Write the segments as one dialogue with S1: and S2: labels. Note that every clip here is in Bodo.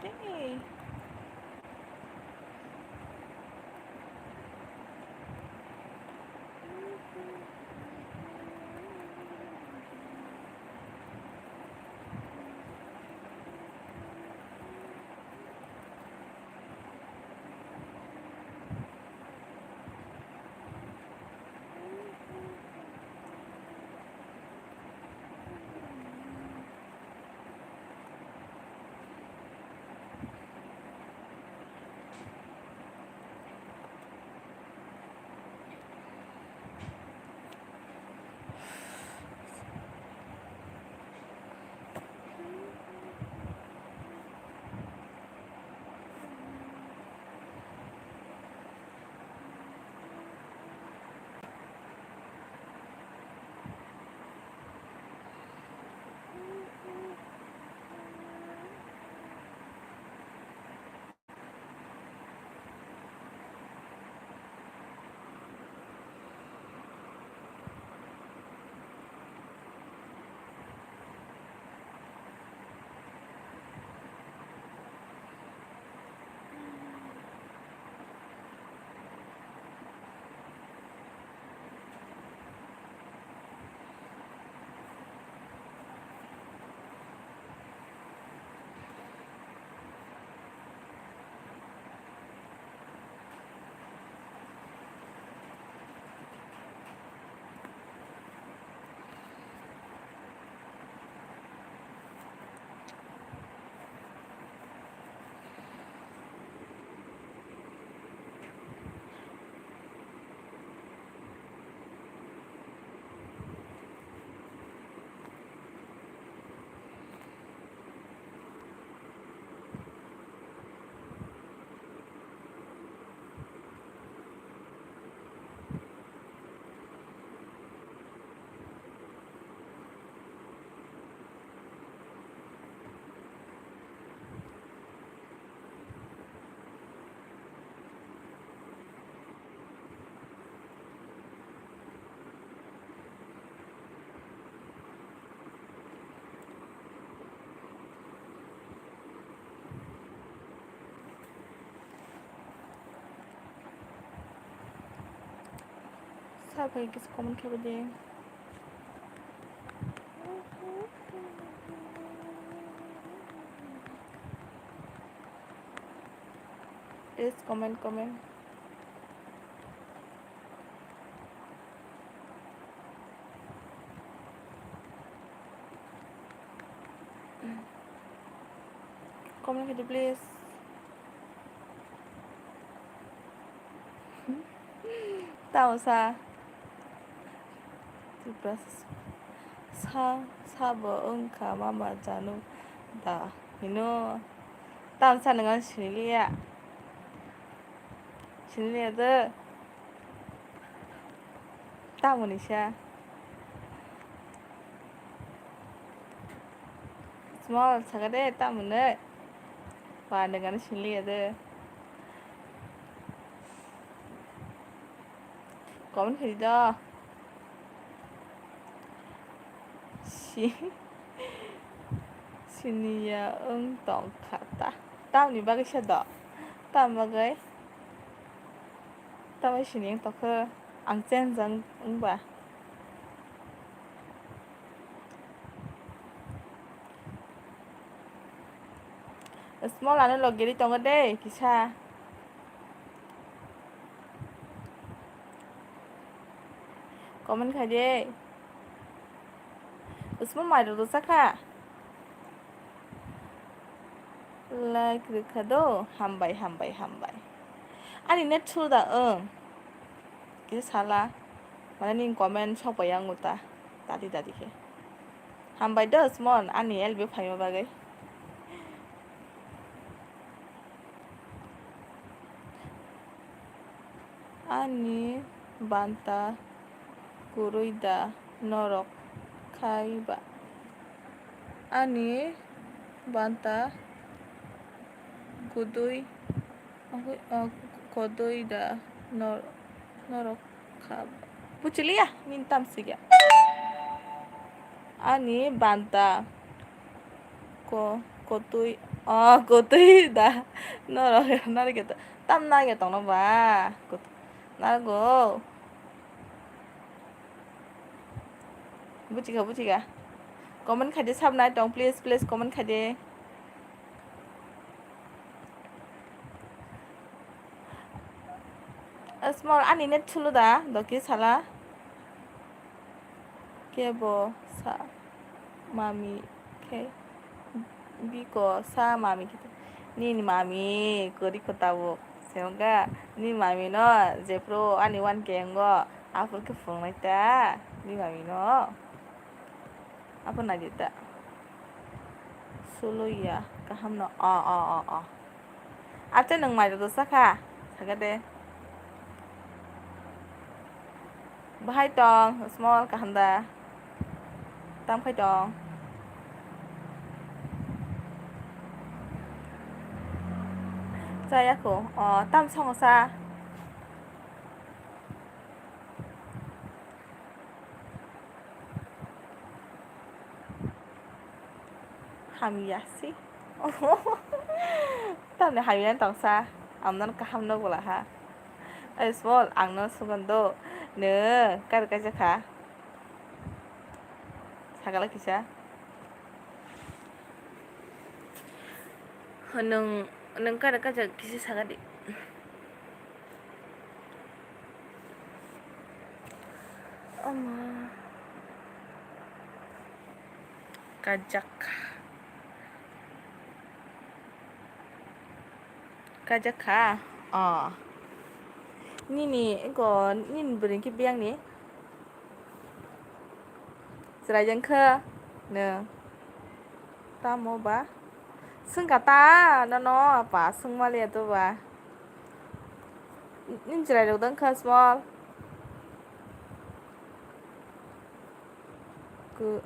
S1: Yay. Sabe que se come que eu Please comment. Comment gitu please. Tahu sa. Tibras 사버 응가 마마 자누 다 이노 다음 사는 건 신리야드 다음은 이샤 small 사가데 다음은 와 dengan 신리야드 comment khरीदो Sinia tong kata tao ni bagai sada tao bagai tao sini to ke ang chen jang ba small ane logeri tong de kisa comment khaje small mai do saka like rikado hambai ani net suda ki sala mana ning comment sok bayang uta tadi ke hambai do small ani elbe phaima bagai ani banta kuruida norok khaiba ani banta kodoi da norok khaba puchli ya mintam siga ani banta kodoi 그것도 너로 나르겠다. 땀 나게 떠나 봐. 나고 부지가. comment khai đi sắp nay trong please comment khai đi. Small ani net chulu da doki sala. Kebo sa mami ke biko sa mami kita. Ni mami kori ko tahu. Semoga ni mami no jepro ani wan kengo aku ke phone ta ni mami no. Apa nadi ta? Solo ya kaham no. Ate nang mai do saka. Sagade. Bahai tong small kahanda. Tam khai tong. Saya ko. Tam song sa. Hamiyasi. Tam ne hamiyan tong sa. Amnan kaham no bola ha. Small angno sugando. Ne kar kaja ka. Sagala kisa. Nung kar kaja kisi sagadi. Oma. Kajak. Kajak ka. Nini ko nin bering ki biang ni. Serai yang ke. Ne. Ta mo ba. Sung kata no pa sung mali tu ba. Nin serai dong ka small. Ku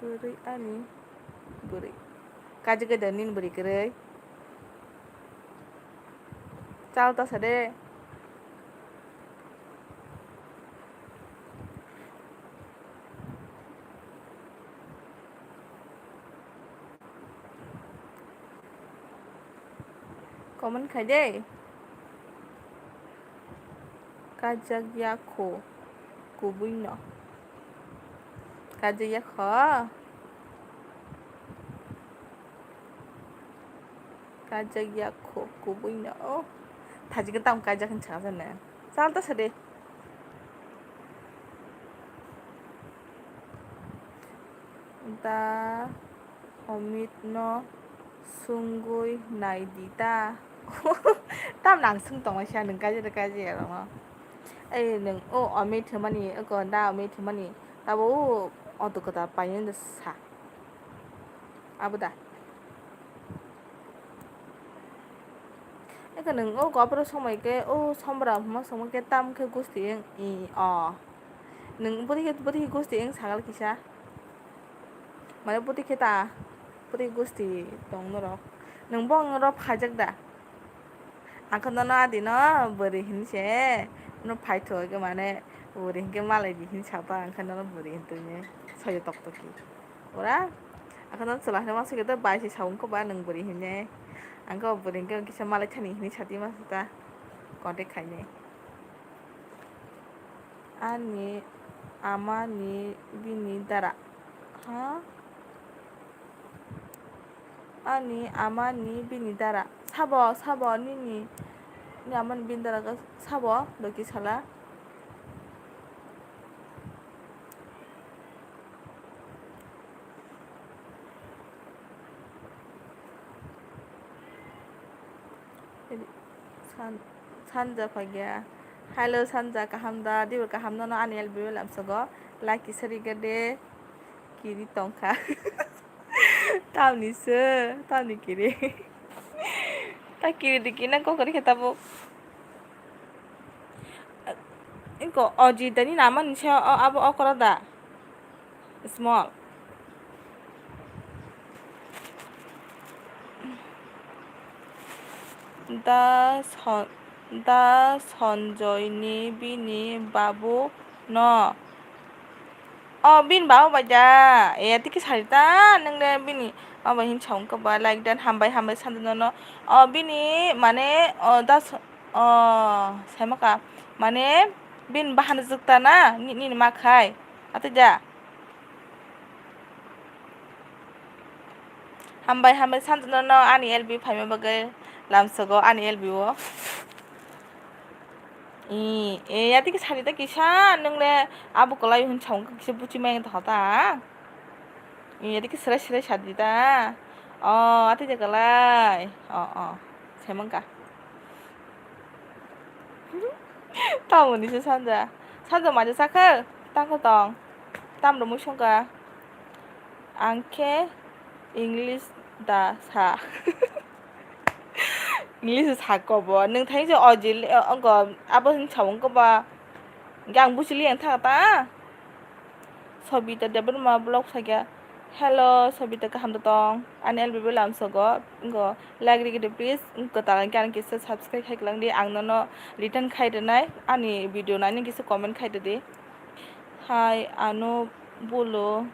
S1: Gurih ani gurih kaji ke danin beri gurih cal tas ada komen khai deh kajak yako kubuino kajak yako kajak yako kubuino 다지 그 다음 kajak kan chasane cal tas ada ta omit no sungguh naidita tam nang sung tong ma sha nung kaji ya ma ai nung omit mani ko da omit mani ta bo to ko ta pa yin de sa abu da cái nung có bữa xong rồi cái xong rồi mà xong rồi cái tam cái gusti i nung bữa thì gusti ang sagal kisah mana putih kita putih gusti tong noro nung bong noro pajak da angkat nono adi no beri hinse no paito ke mana beri ke malai di hinsa pa angkat nono beri hintunya saya tok toki ora angkat nono setelah masuk kita bayi saung ko ba nung beri hinnya angkat beri ke kisah malai tani hini sati mas ta kontek kayaknya ani amani bini dara ha 아니 아마니 비니다라 사버 니니 니 아마니 빈다라가 사버 너기 살라 산자 파기야 Halo Sanja kahamda diul kahamda no aniel biul amsogo like sari gade kiri tongka tao ni sơ tao ni kiri ta kiri dikina kok kari kata bu inko oji dani nama ni sha abo okorada small da Sanjay নি বিনি বাবু ন bin bawa baca tiki sarita nengde bini hin chong ko ba like dan hambai sandono bini mane das sama ka mane bin bahan jukta na ni makai ate ja hambai sandono ani LB phaime bagai lamsogo ani LB wo tiki sarita kisa nengde abu kolai hin chong kisa buci main ta tiki serai sadita ate ja kalai semangka tao ni 산자 맞아 사카 땅거동 땀 너무 숑가 안케 English 다 사 English 사거 뭐 nâng thấy cho gì ông có áp hình chồng có ba gang bút liền thà ta Sabita Debbarma blog saja hello Sabita ka hamda tong an LB lam sogo ngo like ri please ko ta kan kisa subscribe khai lang di ang no return khai de nai ani video nai ni kisa comment khai de di hi ano bolo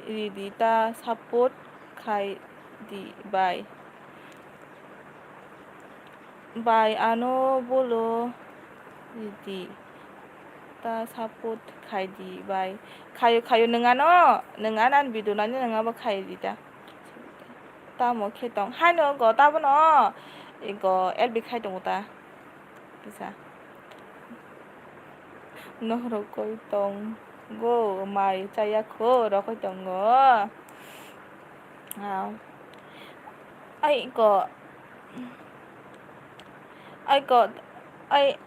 S1: ridita support khai di bye ano bolo ridi ta support khai di bye kayo nungan an video nani nunga ba khai di ta mo khe tong hai no go ta ba no go LB khai tong ta kisa no ro koi tong go mai chaya kho ro koi tong go ai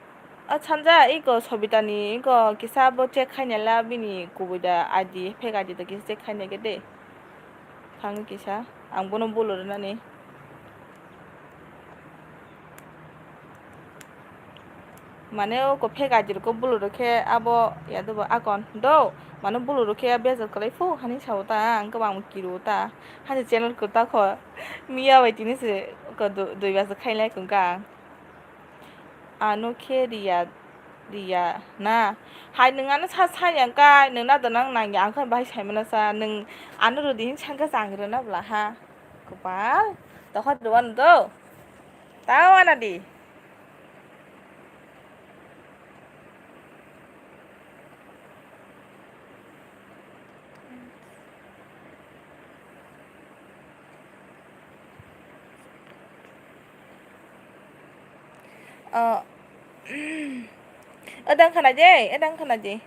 S1: 찬자 이거 소비다니 이거 기사 뭐 체크하냐라 비니 고보다 아디 페가디도 기사 체크하냐게 돼 방 기사 안 보는 볼로르나니 माने को फेगादिर को बुलुर के आबो यादो आगन दो माने बुलुर के बेजर कलै फु हानि सावता आं गोबां किरुता हानि चैनल को ता खो मिया बायदिनि से को दुइबासो खाइलाय कुंगा आनो के रिया ना हाय नोंआनो सायां नोंना दनां नांगि आंखौ बाहाय सायमोना सा नों आनो रुदिनि सांगा जांग्रोना ब्ला हा गोबाल दखा दुवान दो तावाना दि Adang khanaje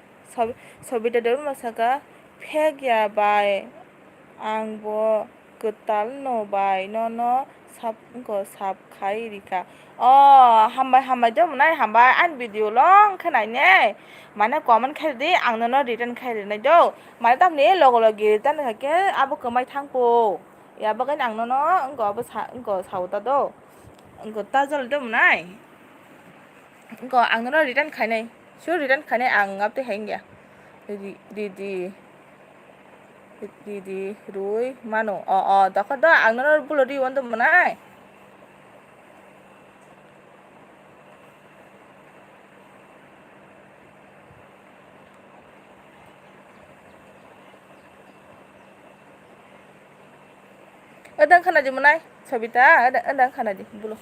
S1: sobita dor masaka phegya bai angbo gotal no bai no sap ko sap khai rika hambai do munai hambai an video long khanai ne mana comment khai di ang no return khai re nai do mana tam ne logi tan ke abo kamai thangpo ya bagan ang no ngo abo sauta do ngo ta jol do munai ngo ang no return khai nai sure return khai nai ang ap te heng ya di rui mano dakha da ang no bulo di won do munai adang khana di munai sabita adang khana di bulo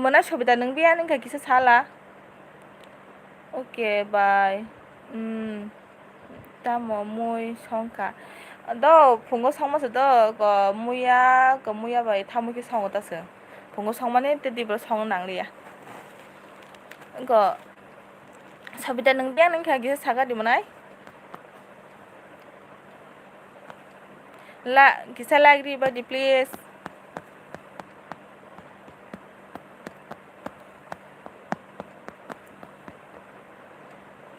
S1: mana sabita nang biya nang ka kisa sala okay bye tamo moi songka do phungo songma do ko muya bai thamu ki songo ta se phungo songmane te di bro song nang liya ko sabita nang biya nang ka kisa saga di munai kisa lagri ba di please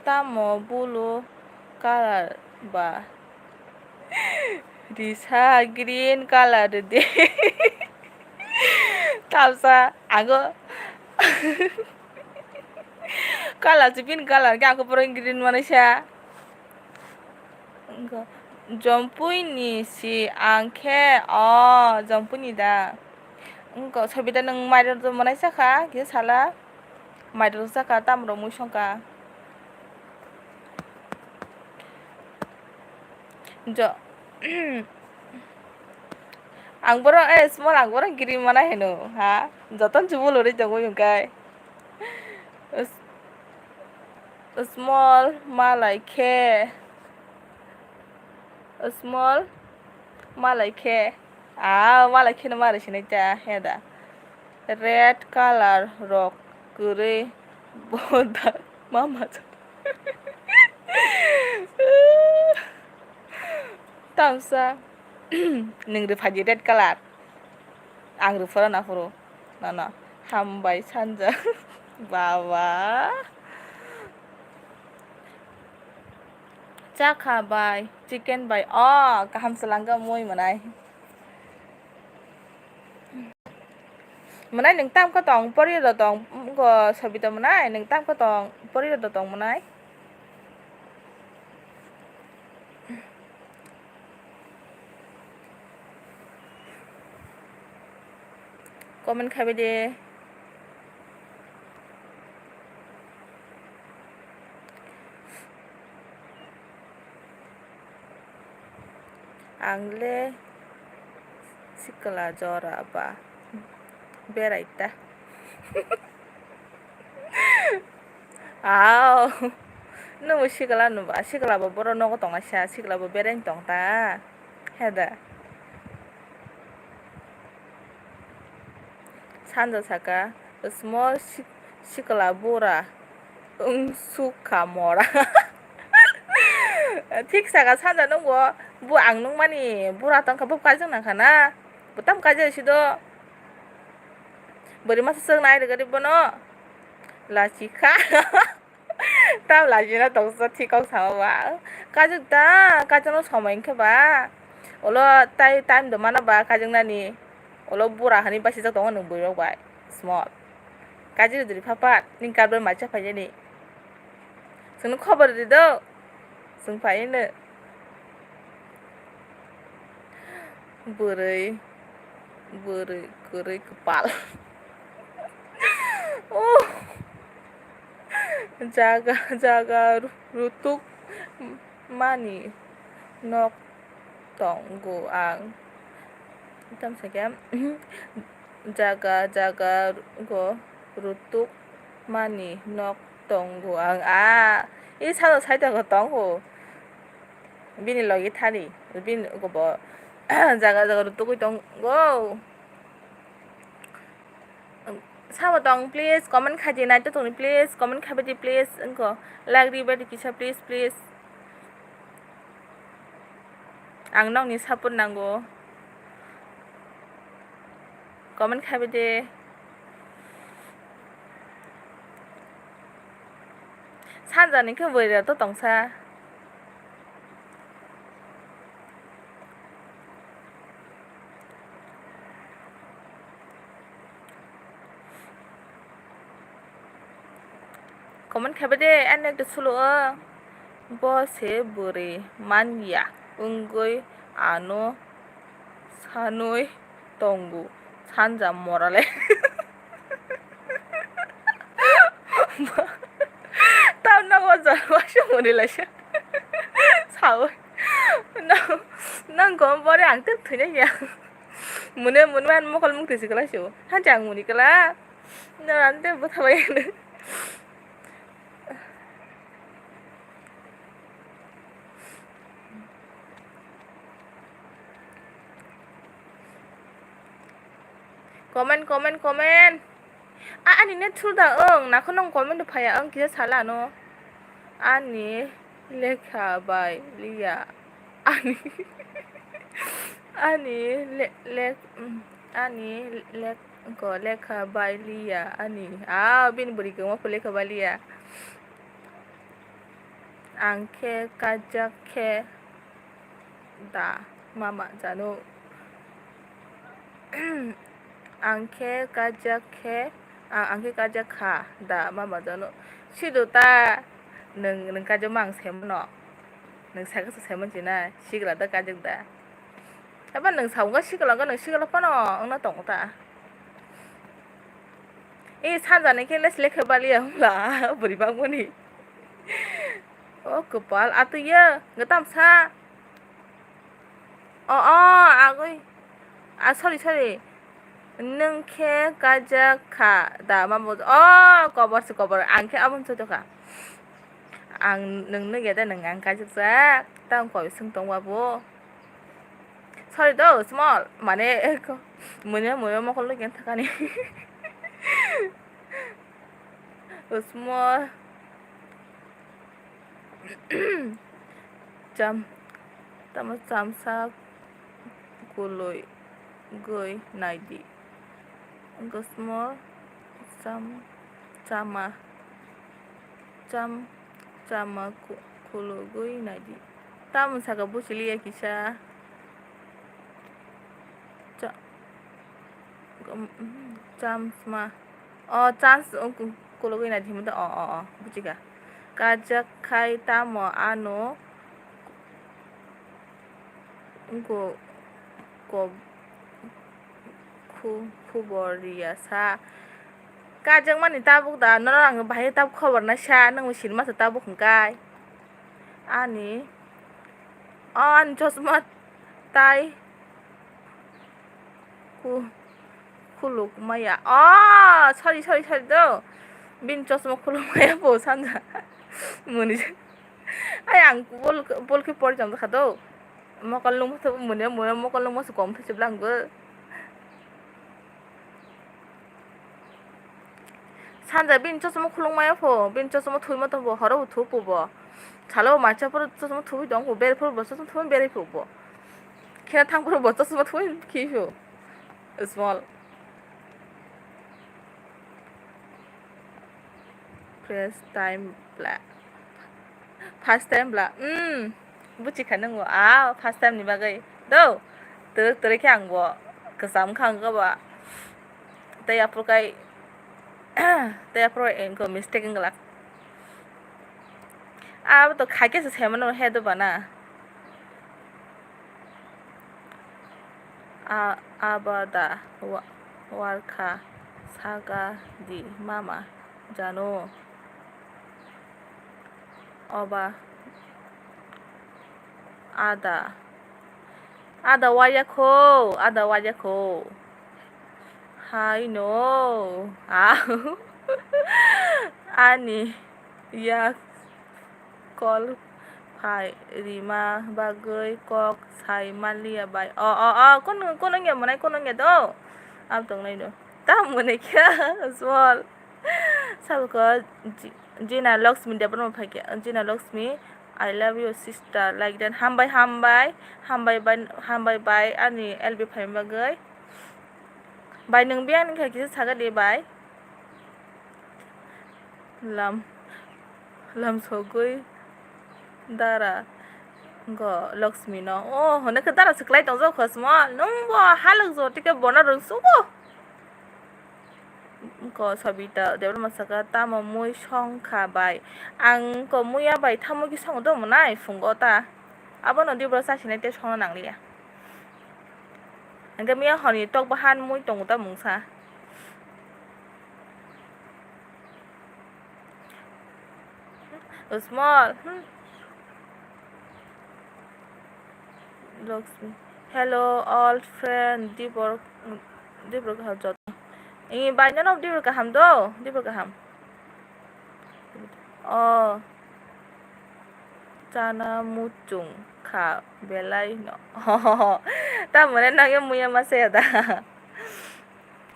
S1: tamo bulu color ba risa green color de tapsa ago color pin color ke aku pura green manusia jompui ni si angke jompui ni da engko sabita nang maidor to manai saka ki sala maidor saka tamro musongka Jo Angboro small angboro giri mana heno ha joton chubul ori jongo yungkai small malai khe small malai khe malai khe no mari sinai ta heda red color rok guri boda mama tamsa ningri phaji red color angri fora na foro na hambai sanja baba chakha bai chicken bai kaham selangga moi manai manai neng tam ko tong pori do tong go sabita manai neng tam ko tong pori do tong manai comment khabe de angle sikala jora ba beraita no sikala no ba sikala ba boro no ko tong asa sikala ba bereng tong ta heda sanja saka small sikala bora suka mora ঠিক saka sanja nunggo bu ang nung mani bura tong kabuk kajeng nang kana butam kaje sido beri masa seng nai de bono la chika tam la jina tong sa thikok sama ba kajeng ta kajeng no somai ke ba olo tai time de mana ba kajeng nani olo bura hani basi jak tong nung boi ba small kaje diri papat ning kadon macha paje ni sung khobar di do sung pai ne beurai geurai kepal jaga rutuk mani nok tong go ang tam sagam jaga go rutuk mani nok tong go ang i salo saida go tong ho bini logi thari bin go bo jaga rutuk tong go sama tong please comment khaji nai to tong please comment khabati please engko like ribadi kisa please ang nong ni support nango comment khabati sanja ni ke boira to tongsa comment khabade anek de sulo bo se bore manya ungoi ano sanoi tongu sanja morale tam na waja washo morila sha sao nang kom bore ang tek thune ya mune munwan mokol mung tisi kala sho hanjang muni kala na ante buthabai ne comment ani net thulda na khonong comment phaya kisa sala no ani lekha bai liya ani lekha bai liya ani bin buri ko mo lekha bai liya angke kajak khe da mama Janu angke kajak kha da mama Janu sido ta neng kajak mang semno neng saka semen jina sigla da kajak da apa neng saunga sigla ga neng sigla pa no na tong ta sanja ne ke les lekha bali la buri bang moni kepal atu ya ngetam sa 아고이. sorry. 능케 가자카다 마모도 거버스 거버 안케 아본 소도가 안 능능에다 능안 가졌어 다음 거 승동와보 설도 small 만에 그 뭐냐 뭐 걸로 괜찮다니 small 점 tama samsa kuloi goi naidi ang small sama kuloi goi naidi tama saga busili ya kisha sama chance kuloi goi naidi mo bujiga kajak kai tamo ano khuboriya sa kajang mani tabuk da nang bahaya tab khabar na sha nang usin masa tabuk kai ani an josmat tai khuluk maya sorry do bin josmat khuluk maya bo sanja muni ay ang bol ke por jam khado mokalung mo mune mokalung mo su kom thib lang go 산자 빈 쩌스모 쿨롱마야포 빈 쩌스모 투이마도 뭐 하라고 투고 뭐 잘라고 말차포로 쩌스모 투이 덩고 베르포로 뭐 쩌스모 투이 베르포 뭐 그냥 탕포로 뭐 쩌스모 투이 기쇼 small press time black past time black buci ka능 뭐 past time 니 바gai đâu từ cái hàng 뭐 그 삼칸 거 봐. 때 앞으로 가이 때 앞으로 그 mistake 거 라. 또 가게에서 세면으로 해도 봐나. 아바다 와르카 사가디 마마 자노 어바 ada wayako I know ani ya call phải rima bagai kok sai malia bai con nghe mà này con nghe đâu tầng này nữa tao muốn này kia small sao có Jina Lakshmi Debbarma phải kia Jina Lakshmi I love you sister like that hambai bai ani LB phải bagai bai nung biang ni kia saga di bai lam sogoi dara go Lakshmi no hone ke dara seklai tong zo khosmo nung bo halak zo tike bona rung sugo ko sabita Debbarma saka tama mui song kha bai ang ko muya bai thamu ki song do monai fungo ta abono Debbarma sa sinai te song nang lia angka miya honi tok bahan mui tong ta mungsa small Lakshmi hello all friend Debbarma ha jot ini banyak no Debbarma ham do Debbarma ham Jana mucung kha belai no ta mane nang yo muya ma se da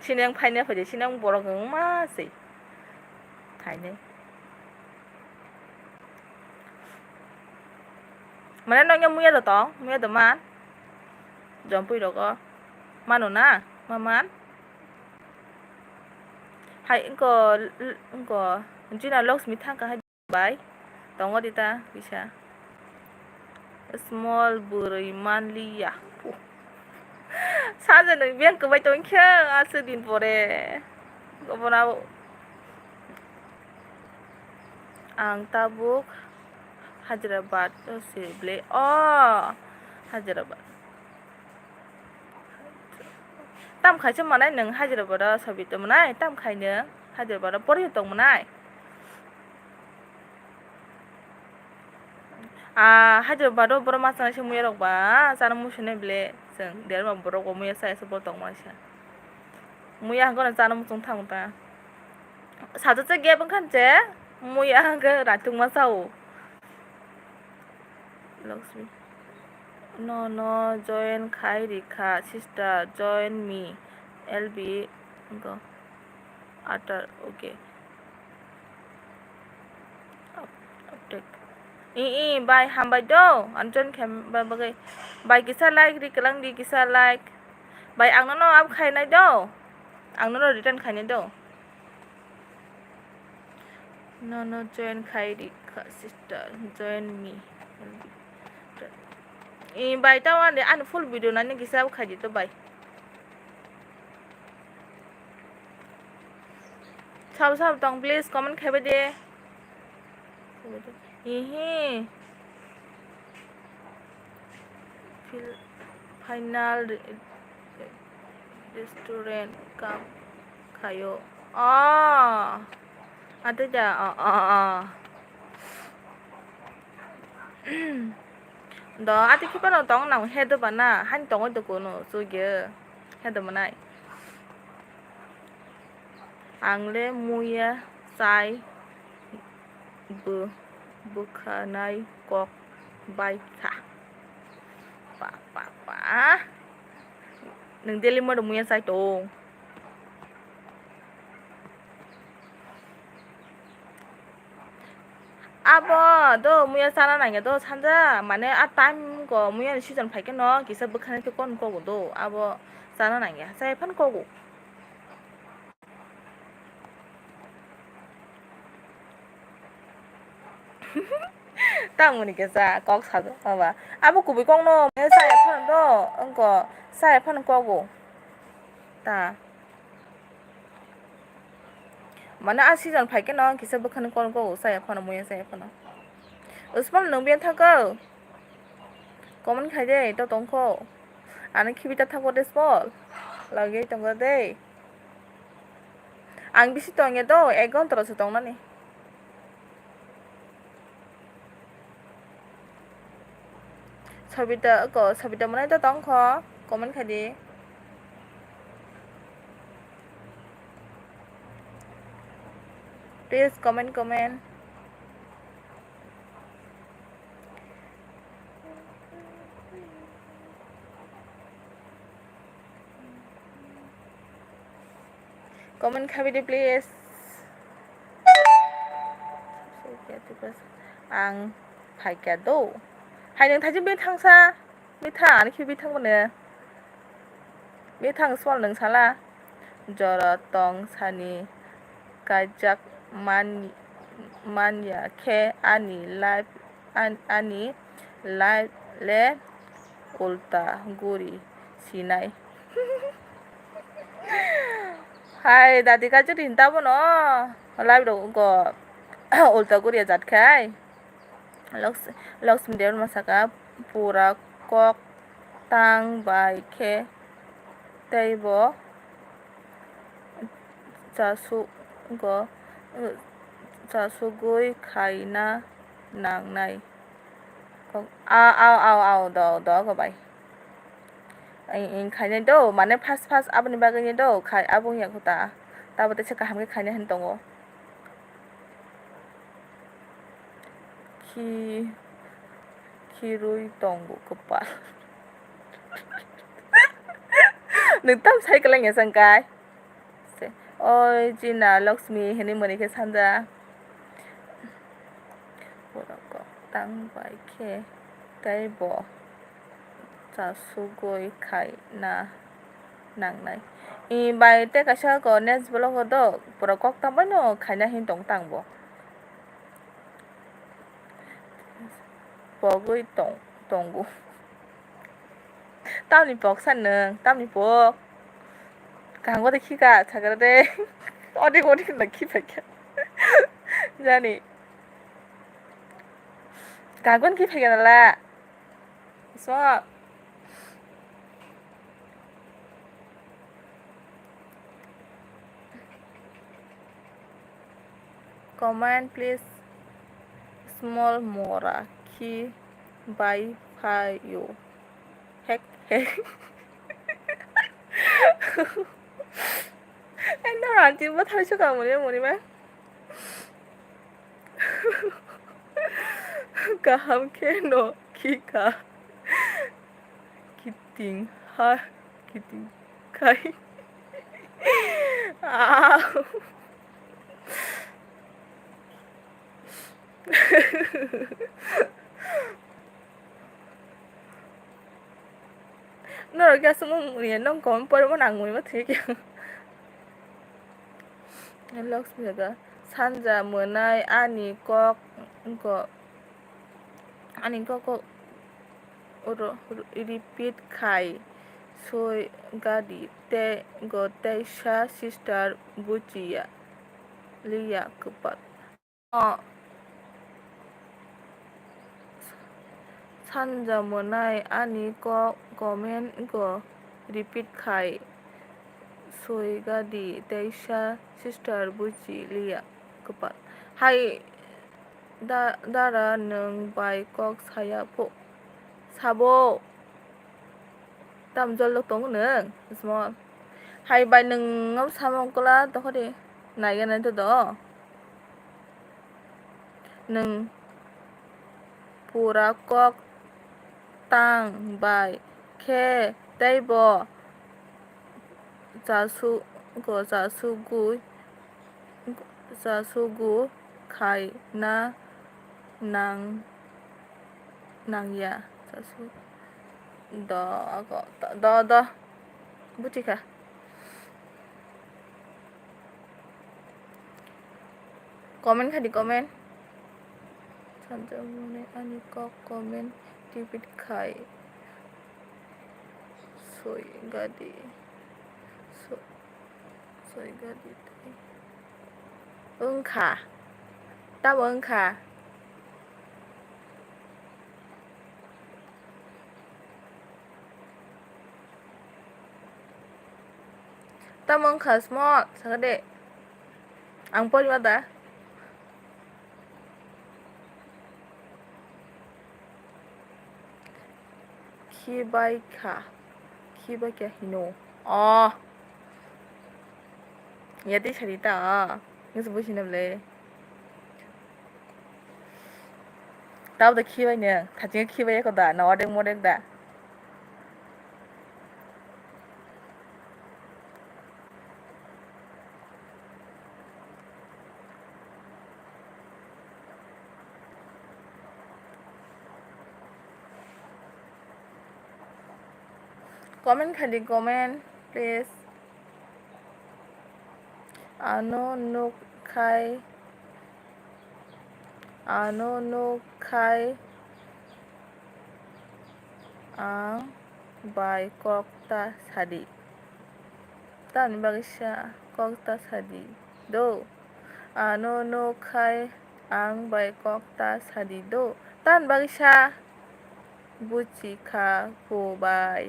S1: sinang phaine phade sinang borok ma se phaine mane nang yo muya do to muya do man jom pui do ko mano na maman hai ko Jina Lakshmi thang ka hai bai tongo dita bisa small burui manliya 사전 의견 그만 좀 켜 아스딘 보래 그보나 앙타북 Hyderabad Sible Hyderabad tam khai chấm này nâng Hyderabad sao bị tụm này tam khai nữa Hyderabad bớt hiện tụm này 하이드라바도 बर' मासाना से मुया रखबा जानो मुसुने ब्ले जों देरमा बर' को मुया सायसो बतong मानसिया मुया हंगो जानो मुसुं थांता 사저째 개분 칸제 मुया हंगो रातुं मासाओ Lakshmi no join khai rika sister join me lb go atar okay update bye hambai do anjon kem bagai bye kisa like rikalang di kisa like bye angno no ab khainai do angno no return khainai do no join khai rika sister join me bye tao an full video nani kisa ab khai dito bye sab tong please comment khaibe de final restaurant kam kayo ada ja đó ati khi bắt đầu tông nào hết được bạn à hắn tông được cô nó rồi kìa hết được mà này ang le muya sai bukanai kok bai tha pa nang deli mo do muya sai to abo do muya sana nang do chanja mane a time ko muya season phai ke no kisa bukanai ke kon ko do abo sana nang ya sai phan ko go 땅 오니까 꼭 사도 봐봐 아부 구비 공로 회사에 파는 거 응거 사에 파는 거고 다 mana asijan phai ke no kisa bukhan kon ko sae phana moya sae phana usman nongbian thago common khai de to tongko ana khibita thago de spol lage tonggo de ang bisi tonge do egon toro se tongna ni sabita mana to tongko common khai de please comment comment khabi de please ang phai ka do hai nang thajin be thangsa be thang ani khi be thang bone be thang swal nang sala jora tong sani kajak mania ke ani live le ulta guri sinai hai dadi ka jin ta bono live do go ulta guri jat khai loks der masaka pura kok tang bai ke taibo chasu goi khaina nangnai ao do go bai in khaina do mane fast abni bagani do khai abung ya kota tabote se kaham ke khaina hen tongo kirui tongo kepal nung tam sai kalang ya sangkai oi jina Lakshmi heni moni ke sanja borako tang bai ke tai bo cha sugoi khai na nangnai bai te kaisa ko next blog do pura kok tam no khaina hin tong tang bo bogoi tonggu tamni bok san nung tamni bok 강고대 키가 자그러대 어디 나 키백해 자니 강건 키백해 날라 수업 comment please small mora ki Wi-Fi hack hack anh nó là chim bắt thôi chứ còn một đi má cả hầm kê nọ khi cả kiting ha kiting kai à nó là cái sung liền nó còn bơi mà nàng người mất thế kìa hello sir 산자 문화의 아니 꼭 이거 아니 꼭 repeat khai soy gadi te go te sha sister buchia liya kupat 산자 문화의 아니 꼭 comment go repeat khai soy gadi te sha sister buchi liya kupat hai dara nung bai kok saya po sabo tam jol lok tong nung small hai bai nung ngam samong kala to khode nai gan to do nung pura kok tang bai khe dai bo jasu gu khai na nang ya jasu do butika comment khadi comment sanjamune ani kok comment repeat khai soy gadi khả đáp ơn khả tamang khả small sakade ang poli mata kibai kya hino yati cerita nggak sebutin boleh tahu dah kibai nih tadinya kibai aku dah nawadeng model dah comment khadi comment please ano nuk khai ang bai kokta sadi tan bagisya kokta sadi do ano nuk khai ang bai kokta sadi do tan bagisya buci kha po bai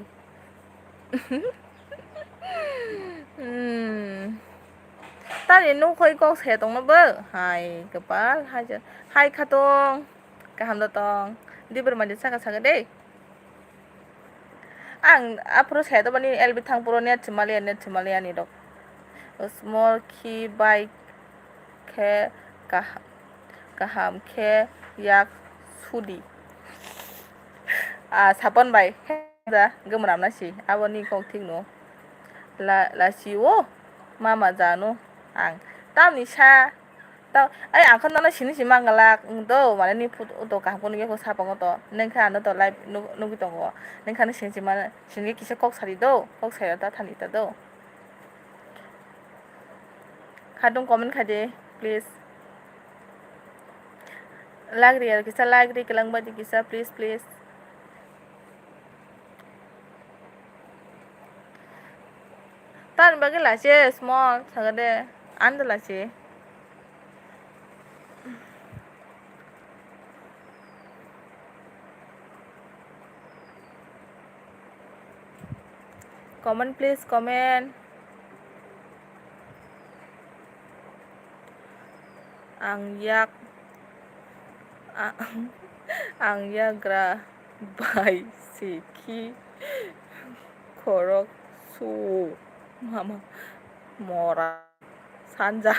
S1: tadi nu khoi kok se tong na bơ hai kapal hai khatong kaham da tong Debbarma di saka de ang apro se to bani elbi thang puro net chimalian ni dok small ki bike khe kaham khe yak sudi sapon bai da gemram na si aboni kok thik no la si wo mama Janu ang tam ni sa tao ai ang khon na sin mangalak to mane ni to ka pon ge ko sa pang to neng kha no to live no gi to go neng kha ni sin man sin ge kisa kok sari do kok sa ta thani ta do khadung comment khade please lagri ar kisa lagri kelang badi kisa please tan bagi la che small sagade and la che comment please comment ang yak gra 바이시키 거럭수 마마 뭐라 산자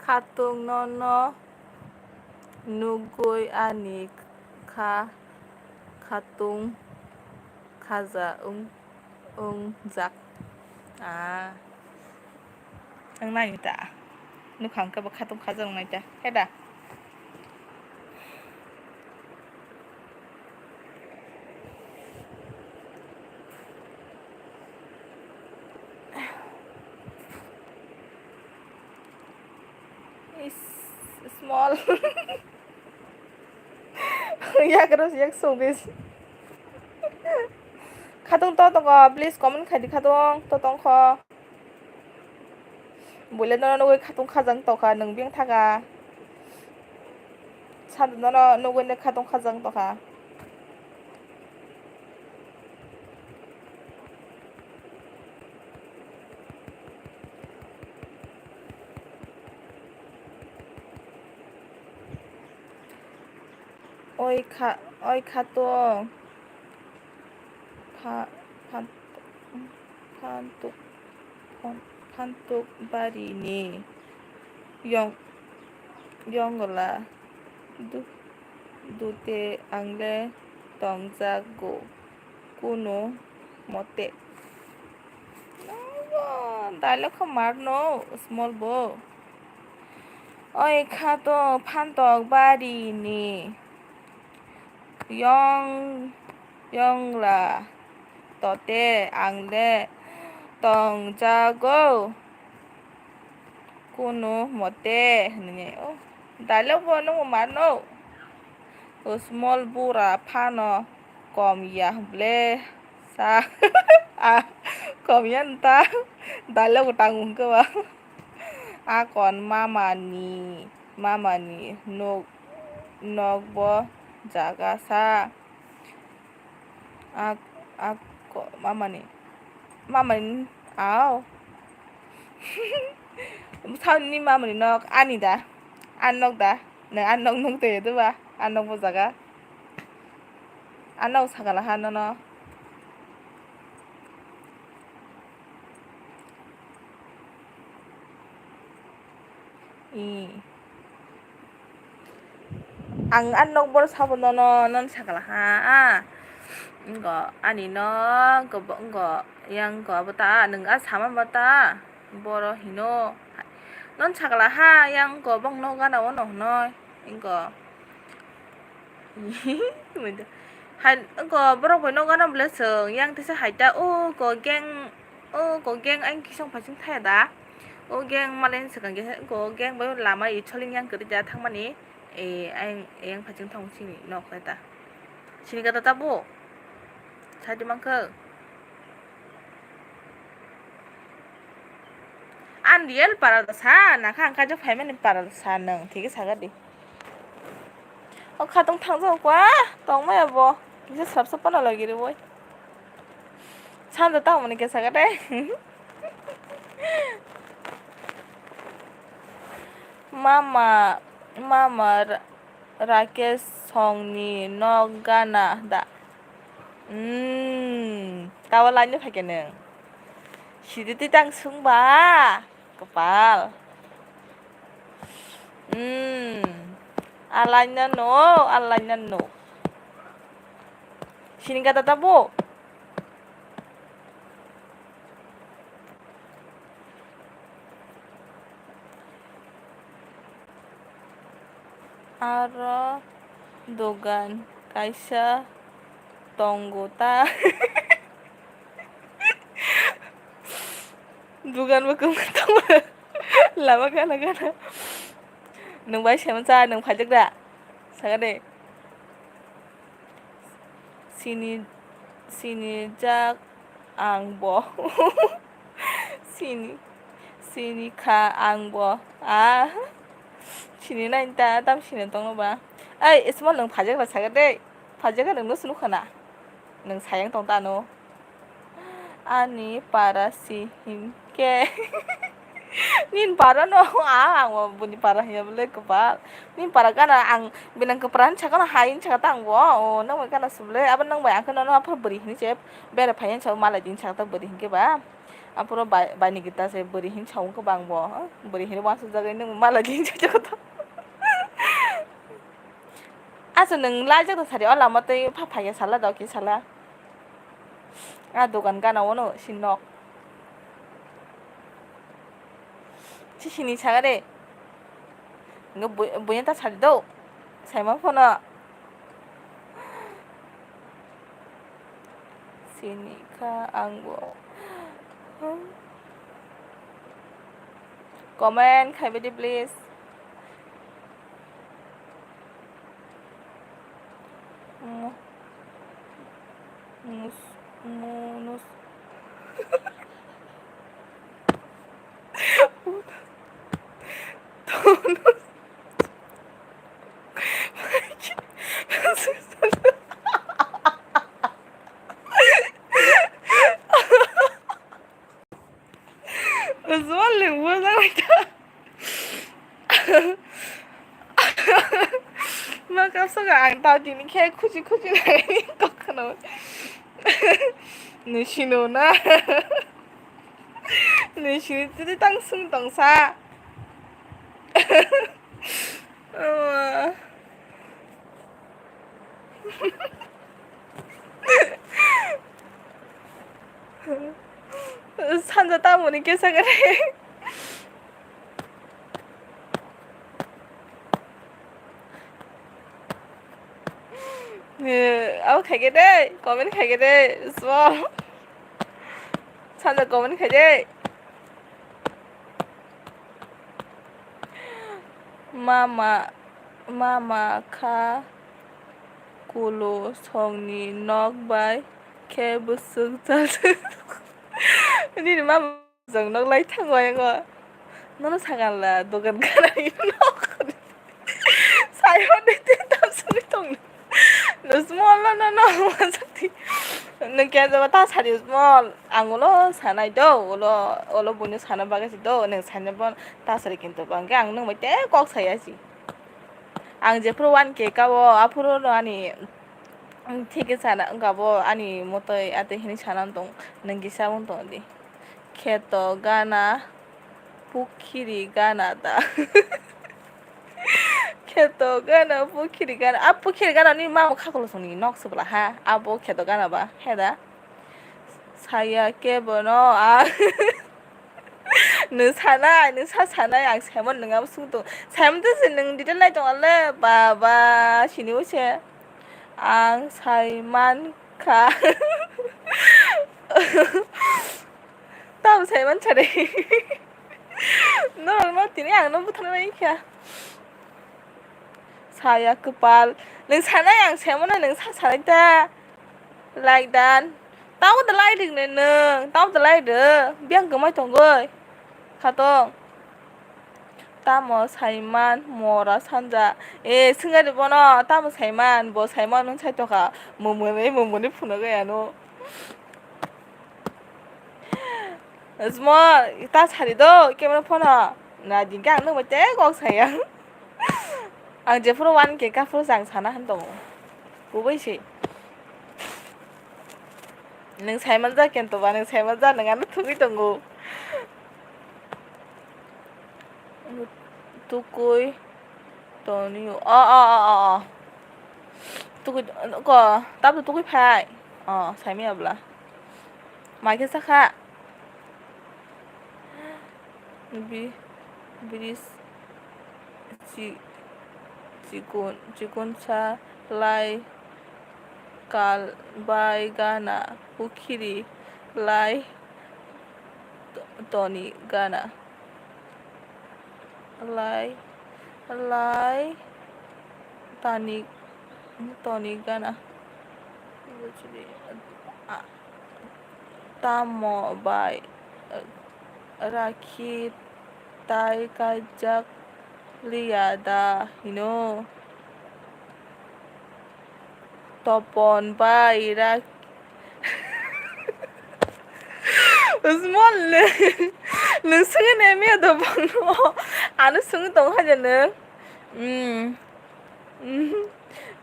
S1: 카tung nono nugoy ani ka 카tung 가자 응작 아 장난이다 누 강가봐 카tung 가자 응나이다 해다 small yak terus yak sobis 카tung to tong please comment khai di 카tung to tong kho boleh no no 카tung khajang to kha nang biang thaga sad no no ne 카tung khajang to kha oi 카tung 판뚝 바리니 영어라 두테 앙레 덩자고 꾸노 모테 dialogue को मारनो स्मॉल बो ओइ खातो 판떡 바리니 영라 또때 앙레 덩자고 꾸노 모테 네 डायलॉग बोनो मारनो स्मॉल बुरा फानो कमिया ब्ले सा कमिया नता डायलॉग टांगुं के आकन मामानि नगबो जागासा मामानि आव साउनि मामानि नग आनि दा आनग दा नो आनग नग ते दुबा आनग बो जागा आनग सागाला हानो न ang anok bor sabo nono non sakala ha ngo ani no ngo yang go bata nung a sama bata boro hino non sakala ha yang go bang no gana ono no ngo han ngo boro go no gana blesung yang tisa haita go geng anh kisong phaching tha da geng malen sakang ge go geng ba lama i choling yang ke ja thangmani anh phaching thong sini nok ta sini kata tabu 사지 만큼 안 리얼 빨아도 사 나가 안 가져 팔면 빨아도 사는 되게 사가디 가동 탕서 quá 동마야 뭐 이제 삽삽 빨아 라기를 뭐 산도 딱 오니까 사가래 마마 라케스 성니 너가나다 kawalannya pakai neng si titi langsung ba kepal alanya no sini kata tabu ara dogan kaisa tonggota bukan ketemu lama kan nung bai siapa sa nung pajak dah sangat deh sini jak angbo sini ka angbo sini lain ta tam sini tong ba semua nung pajak lah sangat deh pajak kan nung sunu kana nung sayang tong tano ani para si himke Nin para no ang buni para hiya bele kepal. Nin para kana ang binang keperan cakana hain cakata ang wo nang mai kana suble aban nang bai angka no apa beri ni cep bere phayan chaw mala din cakata beri ke ba. Apuro bani kita se beri hin chaw ke bang bo beri hin wasu jagai nang mala din cakata. Asa nang lajak ta sari ola mate phapaya sala da ki sala. A dogan kana wono sinok. Sini sagare. Nga bunya ta sari do. Saima phona. Sini ka angbo. Comment khaibedi please. Munus. Usually wala ka. Makasaka ang tao din kaya kuji na kokano. Nishino na. Nishino tiri tangsung tongsa. 산자 따보니 깨서 그래. Khai cái đấy, comment khai cái đấy, small. 산자 comment khai đấy. Mama ka kulo songni nok bai ke busuk chal. Ini mama jong nok lai thangoi ngo. Nó sangal la dogan kana nok. Sayo ni tam sung tong. No small no masakti. Nang kaya jaba ta sari small angulo sanai do olo bunyo sana bagasi do nang sanjabon ta sari kinto bangga ang nang mate kok saya sih. Ang je pro 1K kawo apuro no ani ठीक sana ngabo ani motoi ate hini sanan tong nanggi samon tong di keto gana pukiri gana da keto gana pukiri gana pukiri gana ni mau kakolo soni nok seblah ha abo keto gana ba heda saya kebono nung sana yang semon nung apa sung tong semon tu sih nung di dalam tong ale baba sini usia ang saiman ka tao saiman chare no tini ang no bukan lagi kya saya kepal neng sana yang saiman neng sana ita like dan tao udah like ding neng tao udah like deh biang gemai tonggoy katong tamo saiman mora sanja 승아리 보너 tamo saiman 뭐 saiman은 차이도가 뭐뭐네 푸는 거야 너 small ta 차리도 게임을 보너 나 니가 안 넣으면 떼고 사야 ang je pro 1K ka pro sang sana han dong 보이시 neng saiman za ken to ba neng saiman za neng an thugi tongo tukoy tony tukoy ko tap tukoy phai sai mi abla mai ke sakha biris cikun sa lai kal bai gana pukiri lai tony gana lai tony gana tamo bai rakhi tai kajak liada topon bai small nung sung ne me do bang no anu sung tong ha je nung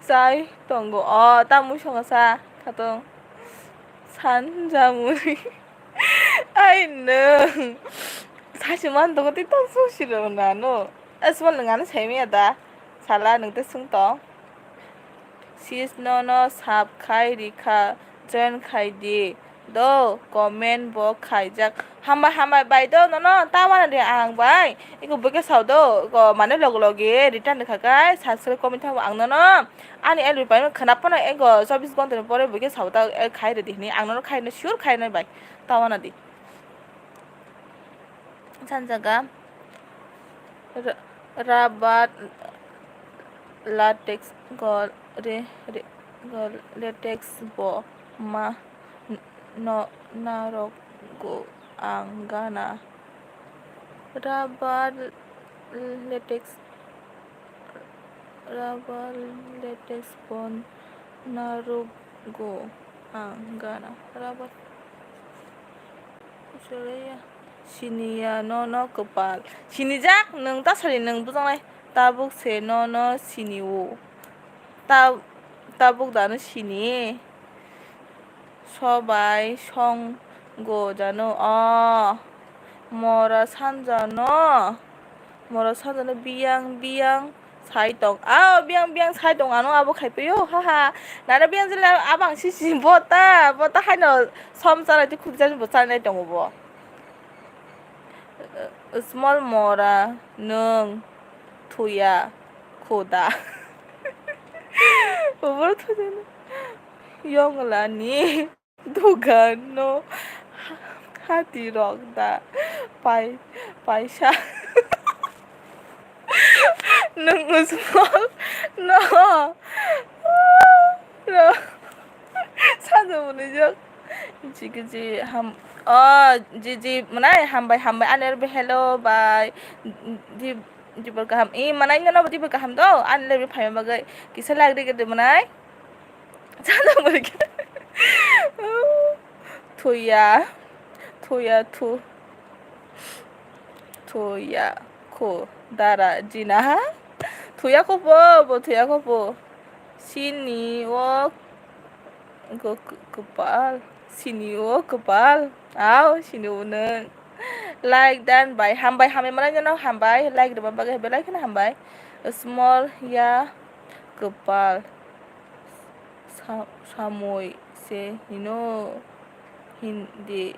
S1: sai tong go ta mu song sa ka tong san ja mu ai nung 사실만 너가 띠딱 소시로 나노 asmal ngan semi ada sala nung te sung tong sis no no sab khai rikha jen khai di do comment bo khai jak hama bai do no no ta wana de ang bai iko boke sau do ko mane log loge return de khakai subscribe comment ha ang no no ani el bai no khanap na ego 24 ঘন্টা pore boke sau da khai re di ni ang no khai no sure khai na bai ta wana di 산자가 rabat latex latex bo ma no narogo angana rabat latex bon narogo angana rabat Surya Sinia no kepal sini jak neng ta sari neng bujang lai tabuk se no sini wo tabuk dano sini sobai song go jano mora sanjano biang sai tong biang sai tong ano abo khai peyo haha nara biang jela abang sisi bota haino som sara ti khukjan bo sanai tong bo small mora nung thuya khoda over thuya yong la ni dugan no hati rokda paisa nung small no 사도 모르죠 지그지 함 지지 mana hambai aner be hello bye di berkaham mana nya no di berkaham do an le phai bagai kisa lag de gede mana sana berke thoya ko dara jina thoya ko bo sini wo go kepal sini wo kepal sini uneng like dan by hambai mana no hambai like de bagai be like na hambai small ya kepal samoy se hindi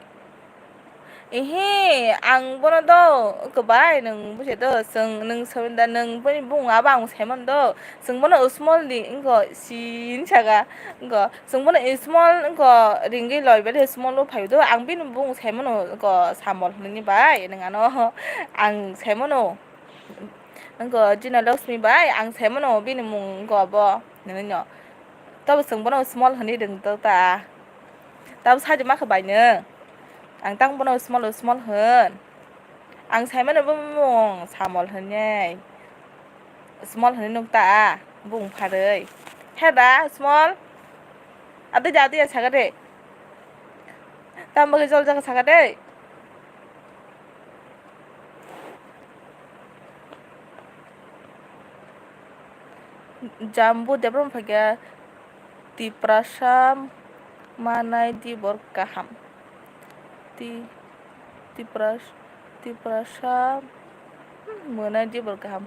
S1: ang bono do kebai neng buset do seng neng sabenda neng bani bung abang seman do seng bono small di engko sin chaga engko seng bono small engko ringgi loi bele small lo phai do ang bin bung semono engko samol neni bai neng ano ang semono engko jina laksmi bai ang semono bin mung engko bo neng nyo tao seng bono small hani deng to ta tao sa je ma kha bai ne ang tang bono small hơn ang sai mana bung samol hơn nhai small hơn nung ta bung pha đời hết đã small ati ja saga de tam bagi jol jaga saga de jambu Debbarma phaga tiprasam manai di borkaham tiprasam mana di berkaham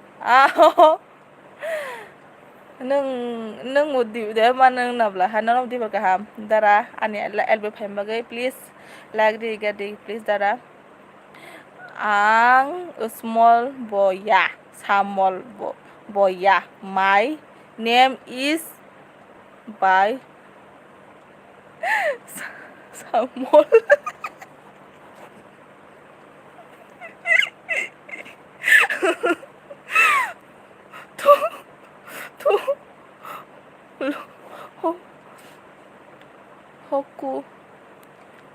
S1: neng mudi de mana nabla hana di berkaham dara ani elbe phaim bagai please like di gadi please dara ang small boya samol boya my name is by samol hoku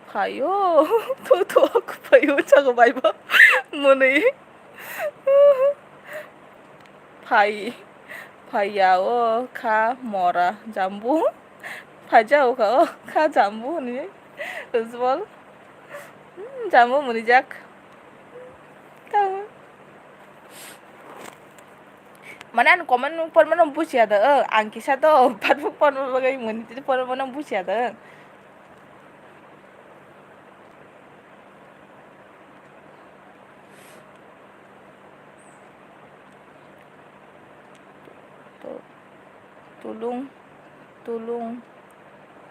S1: payo hoku payo jago bai ba mone payao ka mora jambu pajao ka jambu ni usual jambu munijak Tahu. Mana anu komen pon mana busi ada ang kisah tu patut pon bagai mun itu pon mana busi ada. Tulung tulung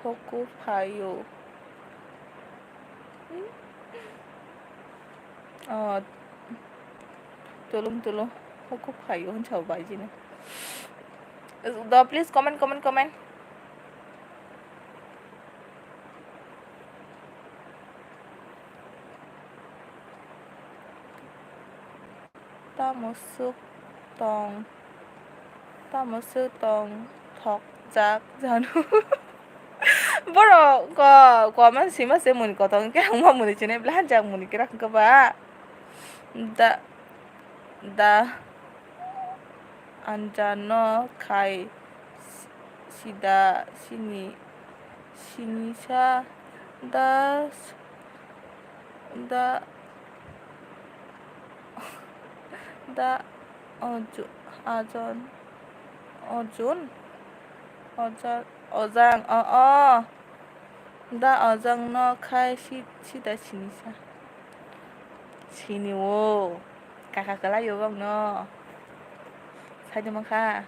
S1: hoku payo. Tulung hoku payo coba aja nih. Please comment. Ta masuk tong thok jak Janu. Boro ko man sima se mun ko tong ke ma mun chene belanja mun kira ke ba. Da anjano kai sinisha da Ojun ojang da ojang no kai sida sinisha sini wo kakak kelayo bang no saja maka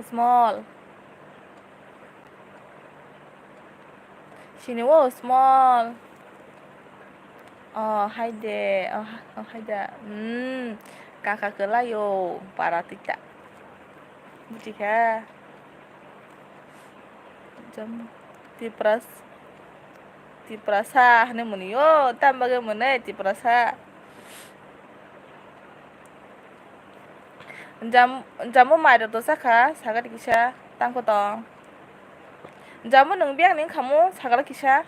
S1: small sini wo small hai de hai da kakak kelayo para tidak jika jam diperasa ne muni yo tambah mana diperasa jamu mai do saka sagar kisah tangko tong jamu nung biang ning kamu sagar kisah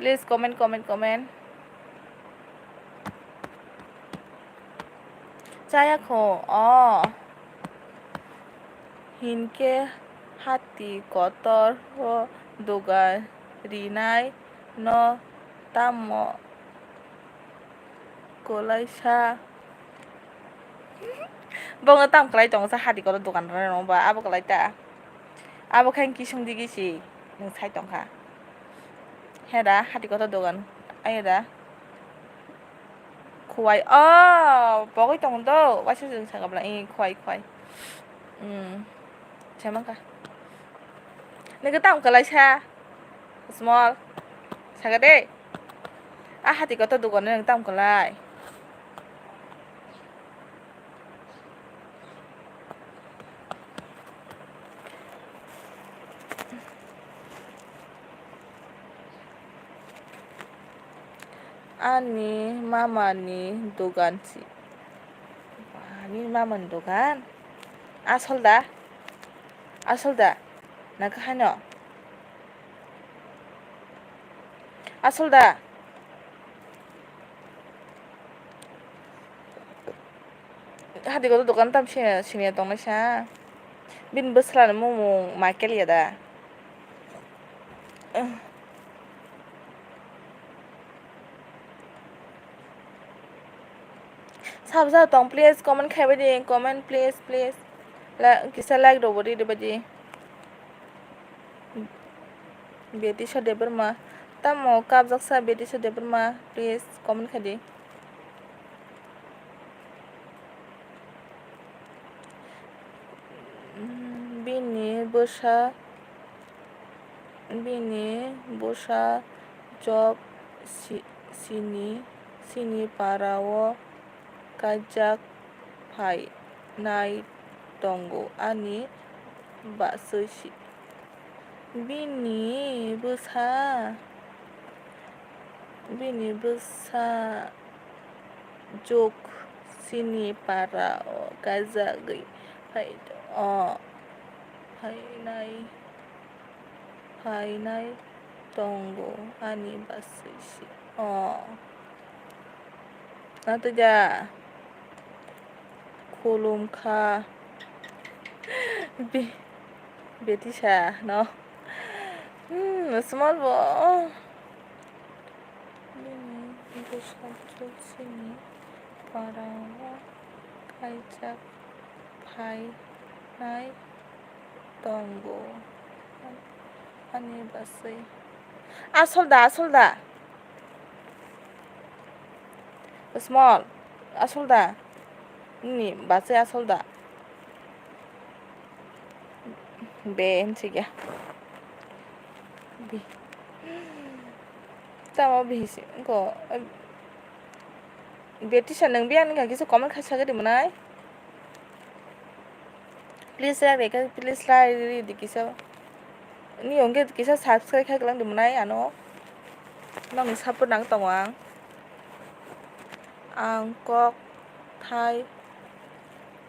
S1: please comment saya ko hinke hati kotor ho doga rinai no tamo kolaisa bang tam kelai tong sa hati kotor dogan no ba abo kelai ta abo kan kisung digisi nung sai tong ha heda hati kotor dogan ayeda kuai pokoknya tong do wasi jeng sa kabla kuai Siapa kah? Nega tam kalai sa small saga de hati kota dugon nega tam kalai ani mama ni dogan si ani mama ni dogan asal da naga hano asal da hati kota dogan tam sini tong na sa bin beslan mo Michael ya da Sabza tong please comment khai badi comment please la kisa like do bodi de badi beti sa Debbarma tamo kap jaksa beti sa Debbarma please comment khadi bini bosa job sini parawo kajak pai nai tongo ani baksosi bini bosa jok sini parawo kajak pai pai nai tongo ani baksosi nanti ja Kulumka Betisha, no? Small boy. Sini Parawa Kaijak Pai Nai Tonggo Ani Basai Asolda Small Asolda Ni Basai Asolda Be Nsiga Bi Tama bihisi Ko Betisha nang bian ka kisu comment khasaga di manai please like di kisa ni ongge kisa subscribe kha lang di manai ano nang support nang tawang ang kok thai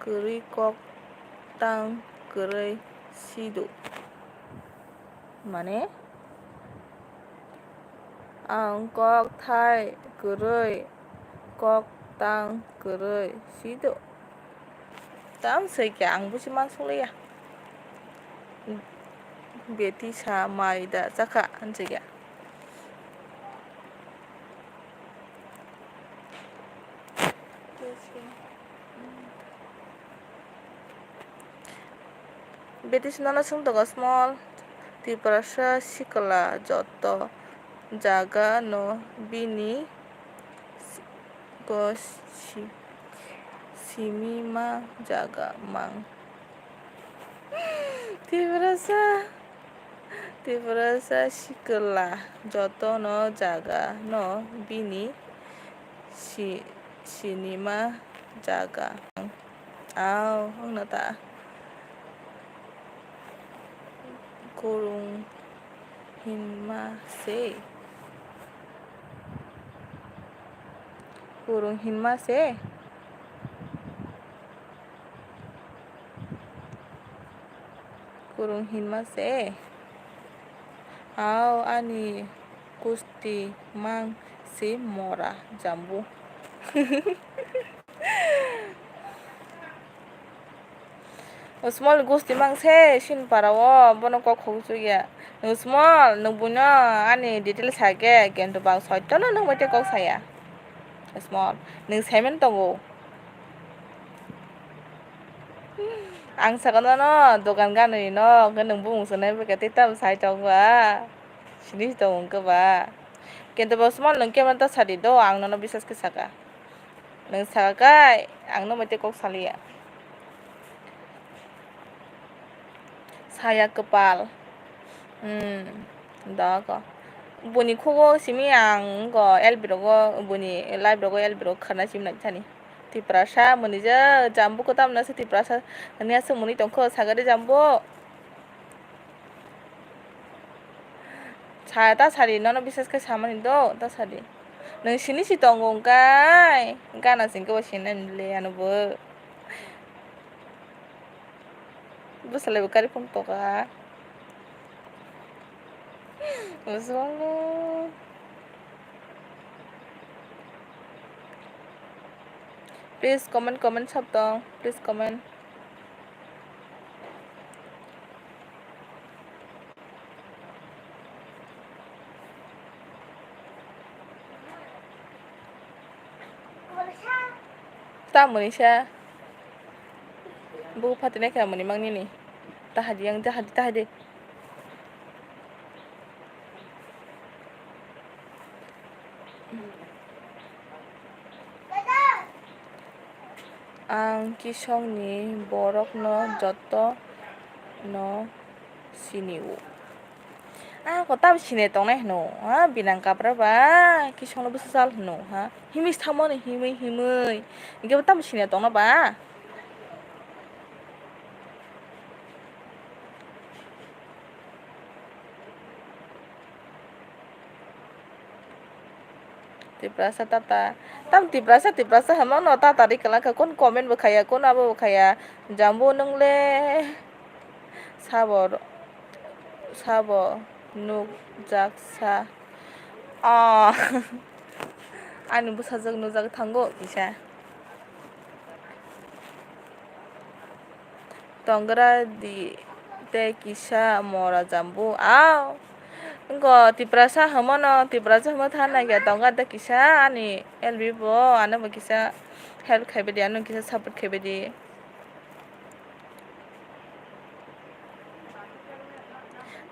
S1: kuri kok tang kuri sidu mane ang kok thai kuri kok tang kuri sidu tam sei kya ang busi mangsule ya beti sa mai da saka anse kya beti sinana sung to small tiprasa sikala joto jaga no bini ko simima jaga mang tiprasa sikala joto no jaga no bini sinima jaga aw ang nata kurung hinma se kurung hinma se aw ani kusti mang si mora jambu small gusti mang se sin parawo bono ko khogsu ya small nung buno ani detail sage gento bang soito no nung mate kok saya small nung semen tongo ang sakano no dogan ganui no nung bung sunai beke titam sai tongwa sini tong ke ba gento bang small nung keman ta sadi do ang no bisas ke saka nung saka ang no mate kok salia saya kepal dago buni khogo simi ang go elbirogo buni live elbiro khana simna chani tiprasa munija jambu ko tamna se tiprasa ania se muni tongkho sagare jambu ta sari nono bisas ke samani do ta sari nang sini si tonggong kai gana singko sinan le anu bo busale bukari pun toka Solo. Please comment sab dong. Please comment. Ta Malaysia. Bu patine kaya muni mang ni. Tahadi yang tahadi. Ang kisong ni borok no joto no siniu. Ko tam sine tong ne no. Binang kapra ba kisong no besal no himis thamo ni himui. Ige tam sine tong na ba. Tiprasa tata tam tiprasa hamang no tata ri kala ka kon comment bakaya kon abo bakaya jambu nung le sabo nuk jaksa ani busajak nujak thango kisa Tongra di te kisa mora jambu aw. Engko tiprasa hamono tiprasa hamo thana ga tonga te kisa ani elbi bo ana ba kisa help khaibe di anu kisa support khaibe di.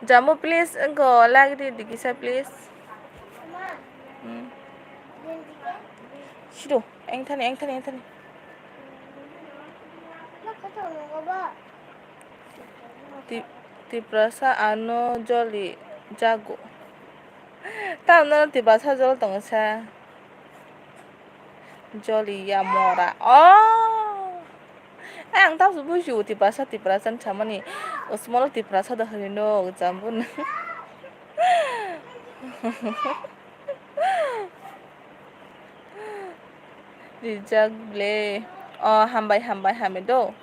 S1: Jambu please engko lag di kisa please. Sido eng thani. Tiprasa anu joli jago. Ta no tiprasa jol tongsa. Joli ya mora. Oh. Ang tau su buju tiprasa chamani. Usmolo tiprasa da hino jambun. Rijak ble. Oh hambai do.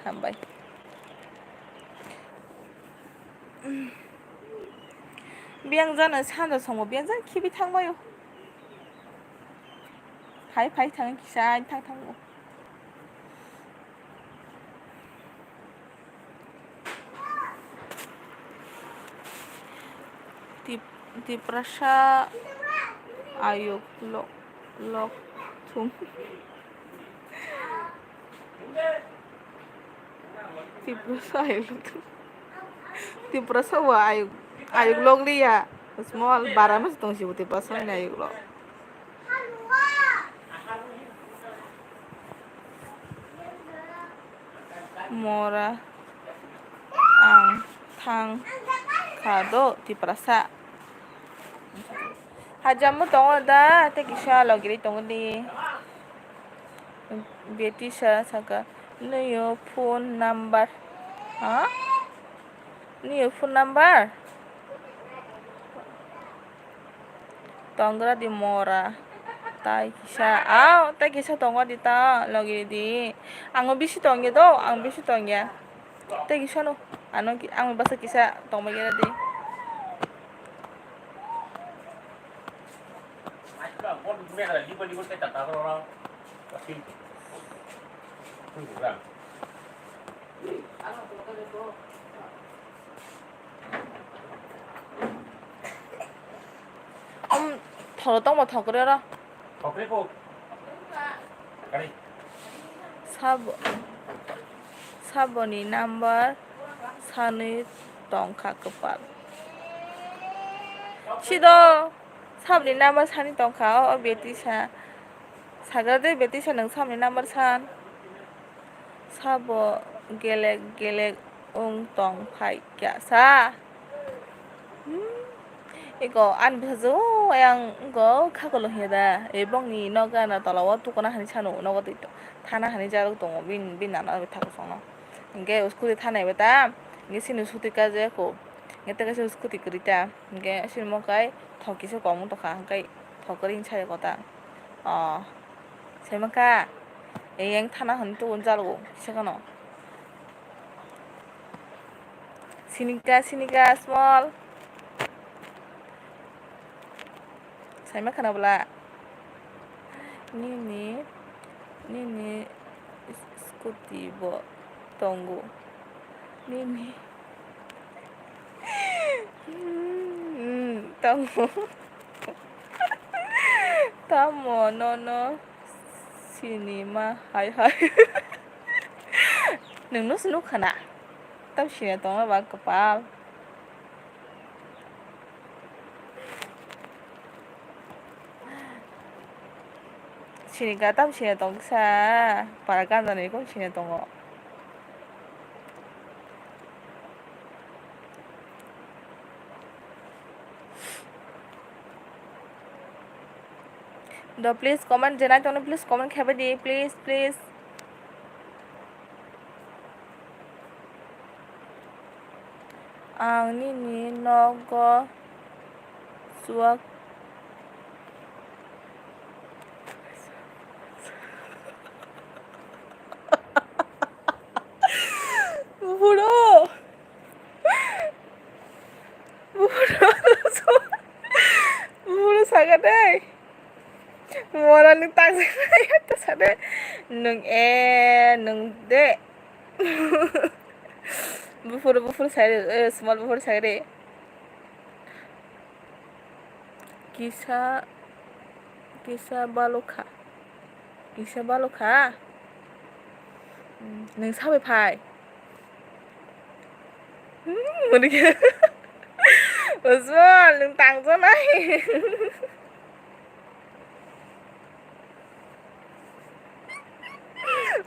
S1: Hambai. Biang jana sanda songo biang jan kibi thangbayo. Phai thang kisa thang. Tiprasa ayuk lok thum. Tiprasa ayuk lok thum. Tiprasa wa ayuk lok liya. Small baramas tong si tiprasa ni ayuk lok. Mora ang thang kado tiprasa. Hajamu tongo da te kisha logiri tongo di. Beti saka niyo phone number. Ha? Niyo phone number. Tongra di mora. Tai kisha tongo di ta logiri di. Ang bisi tongge do, ang bisi tongge. Tai kisha no. Ang basa kisha tongba gira di. 더 떠먹어 더 그래라.
S2: 그리고
S1: 4번이 넘버 산의 똥카 끝발. 시도 3번이 넘버 산의 똥카 베티샤 사가데 베티샤 능 3번이 넘버 산 4번 gelek ungtong 파이캬사. Iko an bhajo yang go khakolo heda ebong ni noga na talawa tukona hani chano noga tito thana hani jarok tongo bin na thako sono nge uskuti thana beta nge sinu suti kaje ko ngete kase uskuti krita nge sinmo kai thoki se komu to kha kai thokori chai kota semaka eyang thana hani to unjalo sekano sinika small saya makan apa Nini skuti bo tunggu Nini tunggu tamu nono sini mah hai nung senuk kana tam sini tongga bak kepal sini tam sini tong sa para kan ni ko sini tongo do please comment jena tong please comment khebe di please ang ni nogo suak buru sagade mora ning tang sa nung nung de Bufur sare small bufur sare. Kisa kisa baloka. Kisa baloka. नों साबाय फाय मोनैखो उजमल नों थांजानाय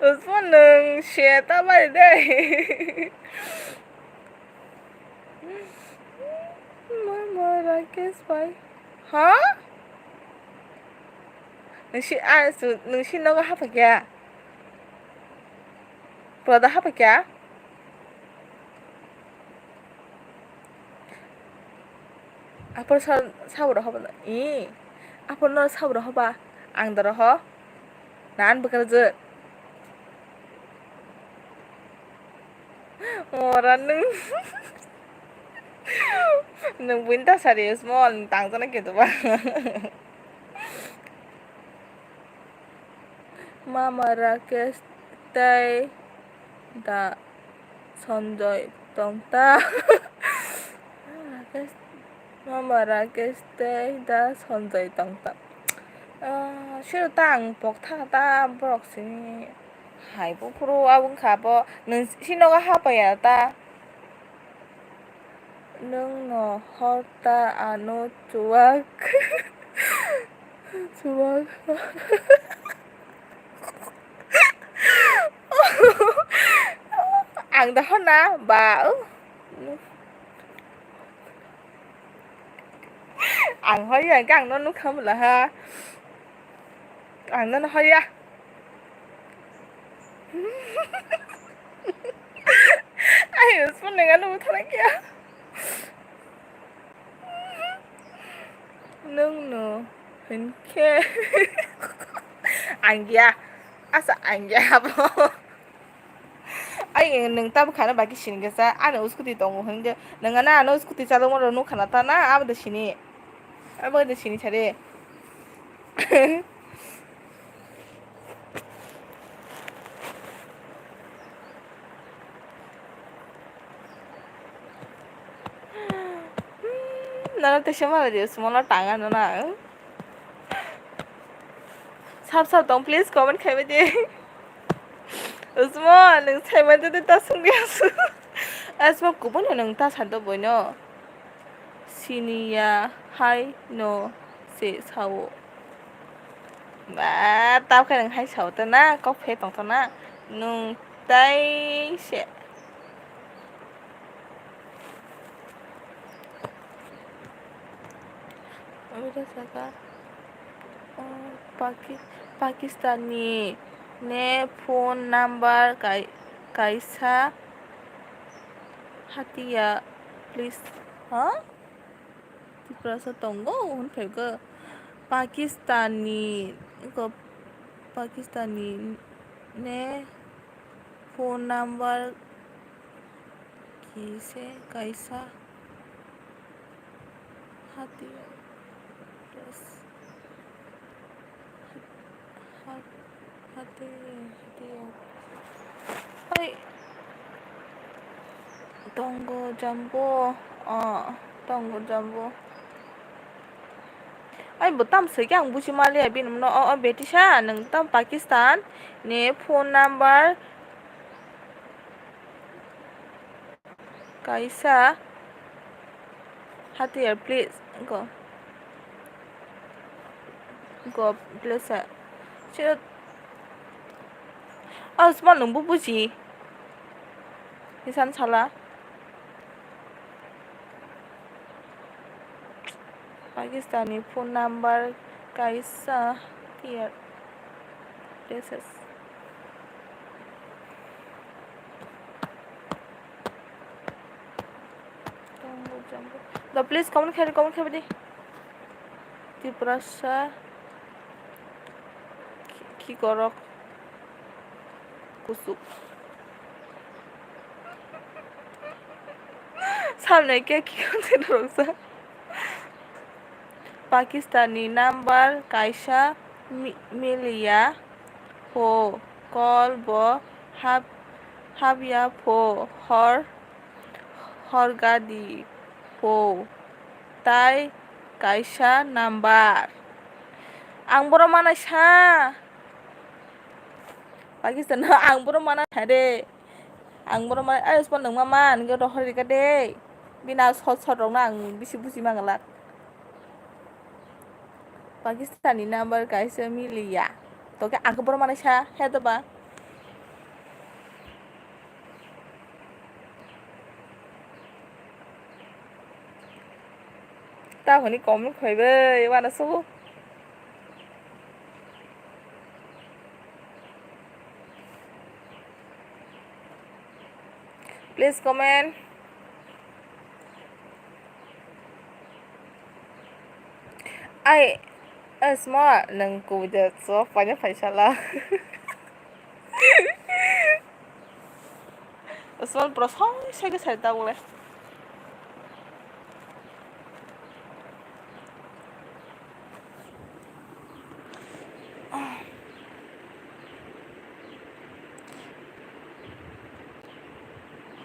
S1: उजमल नों सेता बाय दै मामा राकेश भाई हा नोंसिनाव हाबा गैया Brother apa kya? Apa sabar apa na? Apa na sabar apa? Ang darah ha? Nan bekerja. Orang nung winter serius mo, tang sana gitu ba? Mama Rakesh tay da Sanjay tongta. Mama Rakesh tay da Sanjay tongta. Sure tang bok ta ta brok sini. Hai bu pro abun kabo nung sinoga hapa ya ta. Nung no horta ano cuak. Cuak. Ang đó na bà ang hơi à cái nó không là ha ang nó hơi à ai spun dengan lu thằng kia nung no hình kia anh kia asa anh kia apa ai nung ta bukan bagi sini kesa ana uskuti tongo hingga dengan ana uskuti calo mo ronu kana ta na abda sini cari nana te shema dia semua tangan nana sab dong please comment khabe de usmo nung saiman de ta sungya su asmo kubon nung ta sando boino sinia hai no se sao ba tao cái nung hai sao ta na có phê tong ta na nung tay sẽ udah saka Pakistani ne phone number kaisa hatia please ha Tiprasa tongo un phega Pakistani ne phone number kise kaisa hatia plus hatia hai tongo jambo tongo jambo ai bộ tâm sự cái bùi Malaysia bên nó British ha nâng tâm Pakistan ne phone number kaisa hatier please go please chứ small nung bu gì thì san sala Pakistani phone number kaisa here places the please comment khabe đi Tiprasa কি করক কুসুক সামনে কে কি করতে রোকসা Pakistani number kaisa milia ho call bo Habia po horgadi po tai kaisa number. Ang boro mana sa Pakistan ang boro mana hade. Ang boro mana respond nang mama nge rohor ka de. Bina sot rong na ang bisi busi mangalak. Pakistani number kaisa miliya. To ke ang boro mana sa hedo ba? Ta honi comment khoibe wana so. Please comment. Ai small nang ku de so banyak faisala. Small pro saya ke saya tahu boleh.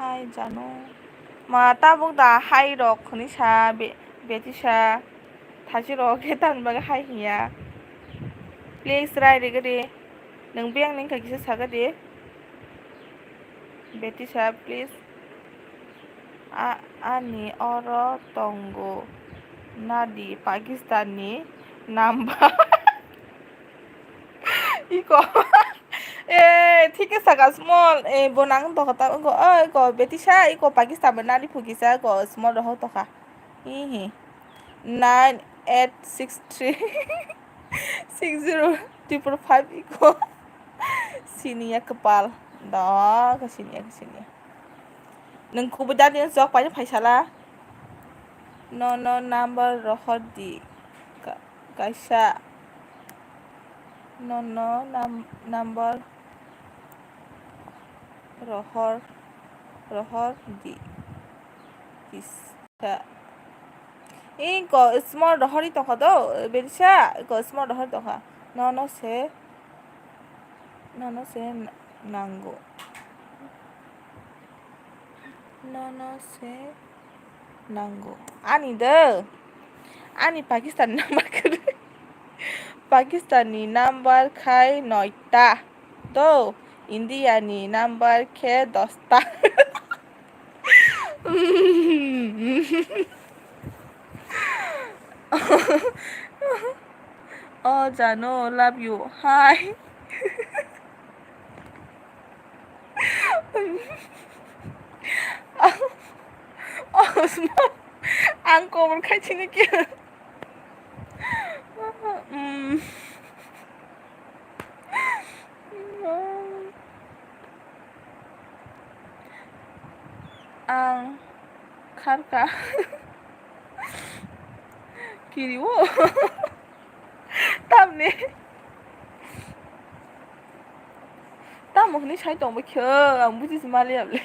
S1: Hai Janu. Mata bung da hai rok khoni sa beti sa thaji rok ke tan baga hai hiya. Please rai de gade. Nang biang ning ka kisa saga de. Beti sa please. Ani oro tonggo nadi Pakistani number. Iko. ठीक है सगा स्मॉल बोनांग तो खता को बेटिशा इको पाकिस्तान बनाली फुकिसा को स्मॉल रहो तो खा ही 98636055 इको सिनिया kepal dah ke sini neng ku bedak dia sok banyak faisala no number rohor di kaisa no number rohor di bisa ko small rohori to khado berisha ko small rohor to kha no se nango no se nango ani de ani Pakistan number Pakistani number khai 9টা to Indiani number ke 10টা Oh Janu love you hi oh small angko berkai sini kia ang karka kiri wo tam ni tam mo ni sai tong ba kyo ang buji smali able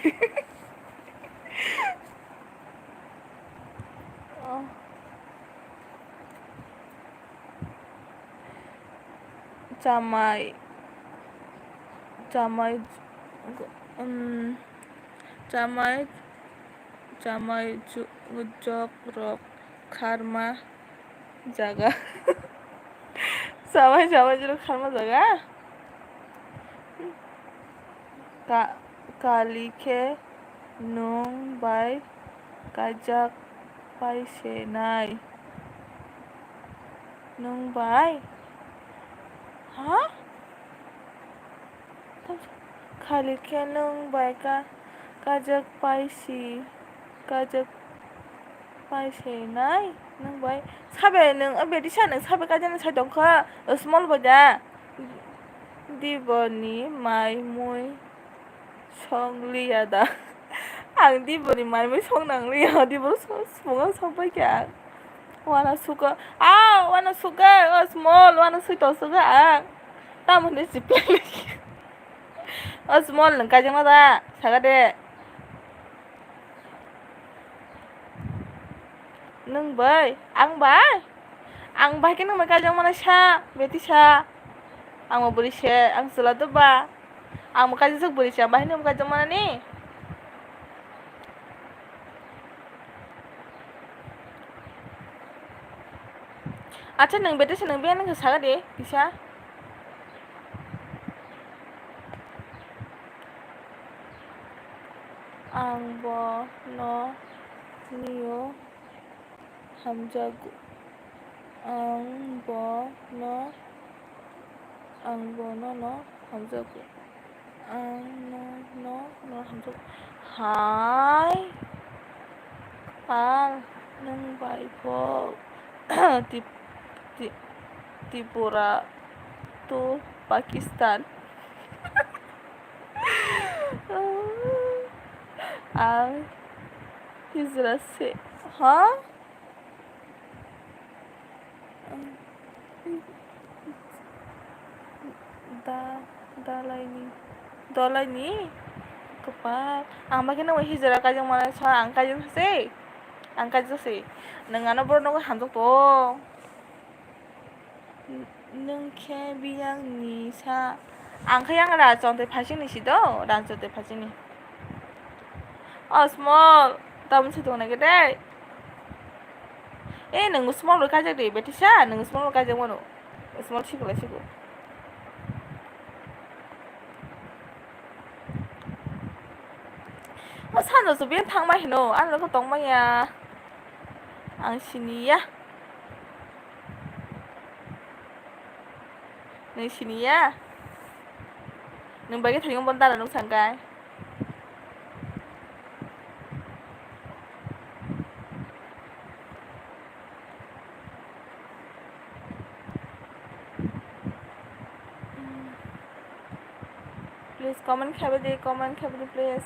S1: jamai jok rok karma jaga jamai jok karma jaga kalike nung bai kajak pai senai nung bai ha kalike nung bai kajak pai senai nung bai sabe nung bedisa nung sabe kajana sai dongkha small boda diboni mai mui songliada ang diboni mai mui songnanglia dibor sunga songpai kya wana suka small wana suito suka tamu ni sipli small nang kajang da sagade nung bai ang bai ke nung kajang mana sa beti sa ang mau beri share ang sela tu ba Ang makajak beri siya bahin yung makajak mana ni? Acha nang bete nang biar nang kesaga deh bisa. Ang bo no niyo hamjagu. Ang bo no hamjagu. Ang no hamjagu. Hai. Pal nang bai po. Tripura to Pakistan. Ang hijrah se. Hah? Dalai ni kepal ang makin nang hijrah kajang mana sa ang kajang se nang ano bro nang hamjak to nang ke biyang ni sa ang kayang rajon te phasing ni sido ranjo te phasing ni small tam se dong na ke dai nang small lo kajak de betisha nang small lo kajak mano small sigo 산에서 비엔 탕마 히노 안으로 그 동마야 앙신이야 능신이야 능박이 타용 본다라 농산가이 please comment kabadi please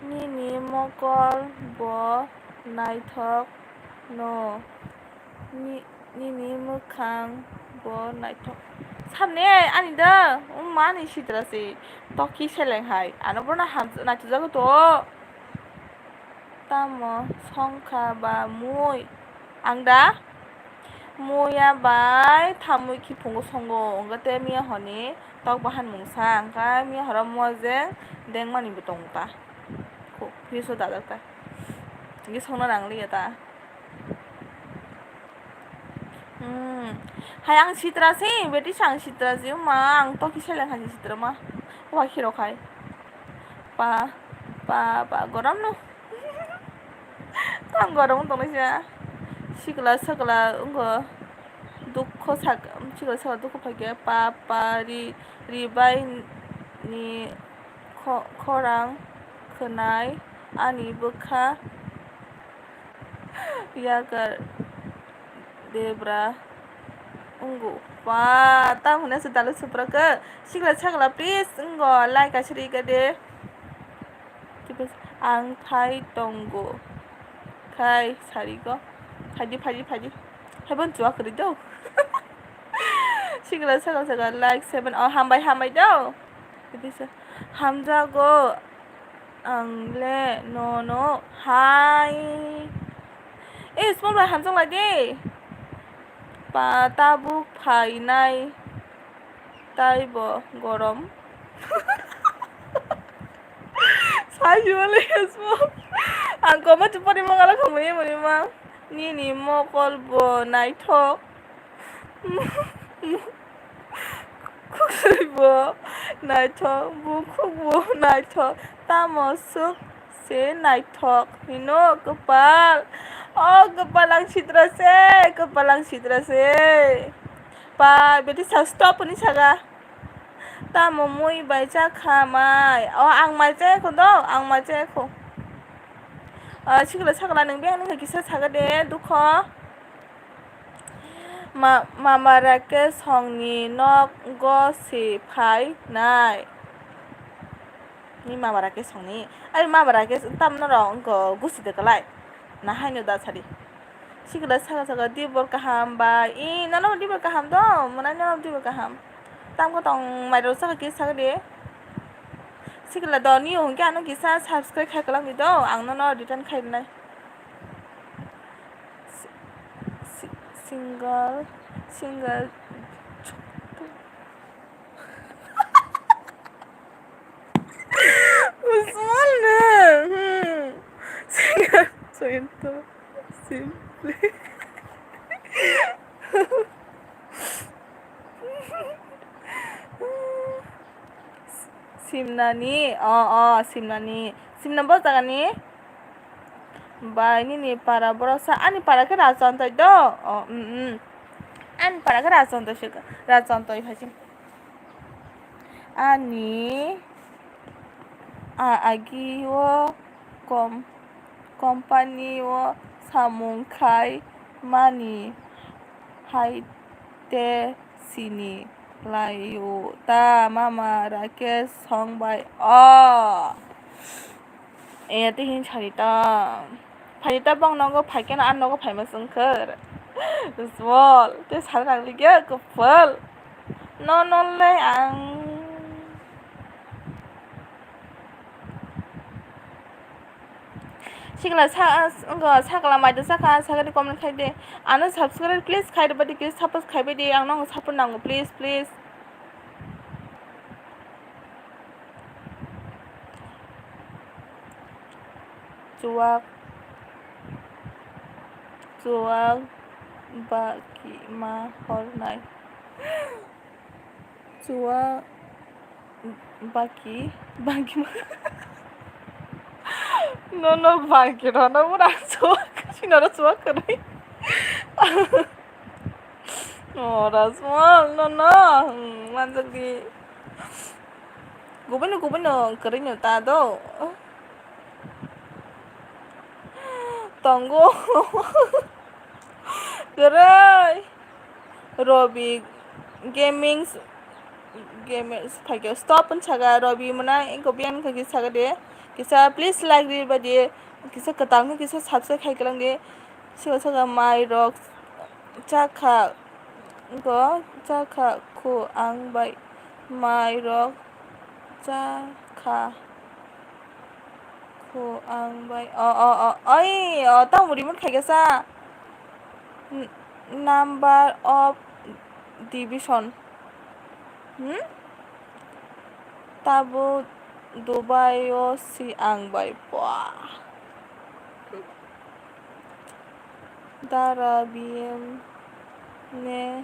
S1: Nini mokol bo naitok no Nini mukang bo naitok 삼네 아니다 많이 시들었지 떡이 셀랭하이 안 오버나 함나 주자고도 따모 성카바 무이 앙다 무야 바이 타무이 키풍고 성고 온가 때미야 허니 떡 바한 뭉상 가 미야 허라 무아제 댕만 이부 동다 고 비소 다닥다 이게 성나 랑리야다 hayang sitra sih beti sang sitra sih mang toki seleng haji sitra mah wah hiro kai pa goram no tam goram tong sia sigla sagla ungo dukho sak sigla sagla dukho pagi pa ribai ni korang kenai ani bekha yagar debra unggu pa tam huna sedalo supraka sigla sagla please unggo like asri gade tipes ang thai tongo khai sarigo phaji heaven jua kri do sigla sagla like 7 hambai do tipes hamjago ang le no hai small boy hamjang lagi pa tabuk phainai taibo gorom sajuale small ang koma tupari mangala khamuni mang nini mokol bo naithok khukbo naithok bukhbo naithok tamosuk se naithok hino kepal kepalang citra se pa beti stop ni saga ta momoi baca khamai ang mace ko do ang mace ko sigla sagla nang be nang kisa saga de dukho mamarake songni nok go si phai nai ni mamarake songni ai mamarake tam no rong go gusi de kalai na haino da sari sigla saga dibor kaham ba nano dibor kaham do mona nano dibor kaham tam ko tong mai ro saga ki saga de sigla do ni hong kya no kisa subscribe khai kalam do ang no return khai nai single Cuento simple. Simnani, Simnani. Simnamba tagani. Ba ini nih para brosa, ani para ke rasan tay do. Ani para ke rasan tay sih, rasan tay hasim. Ani, agi wo company wo samungkai mani haite sini layu ta mama rakesh songbai tin charita bang nago phaken an nago phaimas angkar small te sarang ligya kepal no le ang Sigla sakala maida saka sakari comment khaide ana subscribe please khaide badi please suppose khaibe de ang nang support nango please cuak baki ma hornai cuak baki ma no baki no mura cuak sinara cuak kare rasmal no manjak di gubino kare no ta do tonggo Gerai Robi gamers pakai stop pun caga Robi mana kopian kaki caga deh kisah please like di badi kisah ketanggu kisah subscribe kai kelang deh caga my rock caka ku ang bai my rock caka ku ang bai tau muri mun kai kisah number of division tabo Dubai si ang bay dara biem ne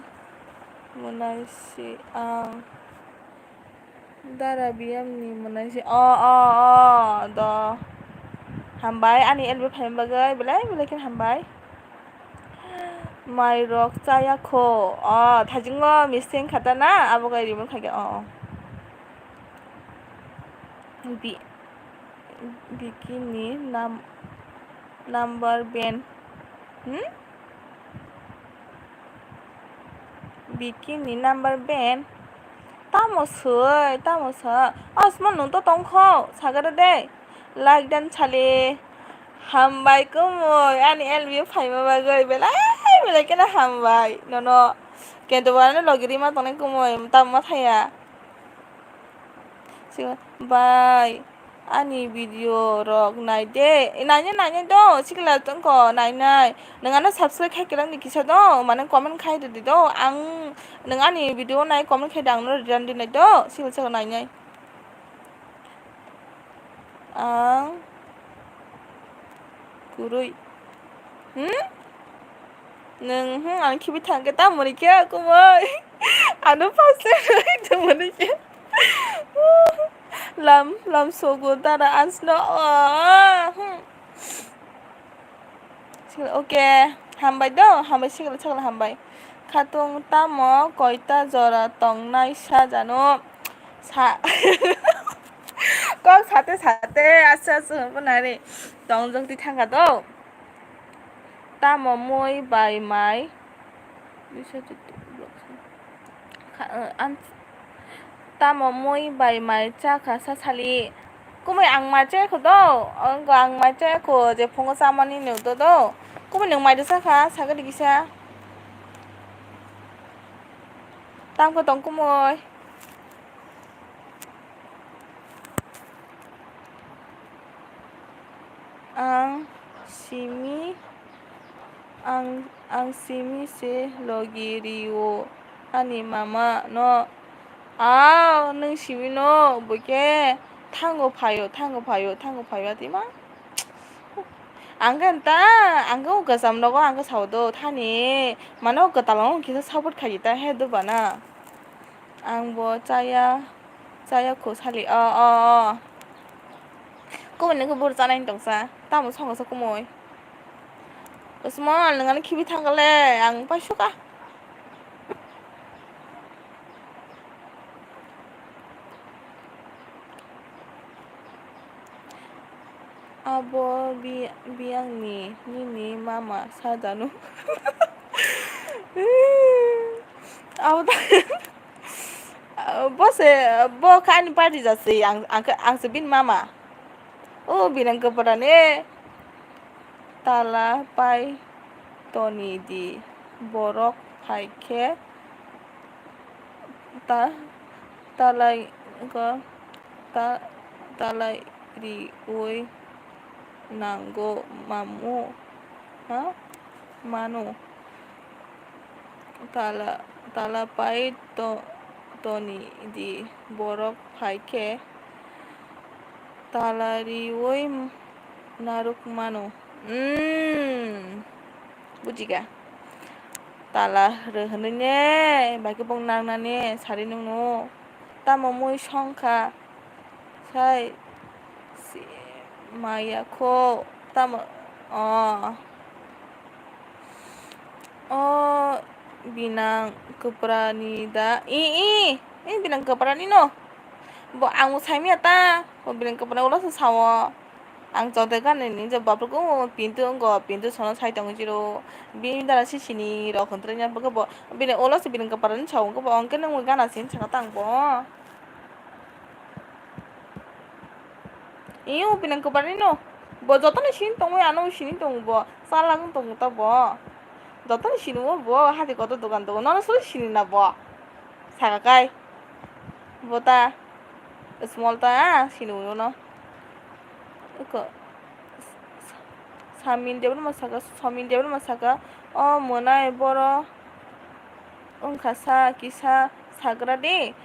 S1: munai si ang dara biem ni munai si do hambai ani elbe phaim bagai belai kan hambai My rock caya ko thajingo missing khatana abo gai rimun khage bikini number band bikini number band tamo soi asman nung to tongkho sagara de like dan chale hambai kumoy ani elbi phaima bagai belai kena hambai no kento barane logiri ma tone kumoy tamma thaya siga bye ani video rok nai de nanya do sigla tongko nai nangana subscribe khai kelang ni kisa do mane comment khai de do ang nangani video nai comment khai dang no ran dinai do sigla nai ang kurui neng ang kibi thangke ta mori kya kumoy anu passe to mori kya lam sogo tara ansno okay hambai sigla hambai khatung tamo koita jora tongnai sa jano sa kok sate asa punare tongjong ti thanga do tamo moi bai mai tamo moi bai mai chaka sasali kumai ang mai che ko do ang mai che ko je phongo samani ne do kumai nang mai do saka saga digisa tam ko tong kumoi ang simi se logiriwo ani mama no nang simi no boke tango payo ati ma Angkanta angka kesam dogo angka saudo thani mano ketalong kita sabut kajita he do bana angbo caya ko sali ko nengko bur janai dongsa tamu songo so kumoy usmol nengani kibi tangale ang pasuka abo biang ni mama sa Janu abo bo kan party jase ang sebin mama oh binang keparane tala pai toni di borok paike talai ri ui nanggo mamu manu tala pai toni di borok paike tala ri ui naruk manu bujiga tala rohonene baike bong nangnane sari nungno tamo mui songkha sai maya ko tamo binang keprani da binang keprani no bo ang saimi ata bo binang keprani ulo sawo ang jode ganeni je baprko pintu sono sai tong jiro bin dara sisini ro kontrenya bo binang ulo se binang keprani sawo ko bo angke nang gana sin chaka tang bo binang keprani no bo jotoni sin tong ano sin tong bo salang tong ta bo jotoni sin bo hati kota dogan to no so sin na bo sakakai bota small ta sinu no ko samin Debbarma saka monai boro ongkasa kisa sagra de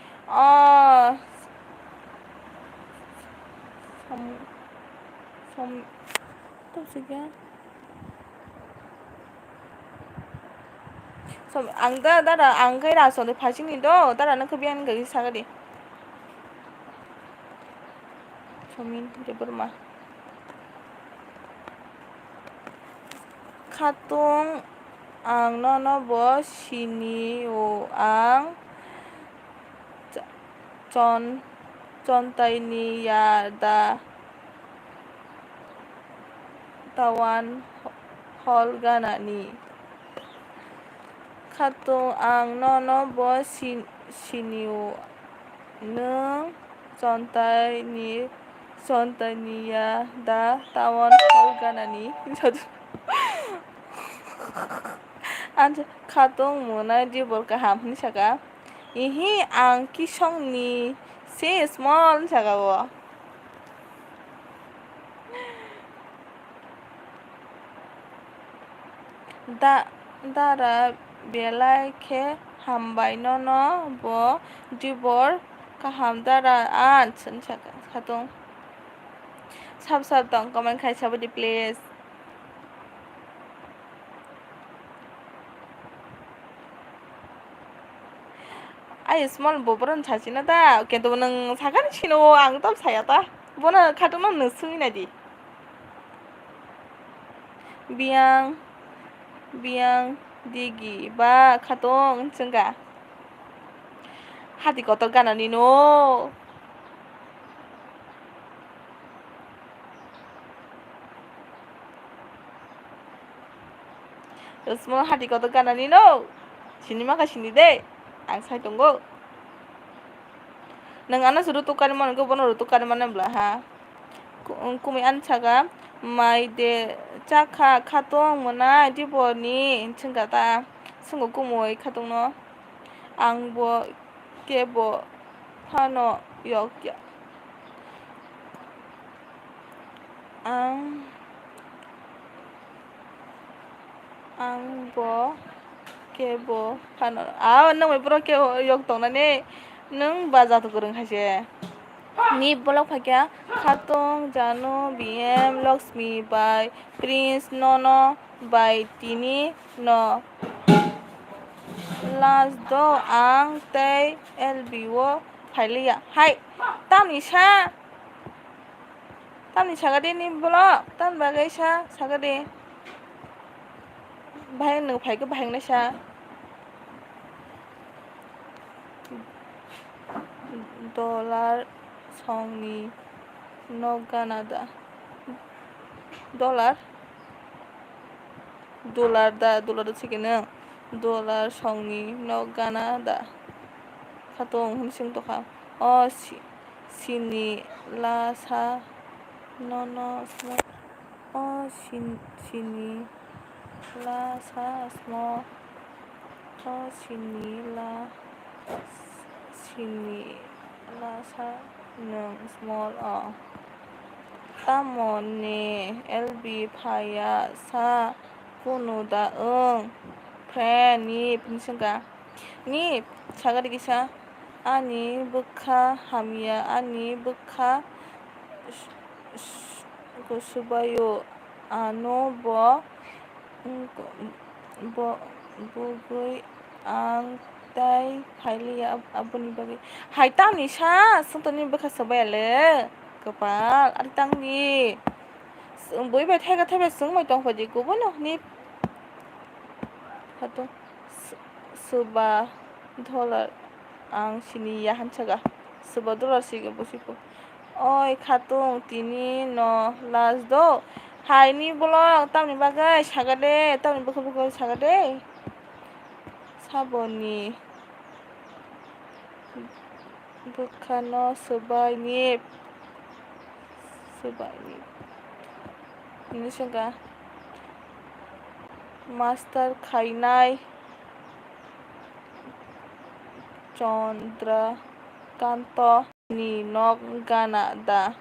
S1: angda dara angkai raso de phasing do dara na kebian gagi saga de samin Debbarma khatung ang nono bo sini ang contai ni ya da tawan holgana ni khatung ang nono bo sini nung contai ni ya da tawan holgana ni khatung monai dibor kaham ni saka ang kisong ni si small saka bo dara belai ke hambai nono bo dibor kaham dara saka khatung sab dong comment khai sabadi please ai small boboran chachina da kento nang sakan chino ang top saya ta bona khatung no nusui na di biang digi ba khatung chunga hati kotor ganani no small hati kotor ganani no sini maka sini de ang sai tunggu nang ana suruh tukar man ko bono tukar man bla ha kumi an chaga mai de chakha khatong mona diboni chingata sungo kumoi khatong no ang bo kebo phano yok ang bo kebo phano nang mai pro ke yok tong na ne nang baja to gorong khase ni bolok phakya Khatong, Janu, BM, Lakshmi by Prince Nono by Tini No. Last do ang tei LBO Pailia. Hai, tam ni sa. Tam ni sagade ni bolo. Tam bagai sa sagade. Bahai no pai ke bahai na sa. Dollar songni no Canada. Dollar da sikene. Dollar songni no Canada. Khatong humsing to ka. O sini la sa no small. O sini la sa small. O sini la sa nung small. O tamone LB paya sa kuno da friend ni pinsinga ni sagade gisa ani bukha hamia ani bukha kusubayo ano bugui ang tai phaili abuni bagi hai tam ni sa sungtoni bukha sabale kapal ari tangni boi bai thaiga thaiba sungmai tongphaji kubono ni hato suba dollar ang sini ya hanchaga suba dollar siga bosipo oi khatung tini no last do hai ni blog tamni bagai sagade tamni bukha sagade saboni bukhano subai ni ini sungka master khainai Chandra Kanto ni nok gana da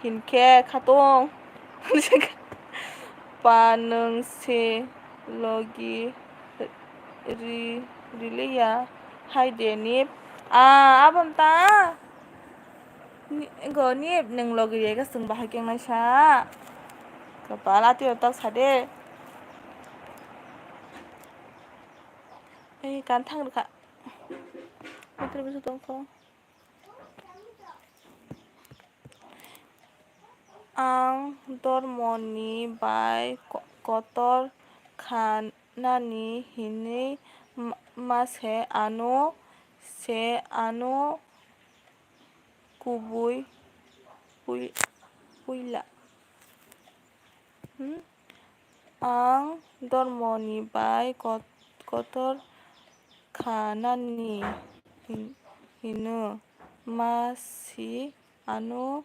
S1: hinke khatong panung se logi rilia haide nip abam ta go nip nung logi ye ka sung bahai keng na sa kapala ti tak sade kan thang được ạ. Ang dormoni by kotor khanani hini mashe ano se ano kubui puila ang dormoni by kotor khanani hinu masi ano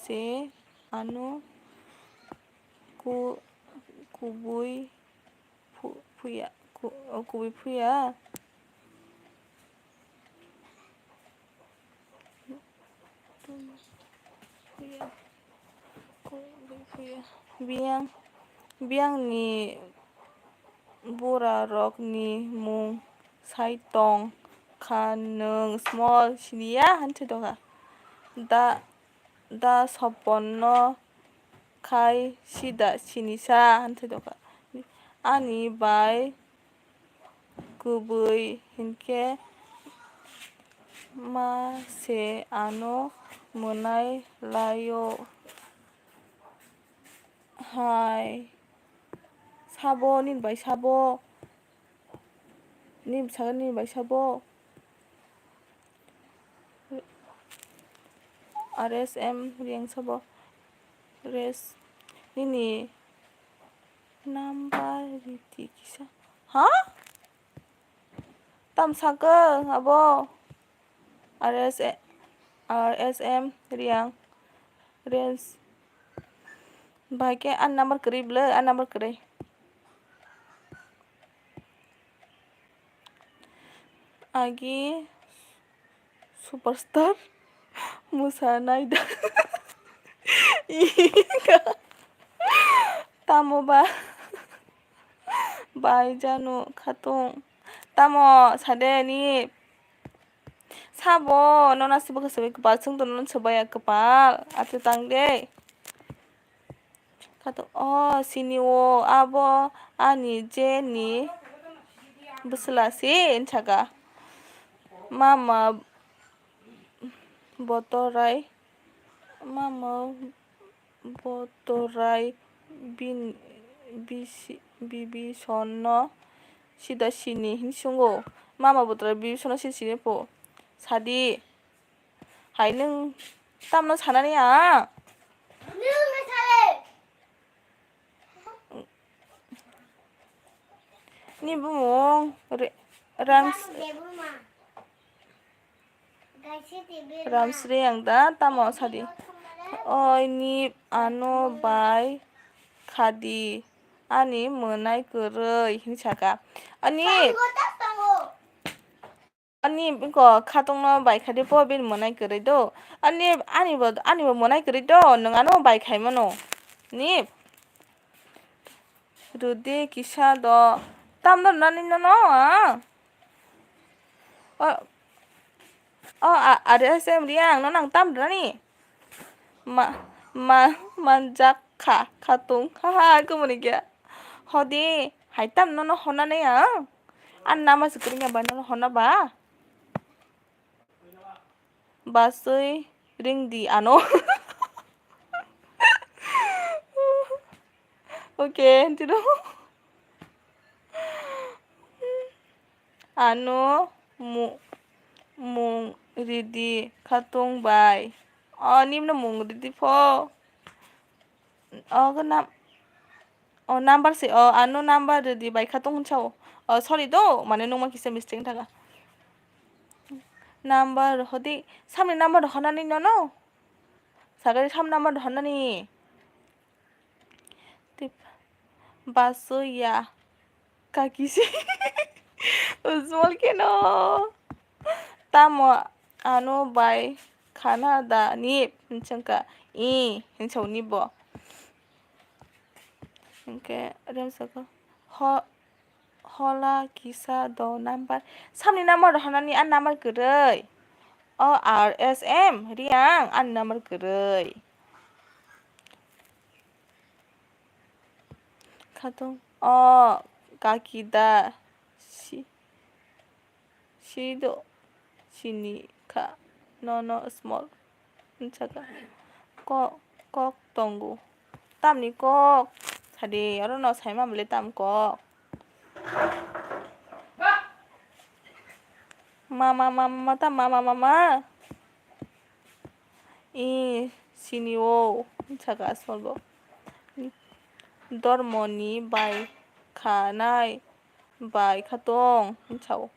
S1: se ano kubui puya biang ni bora rok ni mung saitong kanung small sinia hantu doga da soponno kai sida sinisa hantu doga ani by kubui hinke ma se ano munai layo hai sabo nin by sabo nim sagan nin by sabo RSM riang sabo res nini number riti kisa ha tam saga abo RSM riang res baike an number kerib le an number kere agi superstar musanai da tamo ba bai Janu khatong tamo sade ni Sabo nona sibo kesebi kepal sung non sebaya kepal atu tangde kato sini o abo ani je ni beselasi incaga mama botorai mama botorai bibi sono sida sini hinsungo mama botorai bibi sono sini po sadi hai nung tamno sanani ya ni bumong ramsri yang da tamo sadi ni ano bai khadi ani monai koroi hinchaka ani biko khatongno bai khadi po bin monai koroi do ani bo monai koroi do nungano bai khaimano ni rudi kisa do tamno nani no ada SM riang no nang tam drani manjak khatung haha kumuni kya hodi haitam no hona ne an nama sekering ba no hona ba basui ring di ano okay tiro ano mung ridi khatung bai nimno mung ridi po cái number sih anu number ridi bai khatung chao sorry do mane nungma kisa mistake thaga number hodi samne number honani no sagari sam number honani tip basu ya kakisi small keno tamo anu bai khana da ni hinchangka hinchau ni bo okay remsaka hola kisa do number samni number honani an number koroi RSM riang an number koroi khatung kakida shido sini ka no small hinchaka kok tonggu tamni kok sadi oro no saima bele tam kok mama tam mama sini o hinchaka small dormoni bai khanai bai khatong hinchau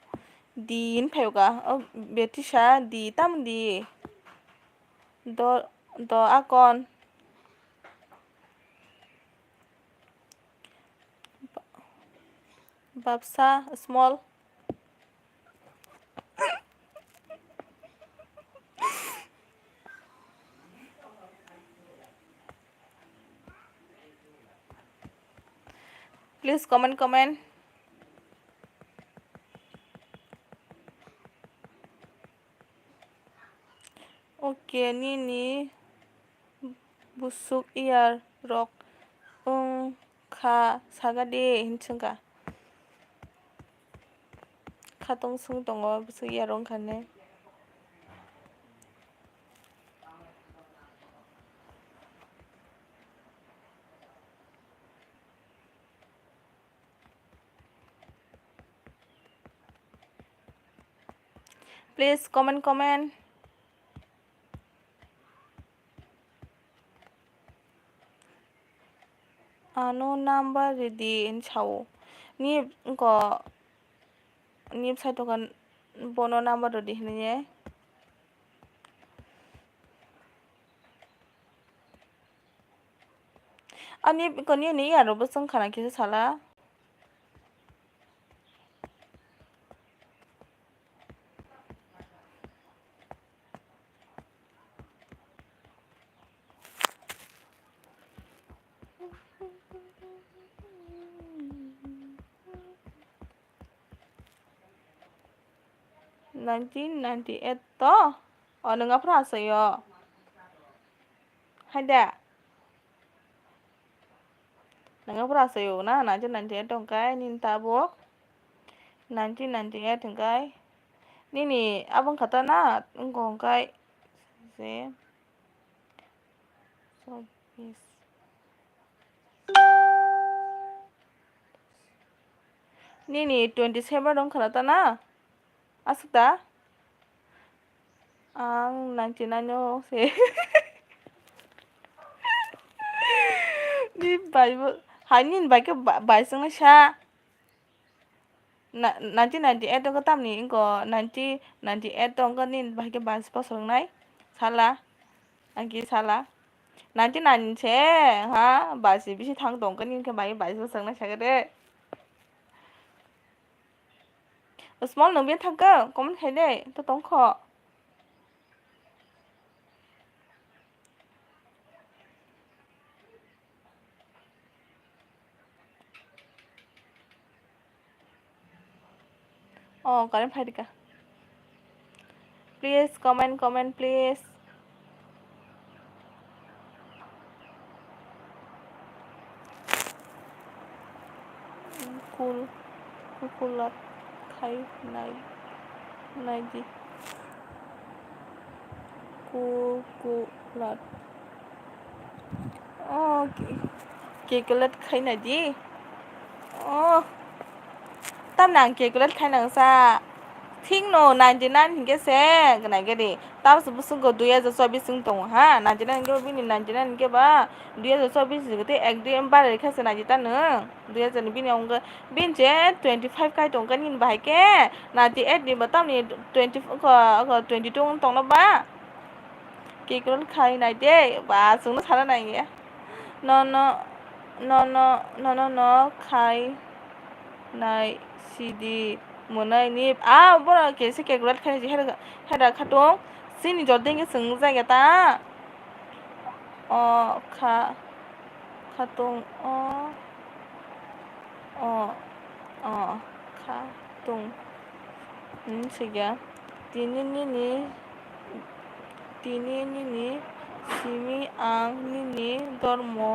S1: din pheuga betisa di tam di do akon babsa small please comment okay ni busuk ear rock kha sagade hinchungka khatong sung tongo busuk ear rong khane please comment ano number ready in chao ni ko ni side kan bono number ready hne ani ko ni aro busung khana kisa sala 1998 to? Nung aprasa'yo? Hada? Nung aprasa'yo na 1998 tongkai nin tabok? 1998 tongkai? Nini abang kata na tongkai se 24 Nini 27 dong kata na asukta ang 99 se ni bai hanin bai ke bai sung sha 1998 dong katam ni ingko 1998 dong ka nin bai ke bai spa sung nai sala angki sala 1990 se ha basi bisi thang dong ka nin ke bai spa sung nai sagade small nung bien thang ka comment khai de to tong kho karen phai dika please comment please kulat khai nai di kulat kulat khai nai di tam nang kulat khai nang sa ঠিক no 99 hinge se gna gede tam su busung ko 2024 sung tong ha 99 ke bini 99 ke ba 2024 gete ek di embar rekha se na jita ne 2000 bini ong bin je 25 kai tong kan yin bai ke 98 ni batam ni 20 ko 22 tong na ba ke kon khai nai de ba sung na sala nai ye no khai nai cd monai ni bora ke se calculate khai ji hera khatong sini jodeng ke sung jaiga ta khatong khatong siga tini ni simi ang ni dormo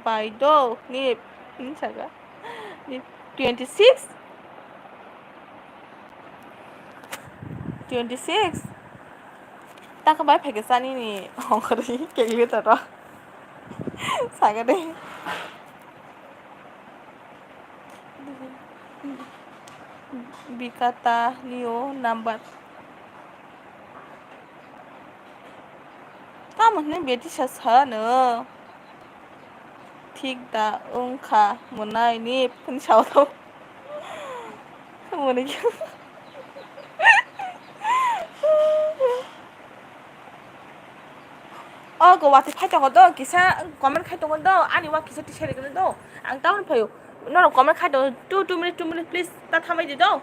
S1: baido ni saga ni 26 ta ka bai phege sani ni ongkari ke li ta ro saga de bikata nio number ta mane beti sa ne ঠিক দা ওংখা মনাই নি ফোন সাউথ মনে ko wati phai tong do kisa comment khai tong do ani wa kisa ti share do ang taun phayo no comment khai do 2 minutes please ta thamai di do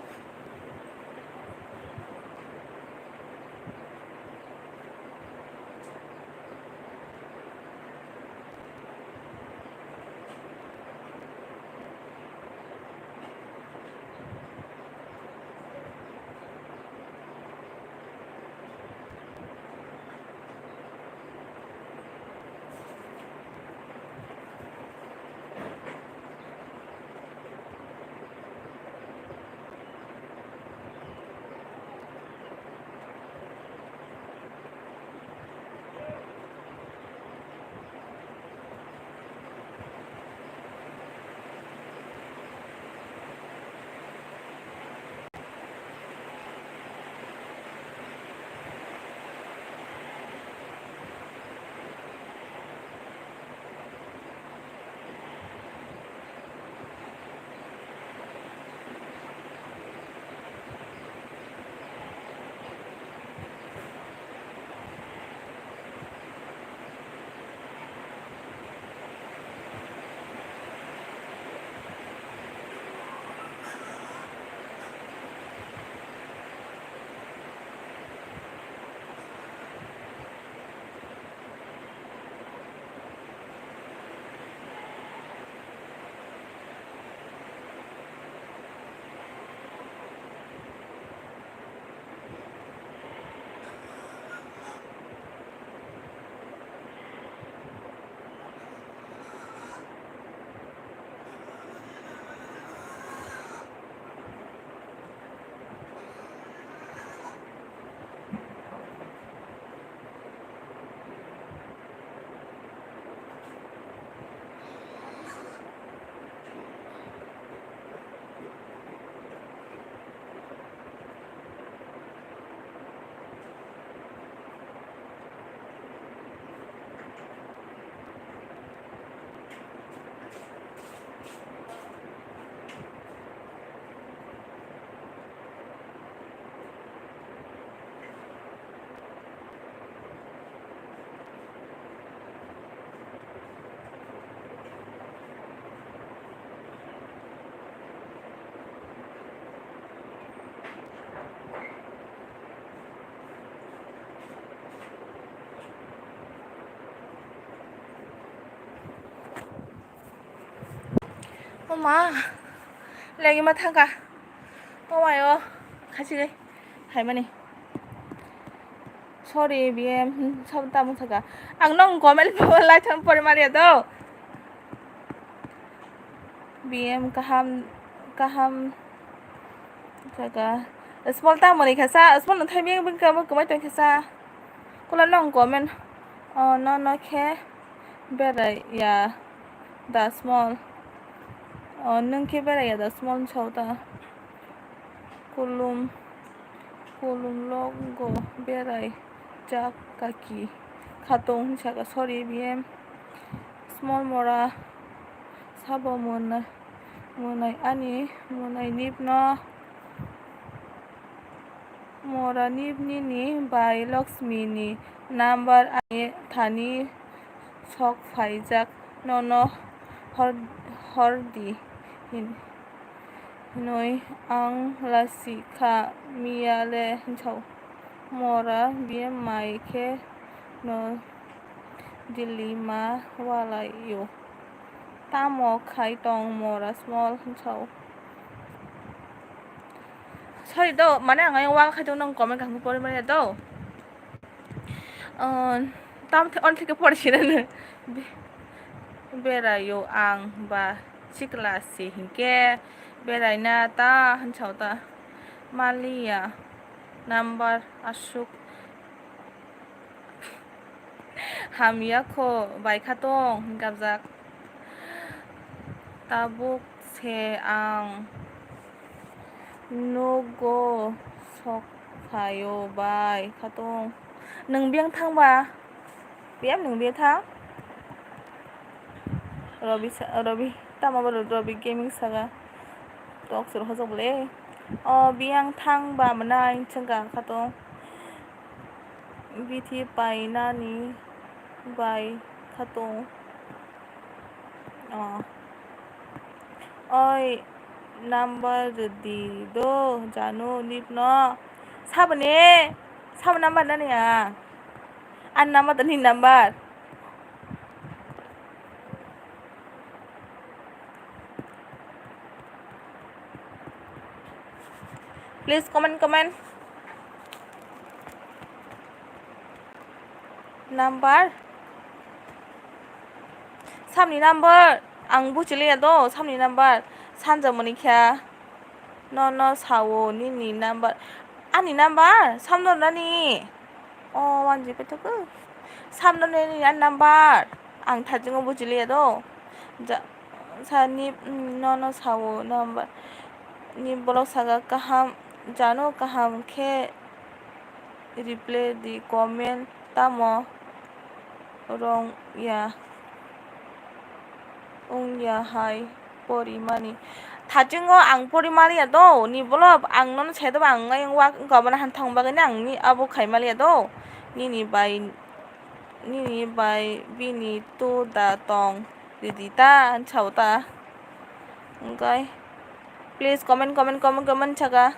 S1: 엄마 레기마 타가 와요 같이 가 할머니 sorry BM sabta mo taga ang nong comment po wala chan por maria do BM kaham taga small ta mo ni khasa small no thai bing ka mo kumai ton khasa kula nong comment no khe better ya the small nung khe better ya the small chauta kulum logo better jak kaki khatong chaga sorry BM small mora sabo monai ani monai nip no mora nip ni by Lakshmi ni number ani thani sok phaijak no hordi noi ang lasika miale chau mora BM mai khe no Delhi ma wala yo tamo khai tong mora small chau sorry do mane ang ayong wala khai tong nang comment kang pori mane do tam on থেকে পড়ছিলেন बेरायो आं बा सिक्लासि हिंके बेरायना ता होनसाव ता मालिया नाम्बार आसुक हामियाखो बायखा दं गाबजाक ताबुक से आं नगो सकफायो बायखा दं नों बेयाव थांबा बेयाव नों बेयाव थां रवि तामाबो रवि गेमिं सागा दक्सर हजबले बियां थांबा मनाय चंगा खातो बिथि पाइनानि बाय खातो ओय number di do Janu nipno sabane number na niya an number tani number please comment number samni number ang buchile do samni number sanja monikha no sawo ni number ani number samno nani wanji petoku samno ni an number ang thajingo buchile do sani no sawo number ni blog saga kaham Janu kaham khe replay di comment tamo rong ya hai porimani thajingo ang porimali do ni blog ang non chedo ang ngayong wa gabana han thangba gani ang ni abo khaimali do ni by bini to da tong didita chauta okay please comment chaga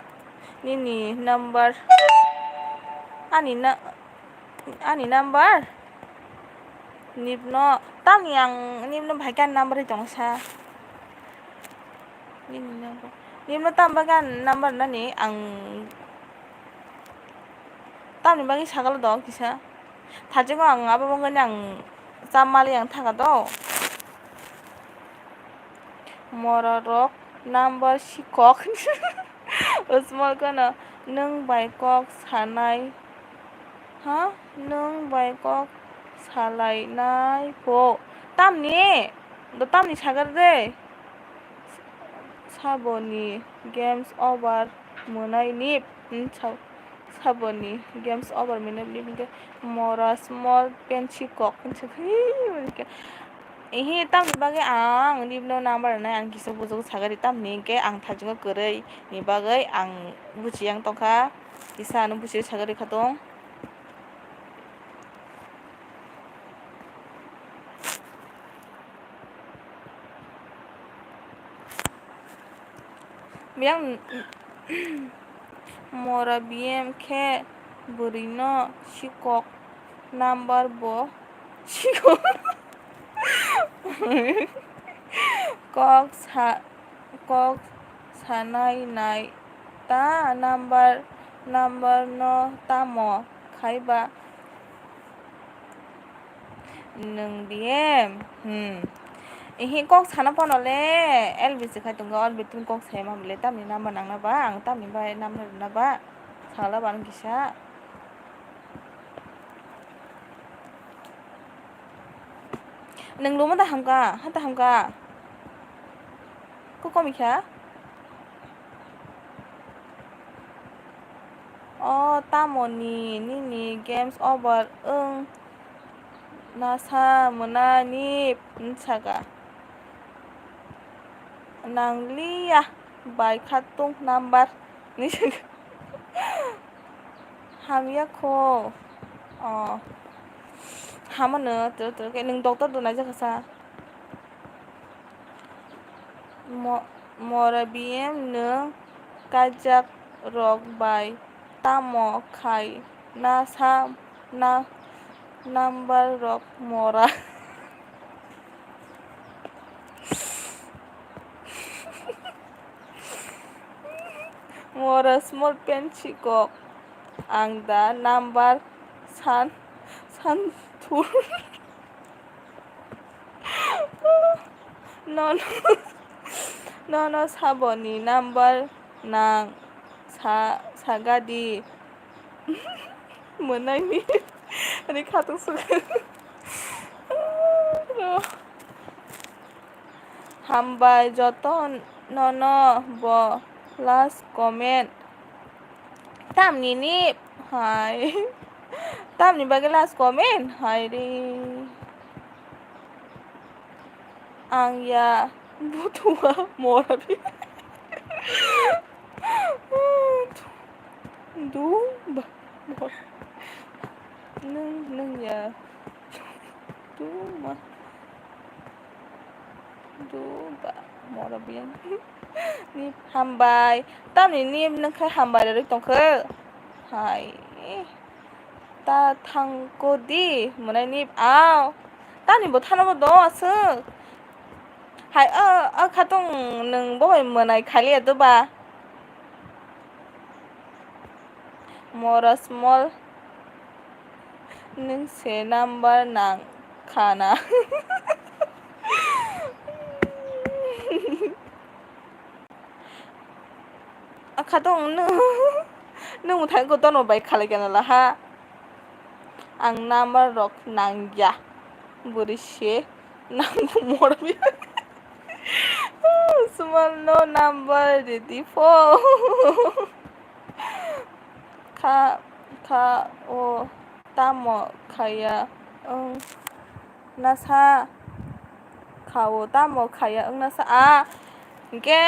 S1: ni number ani number nipno tam yang nipno bhaikan number jongsa nipno tam bagan number nani ang tam ni bagi sagal do kisa thajingo ang abo mongani ang samali ang thaga do morarok number sikok small kana nung baikok sanai nung baikok salai nai po tamni sagar de saboni games over monai nip saboni games over minute mora small pen sikok hi tamni bagai ang nipno number na ang kisa bujog sagari tamni ke ang thajingo korei ni bagai ang buchiyang tongkha kisa anu buchi sagari khatong biang mora BM khe burino sikok number bo sikok kok sanaynay ta number no tamo khaiba nung diem ihi kok sana ponole elbisi khaitunga on betun kok sema mle tamni nama nangna ba ang tamni ba namna na ba sala ban kisa nung luma ta hamka ko komikha oh tamoni nini games over nasa munani nsaga nanglia by khatung number ni hamya kho hamano to ke nung doctor do na jakasa morabiem nung kajak rok by tamo khai na sa na number rok mora mora small penchikok ang da number san tur no saboni number nang sagadi मोननायनि अनि खाथं सुगो हामबाय जतन नन ब लास्ट कमेन्ट तामनि हाय तामनि बागै लास्ट कमेन्ट हाय रे आं या बुथुआ मराबि du ba nung ya du ma du ba marabian ni hambai tamni ni nangkai hambai ri tongkho hai ta thangko di monai ni aw tani bo thanobo do asu hai khatong nung boy monai khali ado ba mora small nung se number nang khana khatong nung thang ko tono bai khalai kana la ha ang number rok nang ya burise nang morbi small no number ready for kha o tamo khaya nasa khawo tamo khaya nasa ke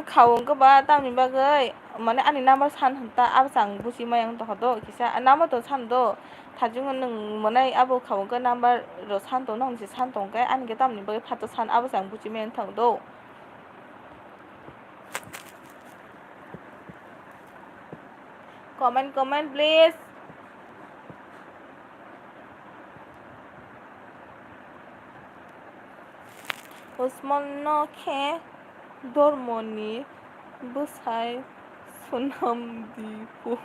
S1: khawo ke ba tamni bagai mane ani number san hanta absang busi mayang to hodo kisa number to san do thajung nung mane abo khawo ke number ro san to nong si san tong ke ani ke tamni bagai phato san absang busi mayang thang do comment please Osman no ke dormoni busai sunam dipo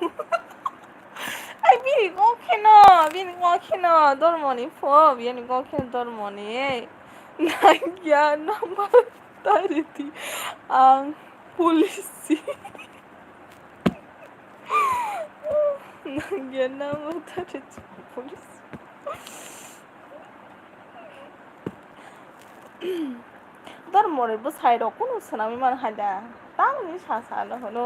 S1: ai bini ko kena dormoni fo bini ko kena dormoni nagya number tariti ang polisi nagya number tariti polisi dormoni busai ro kono sunami man hada tangni sa no hono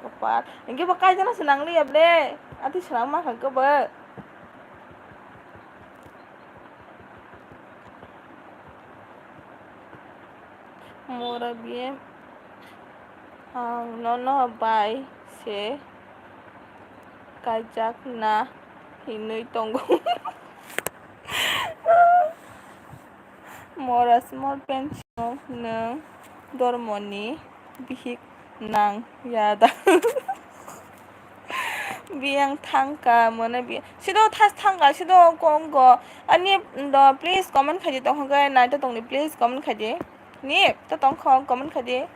S1: kapat engke ba kai jana senang liap le ati senang ma ka ba mora bien no bai se kajak na hinui tonggo mora small pension nang dormoni bihik nang yada Biang tangka mana bi. Sido tas tangka sido konggo. Ani do please comment kaji tong ga na to tong ni please comment kaji. Ni to tong khong comment kaji.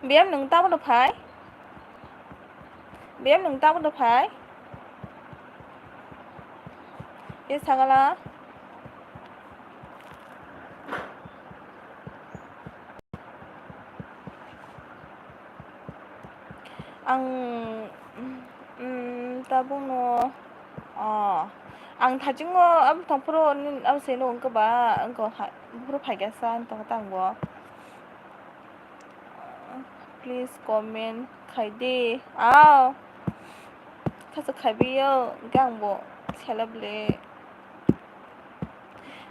S1: Biam nung tao được phải. Biam nung tao được phải. Yes sagala. Ang tabung no. Ang thajing mo ab tong pro nin ab se no ang ba ang ko pro phai ga san tong tang bo. Please comment khai đi. Ao. Khá sự khai bio gang bo. Celebrate.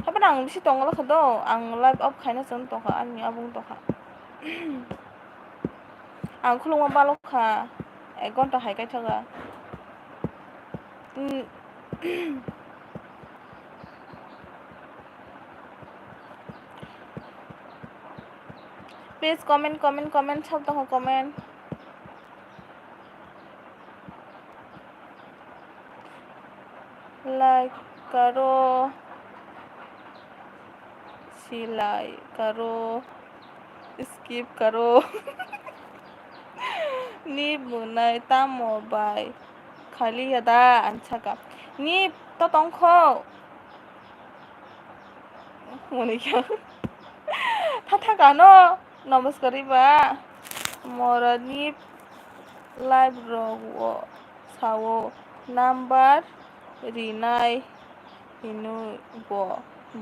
S1: Tapi nang si tong la khado ang live up khai na san tong kha an ni abung tong kha. Ang khulung ma ba lo kha. E gon to hai kai thaga. Please comment सब तक comment like करो सिलाई करो skip करो ni bunai ta mobile खाली यदा अच्छा का ni तो तंखो मुने क्या था गानो नमस्कारी बा मोरा ni live ro sawo number rinai inu bo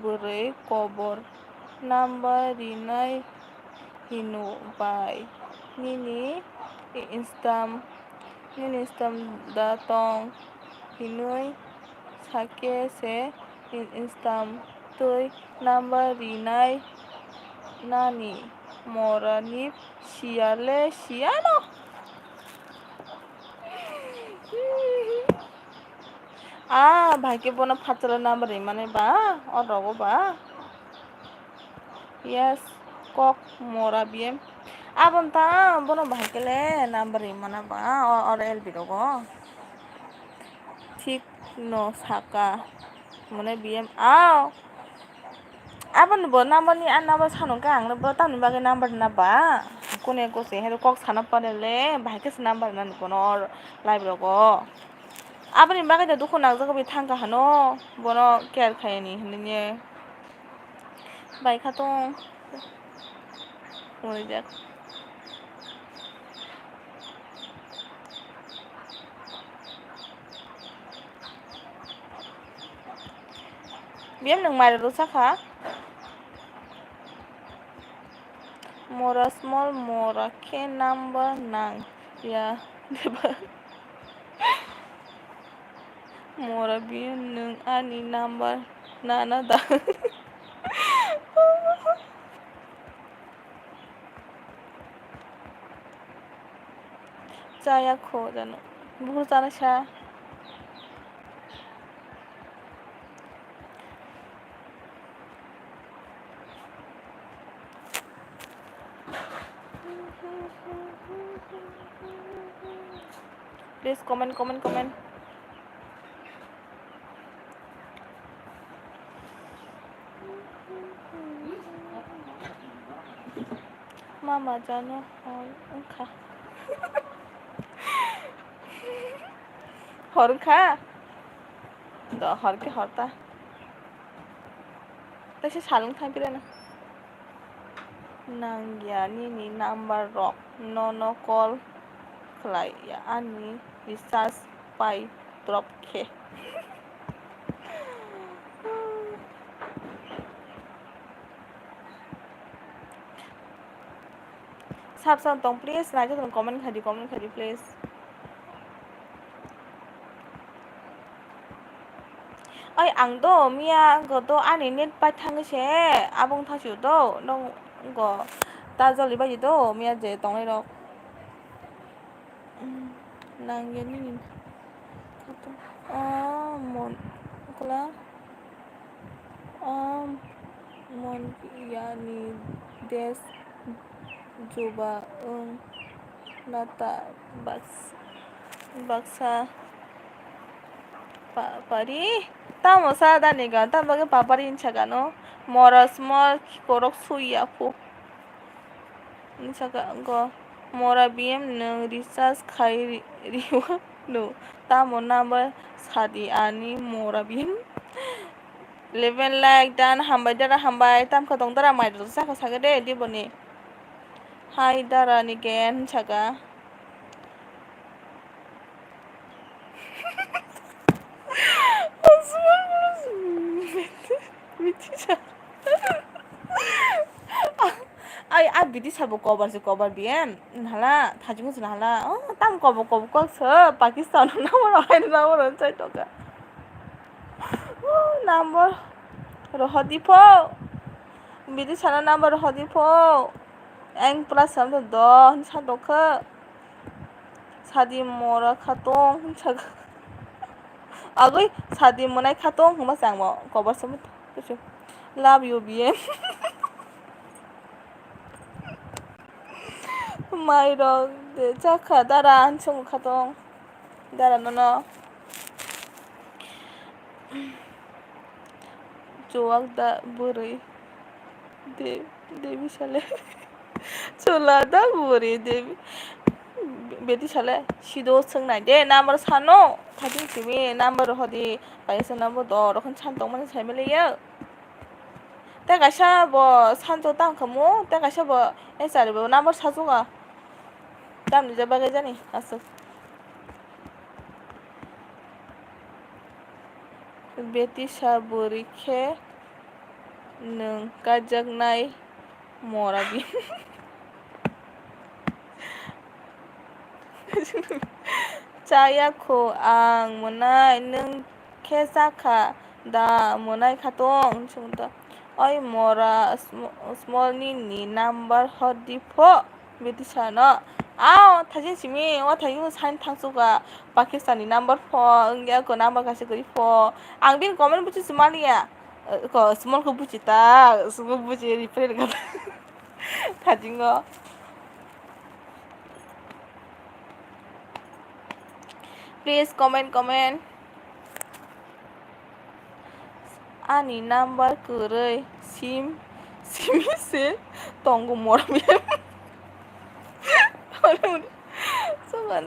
S1: bure kobor number rinai inu bai nini instam datong inui sake se instam tui number rinai nani morani siano भाई के बोना फाचला नंबर माने बा और रगो बा यस कक मोरा बिएम abon ta bono भाई के ले नंबर माना बा और एल बी रगो ठीक नो साका मने बिएम आओ abon bo number ni an number sano ka ang bo ta ni bage number na ba kone ko se he kok sana pare le Bhai K number na bono और live रगो abani bagay da dukho nagzaga bi thangka hano bono care khayani hiniye bai khatong mori jak biam nang mari ro sakha mora small mora ke number nang ya deba mora biam nang ani number nana da Jaya kho janu buhur jana sha please comment mama janu kha hor kha do hor ke horta ta se salung thangpire na nangya ni number rock no call khlai ya ani recharge pai drop khe sab tong please na cho comment khadi please oi ang do mia go do ani net pai thang se abong thasu do nong go ta joli ba do mia je tong ro nang ye ni mon kala mon yani des Juba nata baksa pari tamo sa daniga tamage papari inchaga no mora small korok suya po inchaga go mora bm nung recharge khai riwa no tamo number sadi ani mora bm 11 like dan hambai dara hambai tam khatong dara mai do sa saga de diboni hai dara ni gen chaga ai bidi sabo cover se cover bien hala thajung se hala tam cover cover ko se Pakistan na mo hai na mo chai to ka number rohadi pho bidi sana number rohadi pho ang plus sam to do sa do kha sadi mora khatong chag agoi sadi monai khatong huma sang mo cover sam to love you bien mai dog de chakha dara chung khatong dara no joak da buri devi sale chola da buri devi beti sale sido songnai de number sano thajing simi number hodi paisa number do rokhan chan tong man sai mele ya ta kaisa bo sanjo tang khamu ta kaisa bo esar bo number sajuga tam ni jabaga jani asuk beti saburi khe nung kajaknai morabi chayakho ang monai nung khesakha da monai khatong chungta oi mora small ni number hodi pho beti sana ao thajin simi wa thajin sain thangsuga Pakistani number pho ngya ko number kasi gori pho ang bin comment buchi smalia ko small ko buchi ta small buchi replay ka thajingo please comment ani number kurei simi se tongo mormi sogan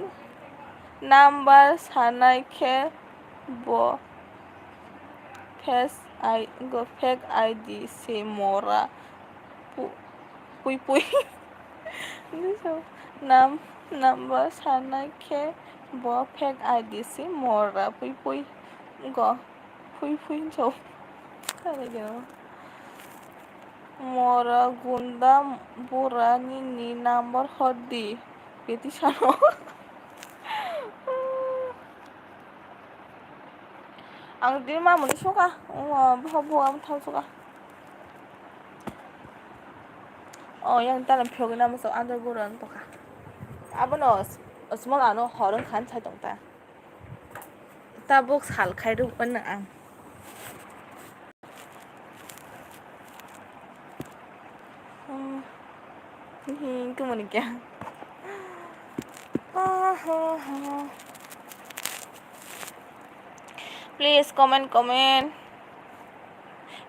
S1: number sanai khe bo fake id se mora pui number sanai khe bo fake id se mora pui go pui jo mora gunda burani ni number hodi beti sano ang di ma muni suka bo am thau suka yang talam phyogi nam so under buran to ka abono small ano horong khan chai tong ta book sal khai ru pan ang kemana kya please comment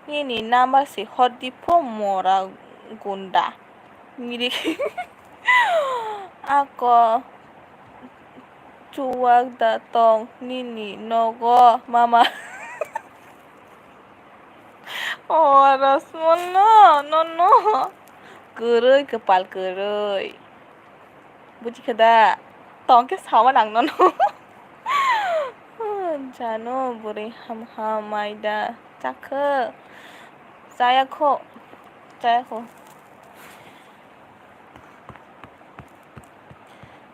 S1: ini nama si hodi pho mora gunda mirik ako cuak datong nini nogo mama rasmon no gerei kepal gerei buji kada tong ke sawa nang no Janu buri maida chakhe jayakho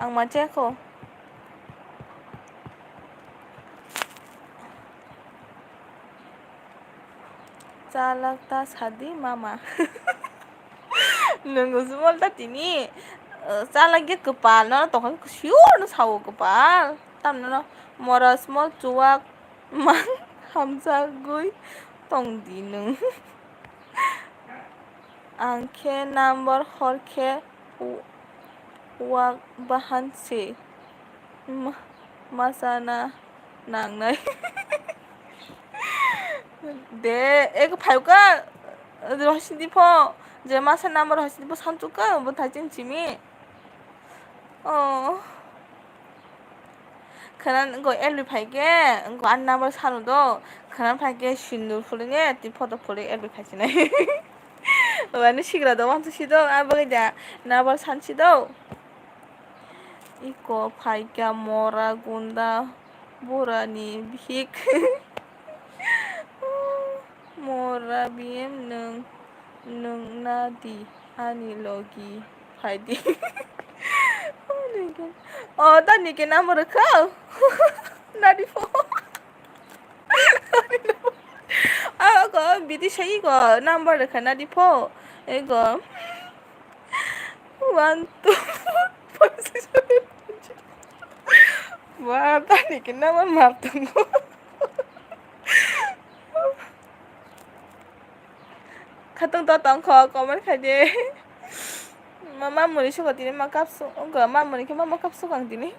S1: ang machekho chalakta sadi mama nunggu semua tini lagi kepal no tong siur no sawo kepal tam no mora small cuak mang hamza gui tong dinung angke number horke Wag bahanse. Masana nangnay. 네, 애가 발가 하시니퍼 이제 마사 나무로 하시니퍼 산쪽가 뭐 다진 짐이 그런 거 엘리 발게 거 안 나무 산우도 그런 발게 신누 풀리네 디퍼도 풀리 엘리 발지네 완전 시그라도 완전 시도 아버지야 나벌 산시도 이거 발게 모라 군다 보라니 빅 모라 비엠 능나디 아니로기 파이디 tadi ke number kau nadi po ako biti siya iko number ka nadi po ego 1 2 4 5 6 7 wah tadi ke number map tunggu katong totong ko comment kade mama muni suka tini makapsu enggak mama muni ke mama kapsu kang tini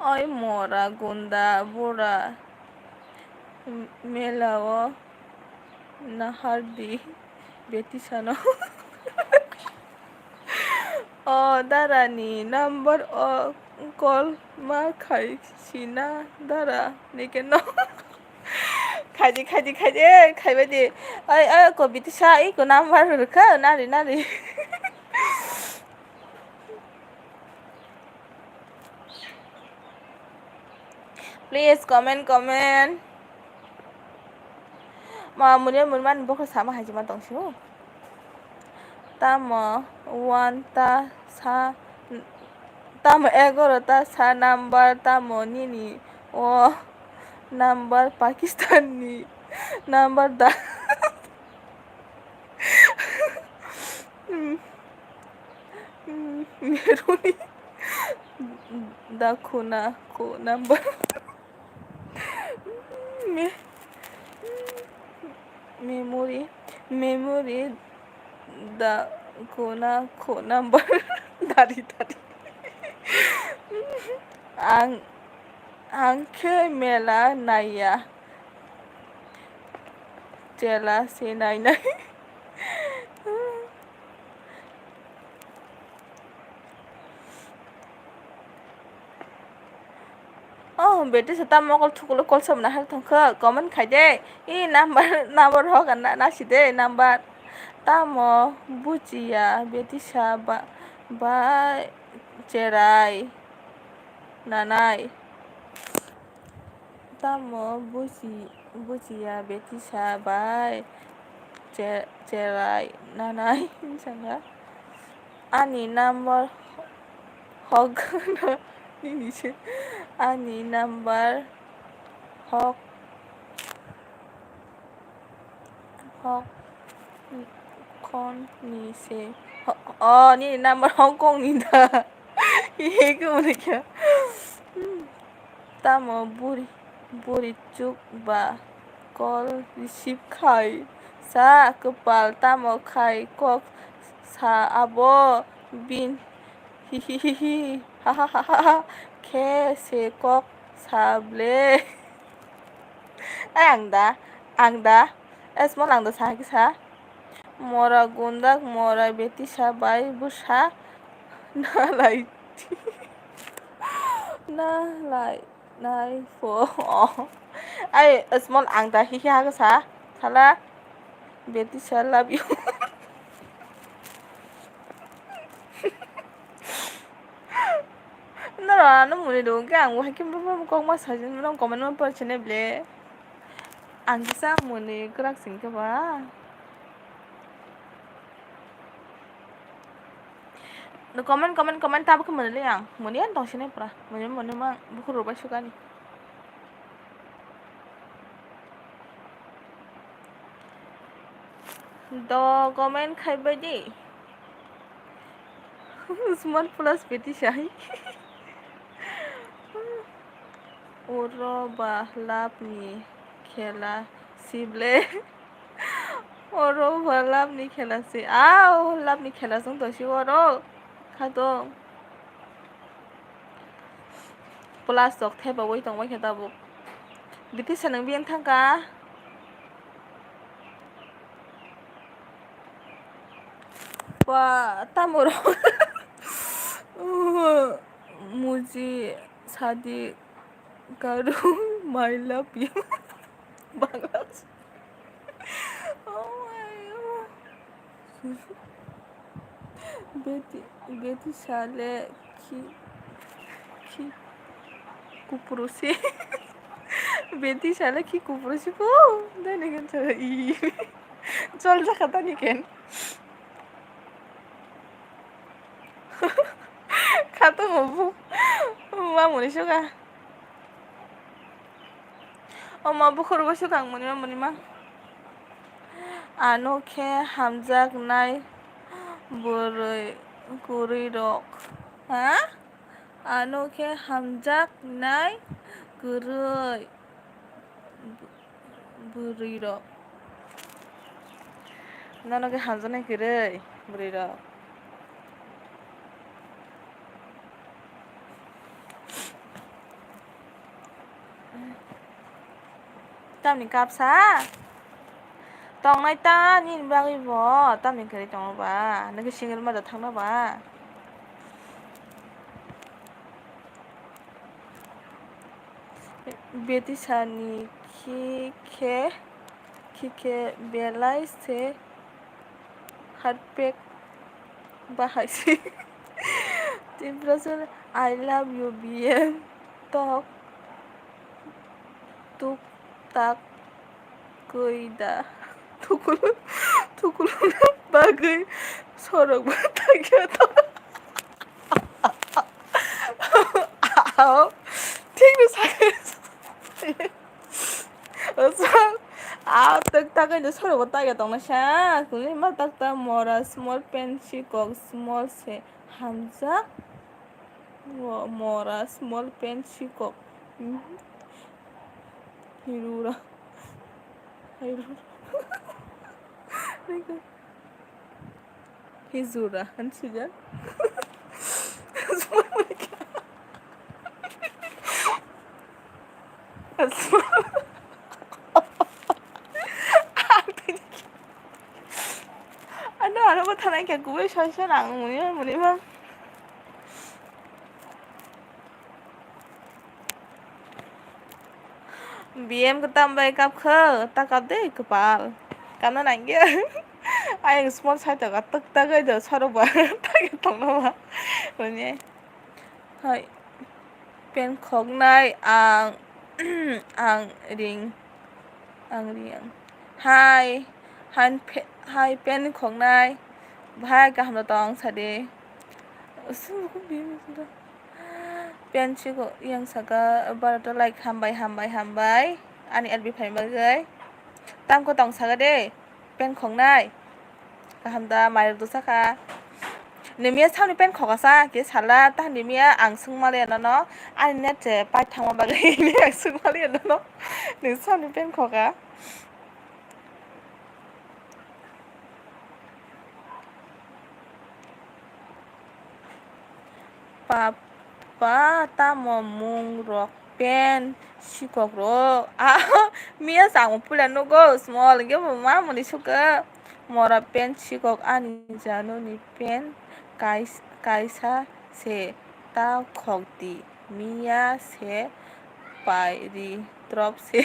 S1: oi mora gunda bura melawo nahardi beti sano darani number call ma khai sina dara nikeno খাইজি খাইবাই দে কবিতা সা এই নাম্বার রেখা নারী প্লিজ কমেন্ট মা মুনে মুনমান বখ সামা হাইজিমা দংসিও তাম ওয়ানটা সা তাম 11টা সা নাম্বার তাম নিনি ও নাম্বার পাকিস্তানি নাম্বার দা মেরুনি দাখুনা কো নাম্বার মেমোরি দাখুনা কো নাম্বার দারি आंखे मेला नाया जेला से नायनाय बेटी से तम मकल थुकल कल सब ना हर थंखो कमेंट खाइदे ई नंबर हो गन ना सिदे नंबर तम बुजिया बेटी सा बा जेराय नानाय tamo busia beti sabai cerai nanai misalnya ani number hog ini sih ani number hog kon ni se ini number Hong Kong ni dah 이게 뭐냐 tamo buri cuk ba kol risip khai sa kepal tamo khai kok sa abo bin hihihi hahaha ke se kok sable angda esmol angda sa kisa mora gundak mora beti sa bai busa nalai nai fo ai small angda hihi ha sa sala beti sa love you nó mùi đồ cái ăn hay cái con mà sao nó còn mình nó bớt trên đây ble ăn cái sao mùi này cái đặc sinh cái ba nó comment tao không mình lấy ăn mùi này ăn tao trên đây pra mùi này mà bukan rubah suka nih do comment khai bay đi smart plus beti shahi Uro bahlap ni khela sible Oro lab ni khela si. Ao lab ni khela sung to si oro. Khado. Plus dok the ba wai tong wai khata bu. Biti sanang biang thangka. Pa tamoro. मुझे शादी करो माय लव यू बांग्ला बेटी बेटी साले की कुपुरुषी बेटी साले की कुपुरुषी को नहीं kan cara i चल जा kata nih kan kata mau mau nih suka mau bukur gue suka mau nih mah anoke hamzak nai burai rok ha anoke hamzak nai burai rok nanoke hamzak nai burai rok tamni kapsa tong nai ta ni bagi bo tamni kari tong ba nake single ma da thangna ba बेटी सानी खिखे बेलाय से हार्टपेक बाहायसै तिमफ्रासो I love you बिएम टक टुक टाक गैदा थुकुलु बागै सरक बाथागेत आओ ठीक है आओ तक तक cái solo của tay tông nó xa cũng như mắt tắc ta mora small pen she có small se hamza mora small pen she có hirura hizura han sudah ano ba thanai kya kuwe shasha nang muni ma BM ke tambah kap khe takap de kepal karena nangge ai small size ta tak tak ga de saro ba tak tong na ba muni hai pen khok nai ang ring hai pen khok nai bhai ka ham tong sade su ko bi pen chi ko yang saka barata like hambai ani albi phai ma gai tam ko tong saga de pen khok nai ka ham da mai do saka nimia sauni pen khoka sa ke sala ta nimia ang sung male no ani net pai thangma ba gai ni ang sung male no ni sauni pen khoka papa ta mo mung rok pen sikok ro mia sang pulan no go small ge ma mo ni suka mora pen sikok ani janu ni pen kaisa se ta khokti mia se pairi drop se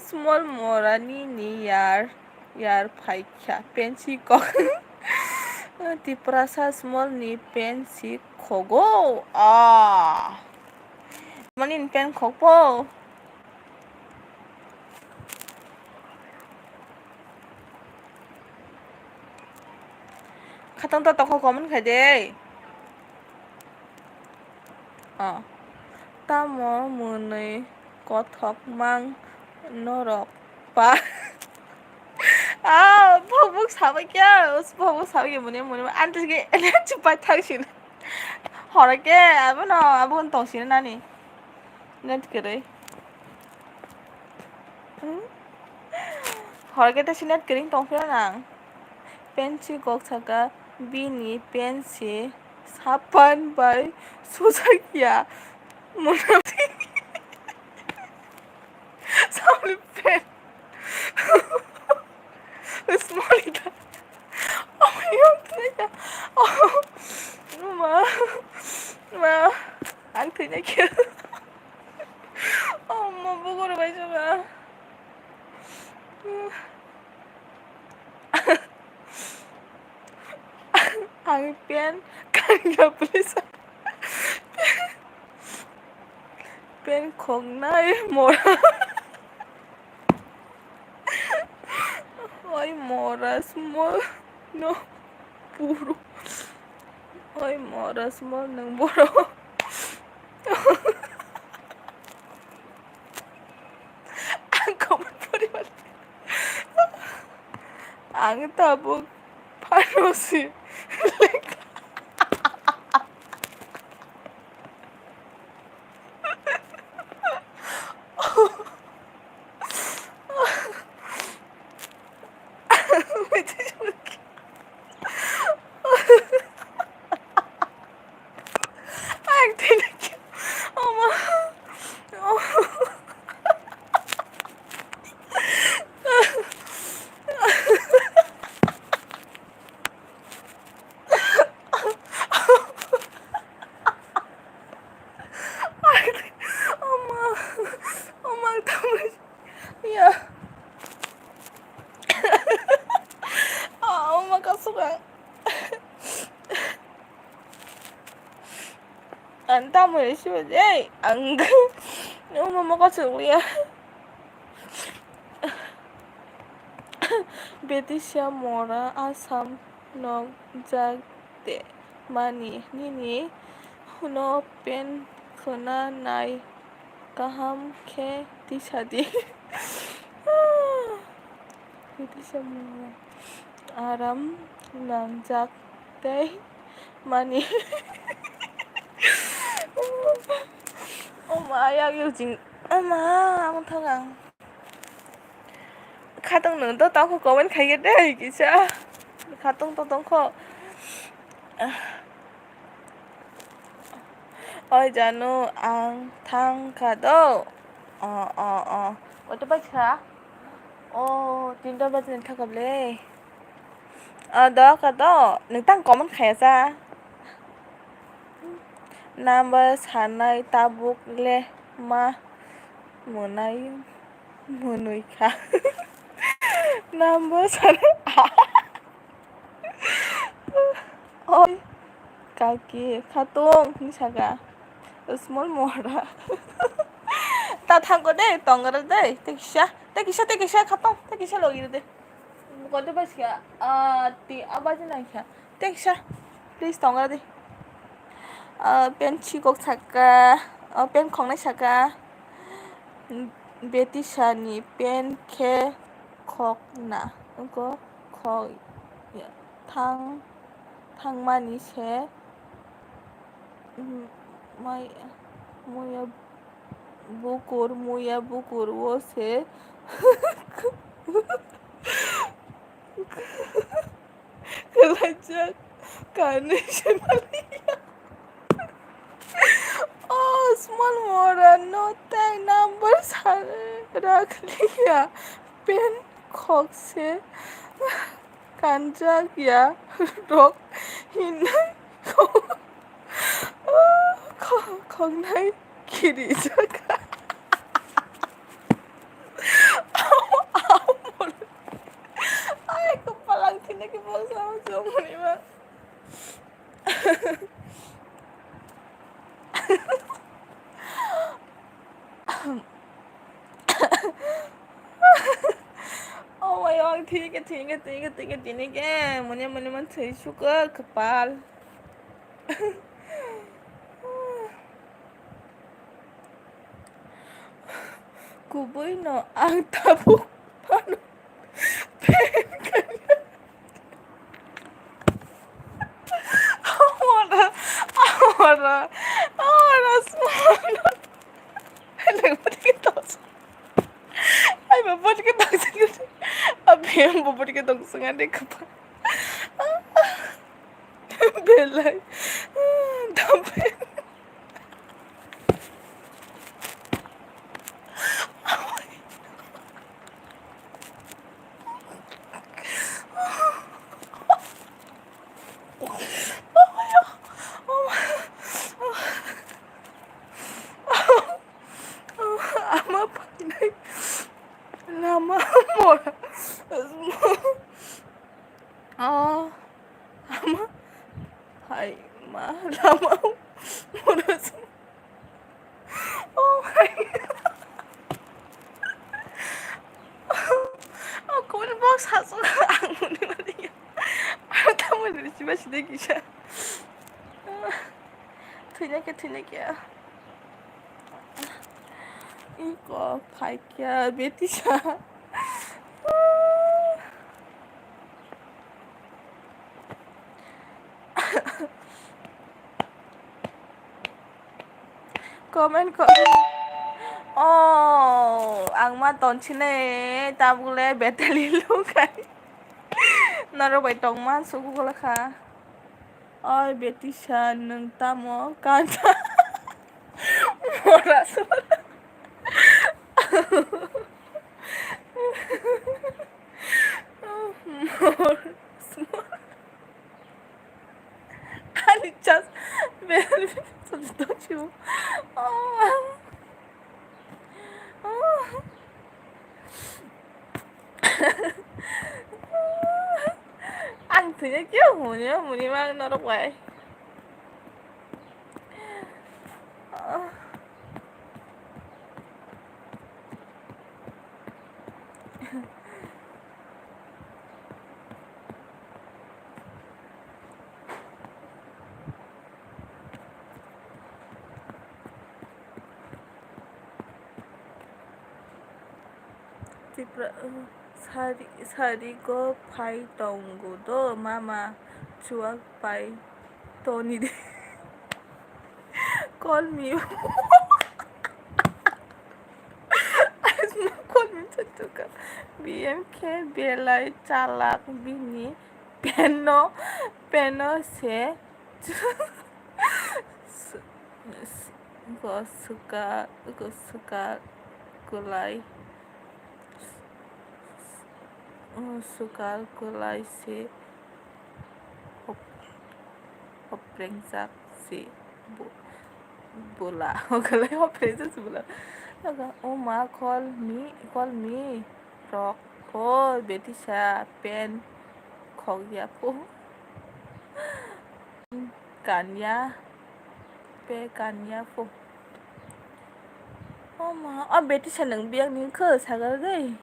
S1: small mora ni yar phaikya pen sikok di perasa small ni pen si kogo manin pen kokpo khatang ta toko komen khade ta mo munai kothok mang norok pa phobuk sabai kya phobuk sabai muni antes ge chupa thaksin horake abono abon tongsin nani net kere Horgeta sinet kering tongfira nang. Pensi gok saka bini pensi sapan by susakia munati samli pen small ita. Oh my god. Oh ma ang tinya kia. Oh ma bugoro ba siya. Ang pen kanya please. Pen kong nai mora. Oi mora small no puro. Oi mora small nang boro. Ang common pariwal. Ang tabog paano si ang tinig. Oh ma. Oh. Omang tamas. Yeah. Omang kasuka. Ang tamas siya. Eh, ang omang makasuliya. Betisha mora asam nog jagte mani nini huno pen khona nai kaham khe tisadi. Betisha mora aram nang jagte mani. Oma yak jing ama ang thangang Khatong nung to tao ko comment khai dei kisa. Khatong to tong ko. Oi Janu ang thang khado. What about kha? Oh, 3টা বাজে থাকলে। đó cả đó, nâng tăng comment khai ra. Number sanai tabuk le ma munai munui kha. Number sanai. Oi kaki khatong ni saga. Small mora. Ta thang ko deh, tonggar deh. Tekisha khatong. Tekisha logi deh. Kode bas kya? Ti abaz na kya? Tekisha. Please tonggar deh. Pen chikok saka. Pen khong nai saka. Beti shani pen ke khok na. Ko khok thang mani se. Mai muya bukur wo se kelajak kane shenaliya. Oh small mora no tag number rakh liya pen khok se kanjak ya rok hinai khok nai kiri jaka. Ay, kepalang tinig ko sa muli ba? Oh my god, tinig eh. Muna man tisu ka kepal. Kuboy no ang tabuk paano pen kanya. Ahora small. Ay, me pone que bubur ke dongsungan deh kepa belai dampe ama pandai lama mora oh ama hai ma lama mora oh my ako na ba sa so ang muni mali ano tama na si ba si degi siya थैनायखिया 이거 밝게 메티샤 comment oh ang ton chine tabule betali lukai naro bai tong man sugu golakha oi betisha nung tamo kanta mora I just barely don't you? Oh. Oh. Ăn thì nó chứ mùi đi mang nó đâu vậy? 사리고 파이 동고도 마마 추억 파이 돈이 call me call me tentuka BMK belai calak bini peno se gue suka gulai suka gulai si oprengsak si bola gulai oprengsak si bola oh ma call me rock oh beti sa pen khogya po kanya po oh ma oh beti sa nang biang ning khơ sagal gai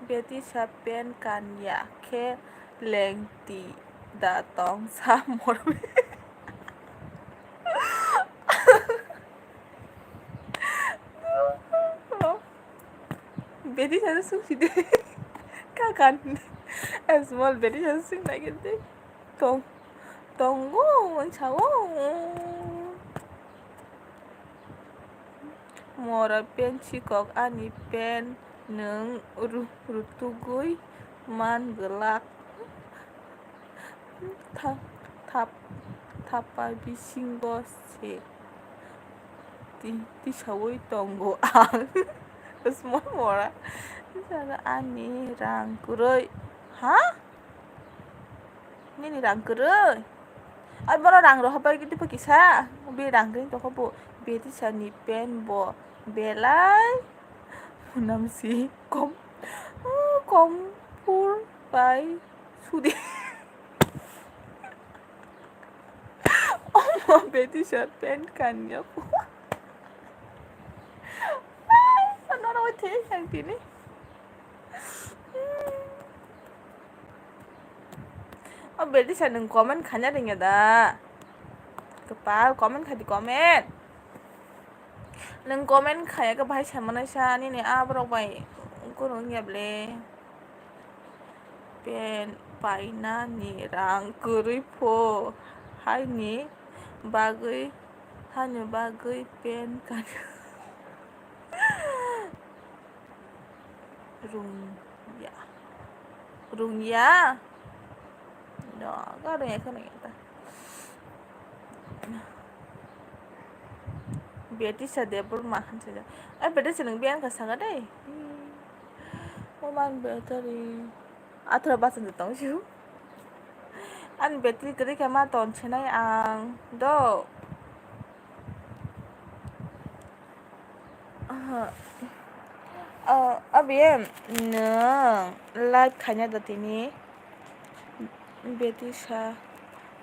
S1: Betty sa pen kanya ke lengti datong sa morbe Betty sa susi de kakan small Betty sa susi lagi de tonggo manchawo mora pen chikok ani pen neng rutugui man gelak tapa bisinggo se ti sawoi tonggo ang semua mora sana ani rang kuroi ha ini rang kuroi ay bora rang ro haba gitu pakisa be rang rin to hobo be ti sani pen bo belai nam si kompur pai sudi oh beti sa pen kanya po ano na wate yang tini oh beti sa nung comment kanya rin da kepal comment kadi comment nung comment kaya ka bahai sama na siya ni abro bay ko nung yable pen paina ni rang kurui po hai ni bagui हानो बागै पेन गानो रुंया रुंया no gak ada ya kan kita Betty sa Debbarma saja Betty seneng bian ka sanga deh Oman Betty Atra basan datang sih An Betty ketika ma ton chenai ang do Abi em neng live kanya datini Betty sa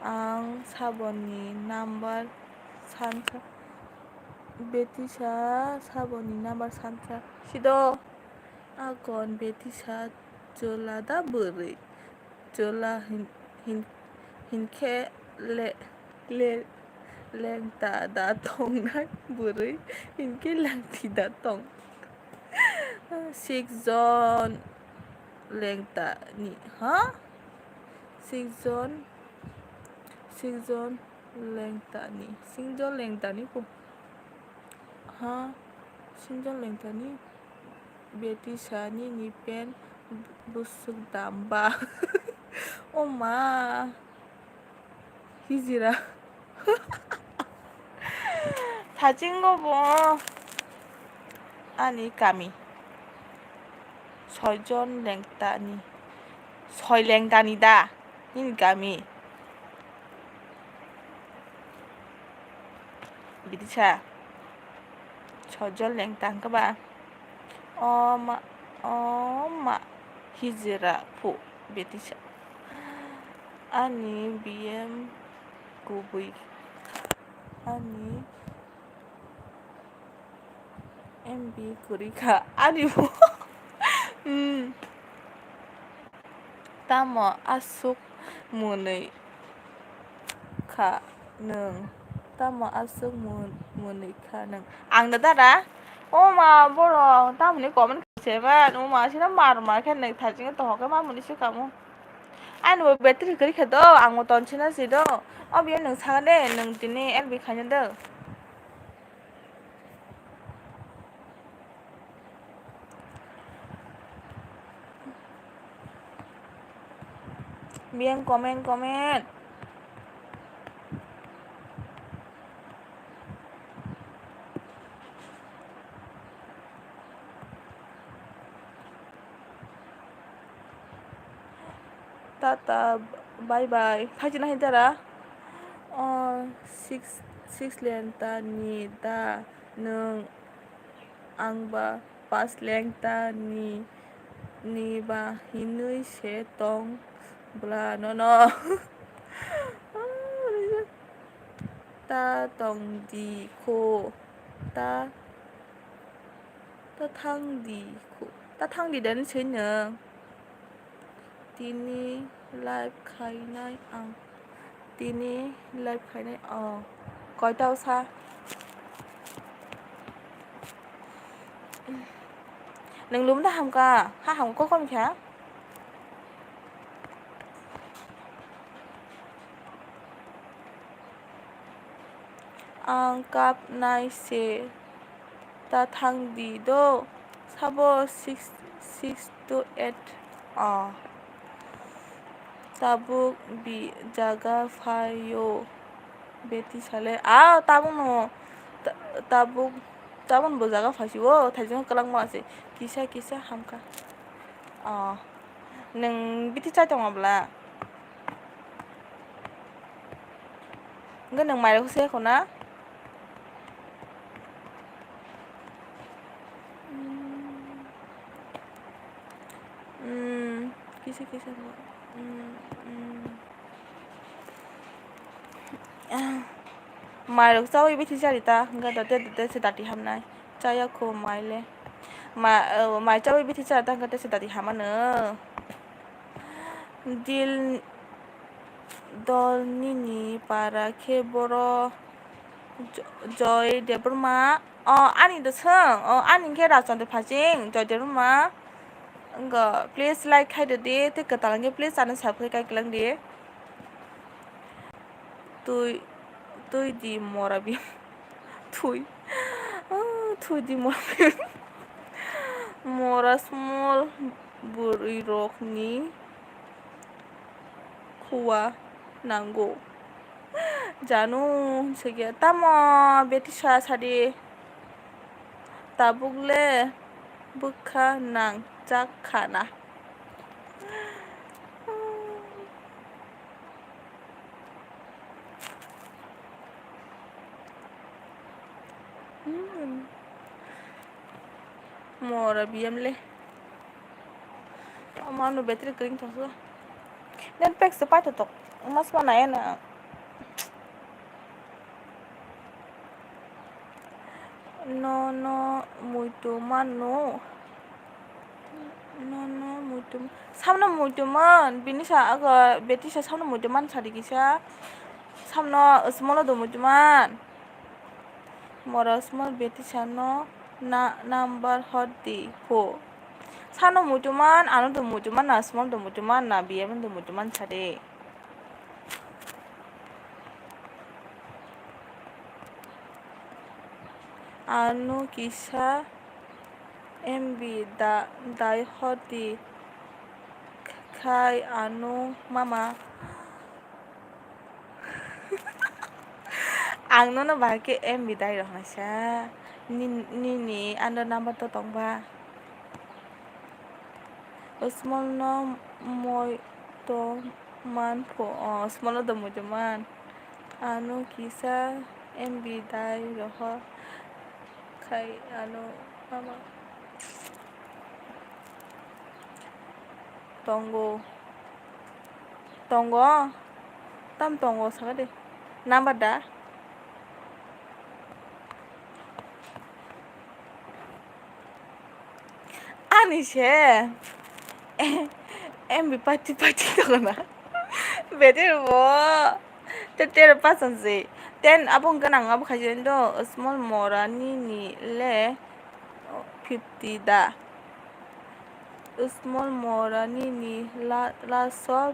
S1: ang saboni number sansa Betty sa saboni number sansa sido akon Betty sa jola da beri jola hinke le lengta da tong na beri hinke langti da tong 6 jon lengta ni ha 6 jon lengta ni po ha 6 jon lengta ni Betty sa ni pen busuk damba oma hijira 다진 거 뭐 아니 까미 서전 랭따니 서랭다니다 인 까미 비디차 서전 랭딴 các bạn oma hijira phụ 비디차 아니 BM 구부이 아니 MB 구리가 아니 뭐 tamo asuk munai ka neng tamo asuk munai ka neng ang da da oma boro tamo ni komen seven oma sina mar khen nei thajing to ka ma muni si kamu an wo battery kari kha do ang mo ton china si do obi neng sa de neng tini LB khanya do Biang komen tata bye bye phajina hintara 6 lenta ni da neng angba 5 lenta ni ba hinui se tong bla no ta tong di ko ta thang di đến chơi nhờ tini live khai nai ang tini live khai nai coi tao xa nâng lúm ta hầm cả ha hầm có con khá ang kap nai se ta thang di do sabo 6 to 8 tabuk bi jaga fayo Betty sale tabuk no tabuk bo jaga fasiwo thajing kalang ma se kisa hamka neng Betty cha tong abla ngan neng mai se ko na kisa mai sao i Betty cha ta nga da te se tati ham nai cha ya ko mai le mai sao i Betty cha ta nga te se tati ham na dil dol nini para ke boro joy Debbarma ani da sang ani ke ra chan de phajing joy Debbarma enggak please like khai de de te ka talang ke please channel subscribe kai klang de tui di morabi थुइ थुइदि मरा स्मल बुरै रकनि खौवा नांगौ जानु होनसोगे तामा बेटिसा सादि ताबुगले बोखा नां जाखाना mora biamle manu betri kering tosu dan pek sepatu tok mas mana ya na no muito mano no muito samna muito man bini sa aga beti sa samna muito man sadiki sa samna small do muito man mora small beti sa no na number hot di ho sano muito man anu do muito man na small do muito man na biam do muito man sade anu kisa MB dai hoti kai anu mama ang no ba ke MB dai ro na sa ni under number to tong ba small no moi to man po small do mo man anu kisa MB dai ro kai anu mama tonggo tam tonggo sagade number da ani se MB pati to na better wo teter pasan se ten abong ganang abu khajen do small mora ni le 50 da small mora ni la so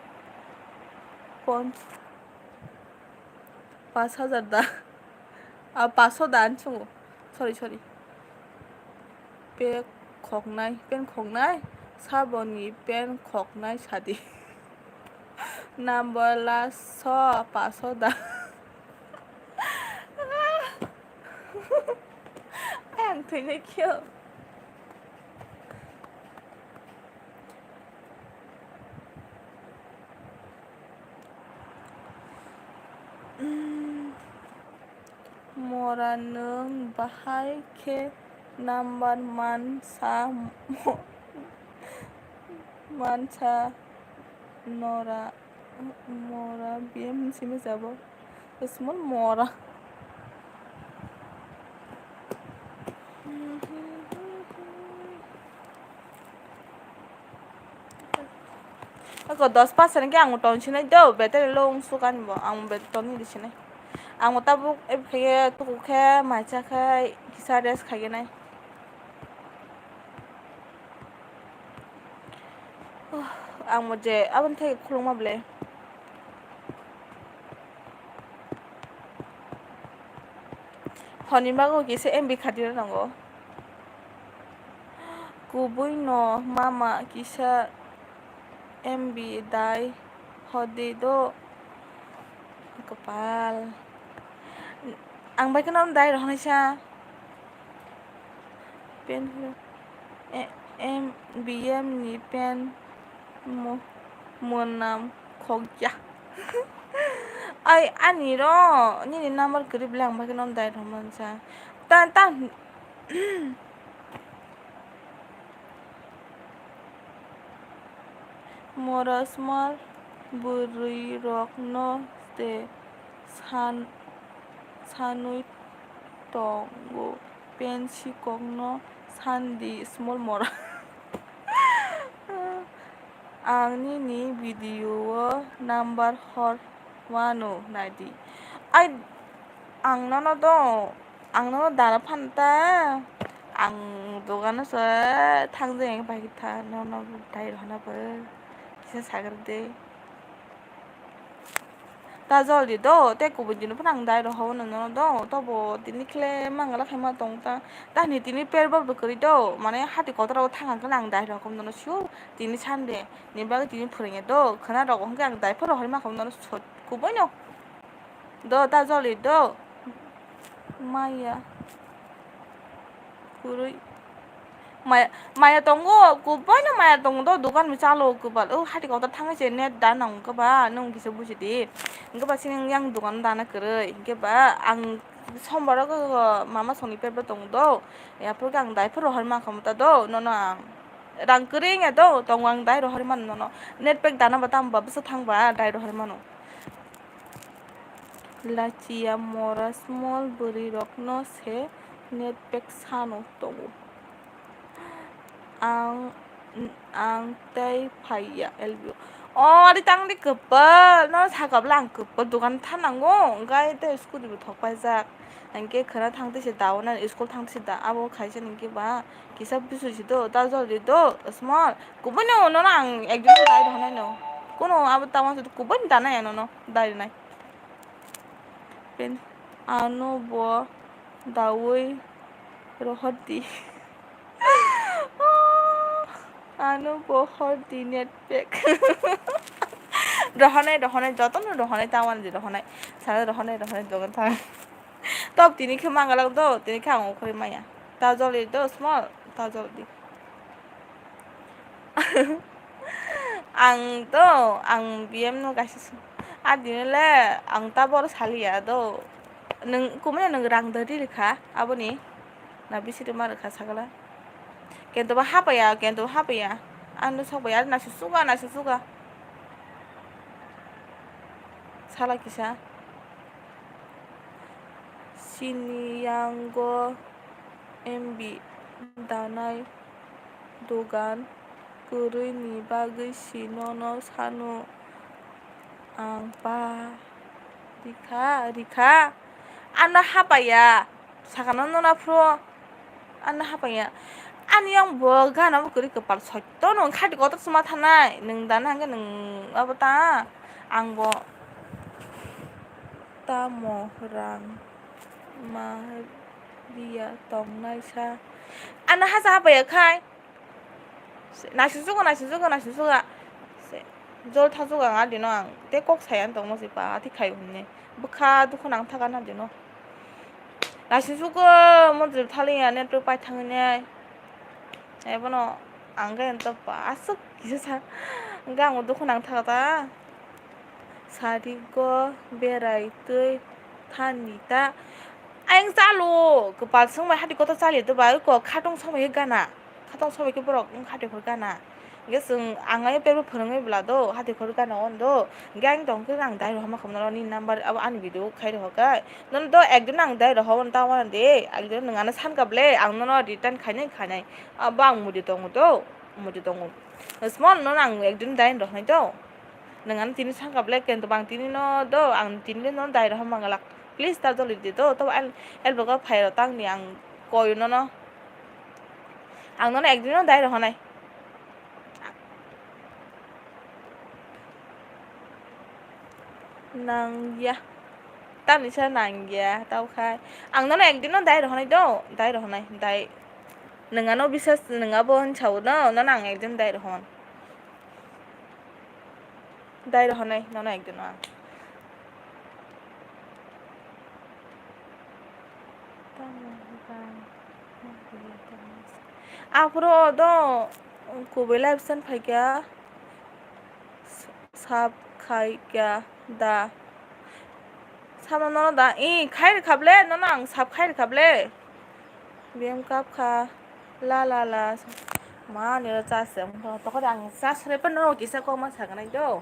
S1: 5,000 da 500 da anchungo sorry pen khoknai saboni pen khoknai sadi number la so 500 da ang thine kyo mora nung bahai ke number mansa nora mora biam simi jabo small mora ako 10% ke ang ton sinai do better long sukan bo ang beton ni sinai ang tabuk ke tu ke macha ke kisades khage nai ang moje abon thai khulung mable honi mago kise MB khadir nango kubui no mama kisa MB dai hodi do kapal ang bai kanom dai ro sa pen BM ni pen mo nam khogya ai ani ro ni number grip lang bai kanom dai ro man sa tan mora small burai rokno te sanui tongo pensi kogno sandi small mora ang ni video number hor wano nadi ai ang no dara phanta ang dogana sa thangjeng bai tha no dai rona ba kisa sagar de ta joldi do te ko bujinu pang dai ro ho no no do to bo tini kle mangala khema tong ta ni tini per bo kori do mane hati kotra thanga nang dai ro kom no shu tini sande ni ba tini phringe do khana ro hong gang dai phoro hori ma kom no sot ko bo no do ta joldi do maya kurui maya tongo kubana maya tongo do dokan mi chalo kubal hati kota thanga che net da nang ka ba nung kisa bujidi ngka ba sing yang dokan dana kerei ngka ba ang sombara ko mama soni pepe tong do ya pro gang dai pro harma khamta do no no ang rang kering ya do tong ang dai ro harman no no net pack dana batam ba bisa thang ba dai ro harmano lachia mora small buri rokno se net pack sano tongo ang tei phaya elbio di tang di kepel no sagap lang kepel dukan tanango ngai te school di thok pai jak angke khana thang te se daw na school thang se da abo khaise ningke ba kisa bisu si do ta jol di do small kubono no nang ekdin dai dhonai no kono abo tama se kubon dana ya no no dai nai pen ano bo dawoi rohati anu bohor di net pack rohonai jotono rohonai tawan di rohonai sara rohonai dogan thang top tini khema ngalang do tini khang khoi maya ta joli do small ta joli ang bm no gasis adinele ang ta bor salia do nung kumene nung rang dari rekha aboni na bisiri mar rekha sagala kento ba hapa ya anu sabaya nasi suga salah kisah sini yang go mb danai dogan kurui ni bagai sinono sanu angpa rika anu hapa ya sakana nona pro anu hapa ya ani yang bo gana bo kuri kepal soito nung khati kota suma thanai nung dana hangge nung abo ta ang bo tamo rang maria tong nai sa anu hasa apa ya khai nasi suga se jol tha suga nga dino ang te kok sayan tong no si pa ti khai hunne bukha dukho nang thaga na dino nasi suga mo jil thali ya ne to pai thang ne ebono angga ento pasuk kisa gang udah kunang thata sarigo berai tui thanita aing salu kepal sungmai hati kota sali tu baru ko khatong somai gana khatong somai ke borok hati khor gana gesung angai peru phrangai blado hati khor gana ondo gang dong ke rang dai hama khamna ni number abo ani video khai ro ka non do ekdin ang dai ro hon ta wan de ekdin ngana san kable ang no return khainai abang mudi tong small no ang ekdin dai ro nai do ngan tini san kable ken to bang tini no do ang tini no dai ro hama ngalak please ta do li do to el boga phai ro tang ni ang koy no ang no ekdin no dai ro nai nang ya tam ni sa nang ya tau khai ang no ekdin no dai ro nai do dai ro nai dai nanga no bisas nanga bon chau no nang ekdin dai ro hon dai ro nai no ekdin no afro do kubela absent phai kya sab khai kya da sama no da khai khable no nang sab khai khable biam kap kha la ma ni ra cha sem to ko dang sa sre pen no ki sa ko ma sa nai do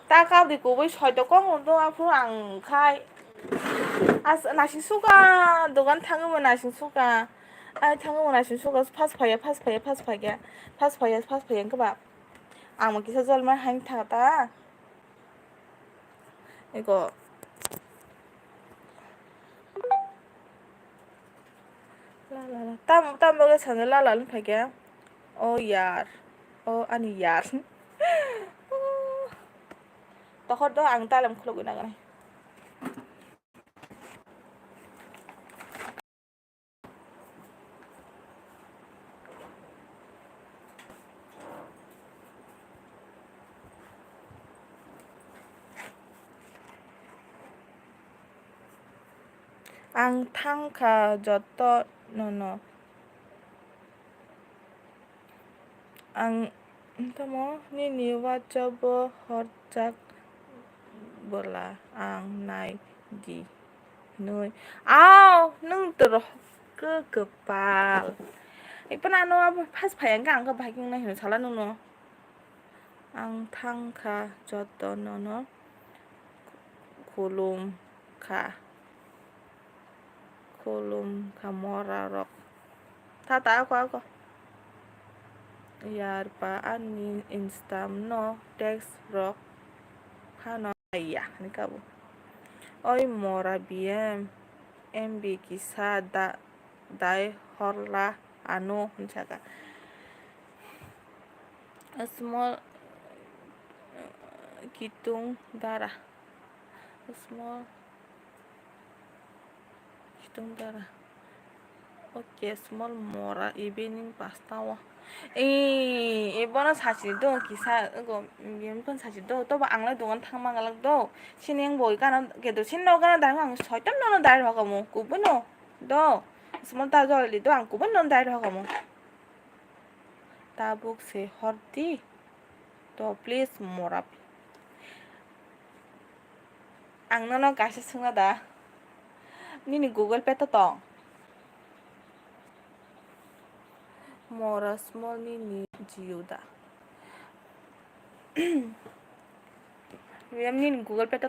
S1: ta kap di ko bai soi to ko do afro ang khai as nasin suga dogan thangomon nasin suga ai thangomon nasin suga pas phaya ka ba ang mo kisa jol ma hang tha ta eko la tam boga san la phaya oh yar oh ani yar Takhar द आं तालेम खुलगै नागोन आं थांखा जत नन आं तमो निनि वाचब हरजाक बोला आं नाय दि नै आव नों तर गोपाल इपन आनो अब फास फायang ka angka bahking na hino sala nuno आं थांखा जत नन kolum ka mora rok tata ako yar pa ani instam no text rok hano ya ni kabu oi mora biem mb kisa dai horla ano hunchaka a small kitung dara a small kitung dara okay small mora evening pasta wa 이번은 사실도 기사 이거 민건 사실도 또 angla 동안 탕망갈도 신행 보이가는 걔도 신노가는 다른 절대 너는 날 하고 뭐 구분어 너 스몰 다절리도 안 구분 넌 날 하고 뭐 다북 세 허디 또 please 모랍 angnono 가시 승하다 니니 구글 빼터 또 Mora small ni jiuda. Biam ni Google Pay to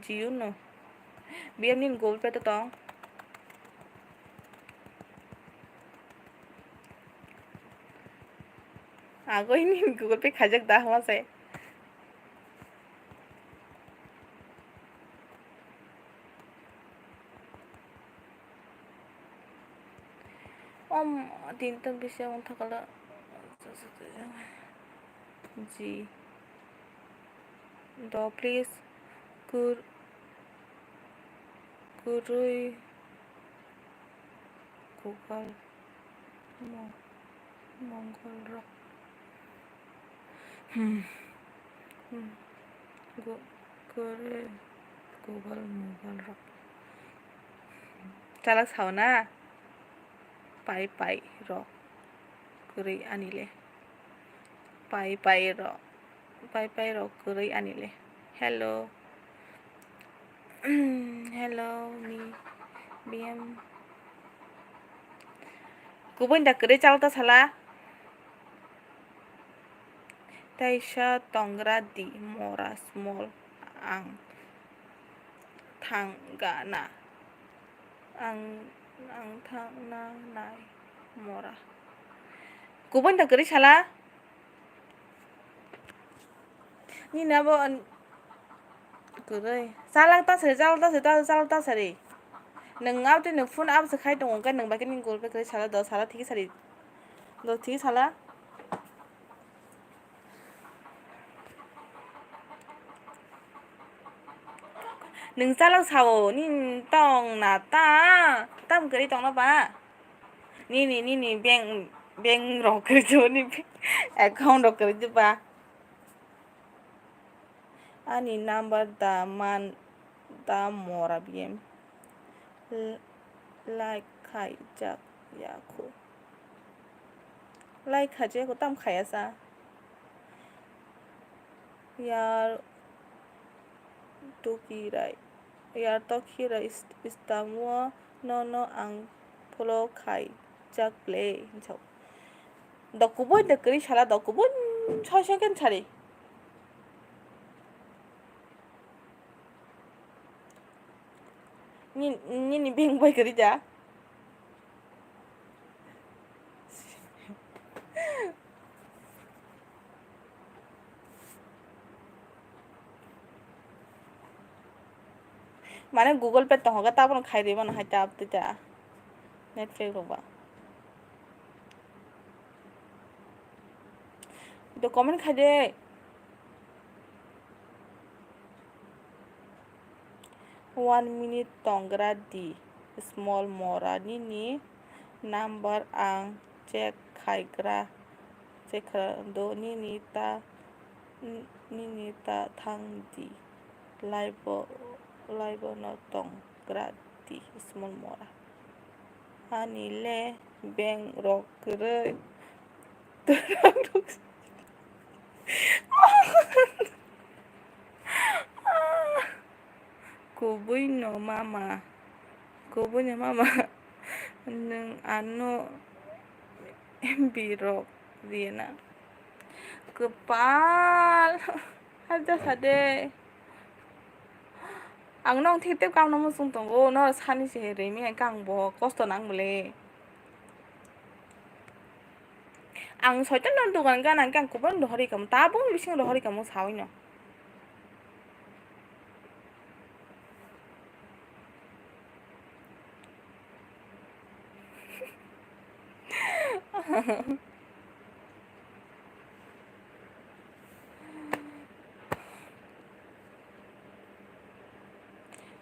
S1: jiu no. Biam ni Google Pay to Ago ni Google Pay khajak da hwa se. Tintan bisa untuk kalau जी दो प्लीज गुरुई गुगल मंगल रक गुरुई गुगल मंगल रक चालक छाव ना पाई पाई र गुरुई आनिले पाई पाई र गुरुई आनिले हेलो हेलो मी बिएम गुबुन दाकरे चालता साला ताइसा तंग्रा दि मोरा स्मॉल आं थांगाना आं थांना नाय मोरा गुबुन दाकरे साला नि नाबो गुरुई चालता सरे नोंआव ते नों फन आप से खाय दङ का नों बाके नि गुल पे साला द साला थिक सारि द थिक साला नों चालाव सावो नि तंग ना ताम गरि तंग ना बा नि बैंक रो कर जो नि अकाउंट रो कर जो बा ani number da mora biem like khai jak yaku like khaje ko tam khaya sa yar to kirai istamua no ang polo khai jak play chau dokuboy de kri shala dokubon 6 second chari ni beng boy kari ja माने गूगल पे तो होगा ताबन खाइ देबो न हाइता अब ता नेटफ्लिक्स होबा 너 comment khai 1 minute tonggradi small mora nini number ang cek khaigra do nini ta thangdi live no tonggradi small mora anile beng rock Kubuino mama nung ano birok Diana kepal ada sade ang nong titip kang nong sung tonggo no sani se remi kang bo kosto nang mule ang soitan non dogan gan ang kang kuban dohari kam tabung bising dohari kam sawino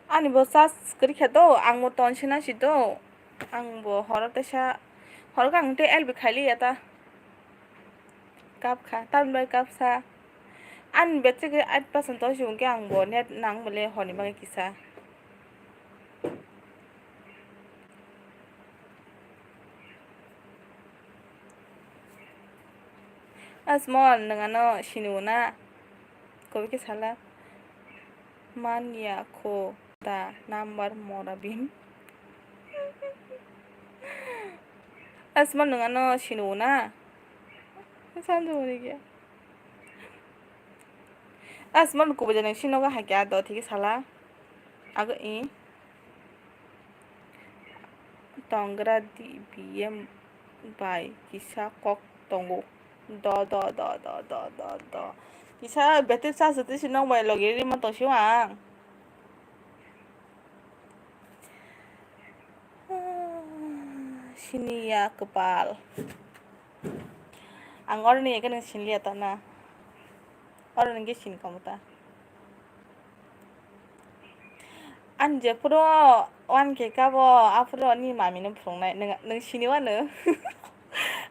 S1: ani bo sas kri khato ang mo ton sina sido ang bo horate sa hor kang te elbi khali ata kap kha tan bai kap sa an betche ke 8% to jung ke ang bo net nang mole honi ba kisa small nangano sinuna ko ke sala mania ko ta number mora bim small nangano sinuna sandu ni ke small ko bajana sino ga hakya do thik sala aga e tongra di bm by kisa kok tongo do kisa betul sa sati sino bai logeri ma to siwang sinia kepal ang orang ni kan sin lihat na orang ni sin kamu ta anje pro wan ke ka bo apro ni mami no prongnai nang sini wa no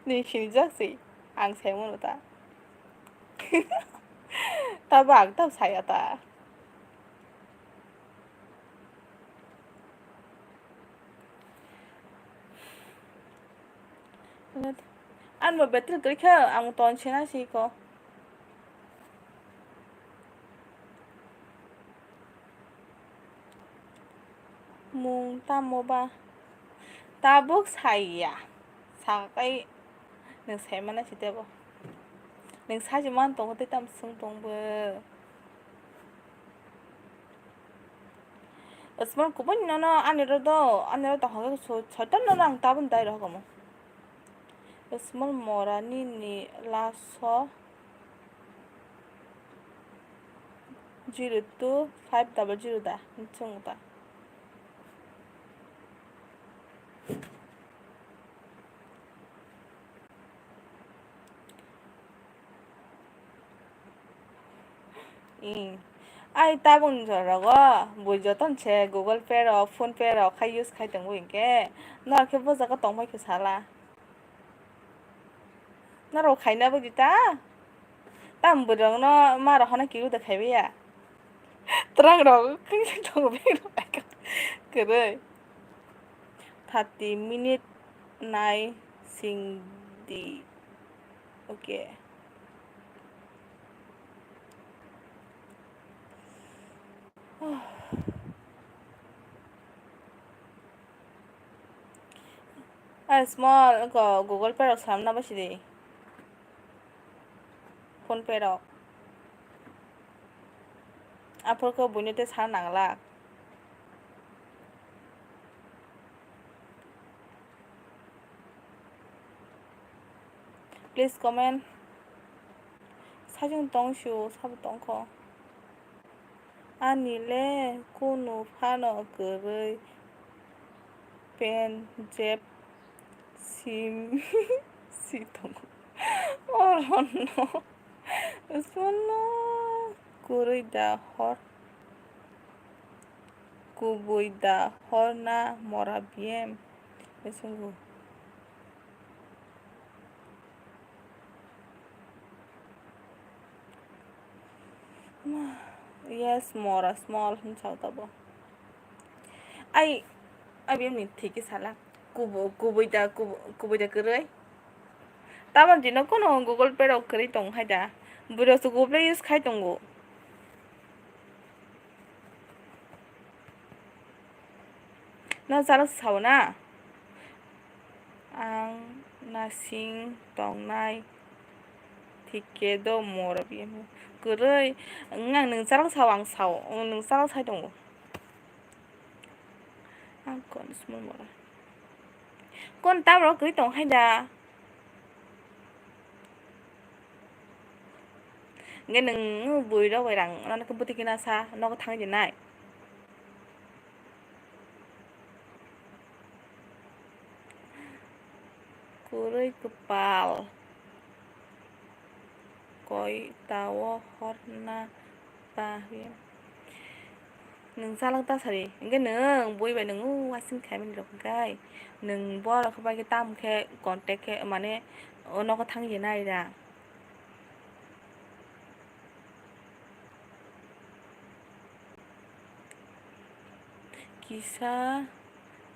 S1: ni sini jaksi ang sai mo ta ta bag ta sai ta an mo betul kri kha ang ton sina si ko mung ta mo ba tabuk sai ya sakai nang sai mana si te bo nang sa ji man tong te tam sung tong bo small ko ban no anero to ha so chatan no nang tabun dai ro kamo small mora ni laso 02500 da chung ta ai tabung jarago bujoton che google pay ro phone pay ro khai use khai tong ke na ke bo jaga tong mai ke sala na ro khai na bo dita tam burong no ma ro hana ki uda khai ya terang ro king tong be ro kere 30 minute nai sing di okay small ko google pay ro samna ba sidi phone pay ro apor ko bunite sar nangla please comment 사진 똥쇼 사부 똥커 아니래 코노 파너 그의 벤잽 심 시동 어런노 Sono guबै da hor na mora biem. Sungguh. Yes, mora small hinsau tabo. Ai biem ni thiki sala. Guबै da goरै. Taban dino kono Google Pay rok kari tong haida. Buro su Google Pay use khai tongo. No jarak saw na. Ang nasing tongnai thike do mora biem. Goरै ngang nang jarak saw ang saw. Nang jarak sai tongo. Ang kon small mora. Kon tabro kari tong haida. Nghe nâng bùi đó vậy rằng nó cứ bút kia sa nó có thằng gì này kuray kepal koi tawo horna bahim nâng sa lang ta sari nghe nâng bùi vậy nâng wasin khai mình được cái nâng bo là không phải cái tam khe còn tệ khe mà nè nó có thằng gì này ra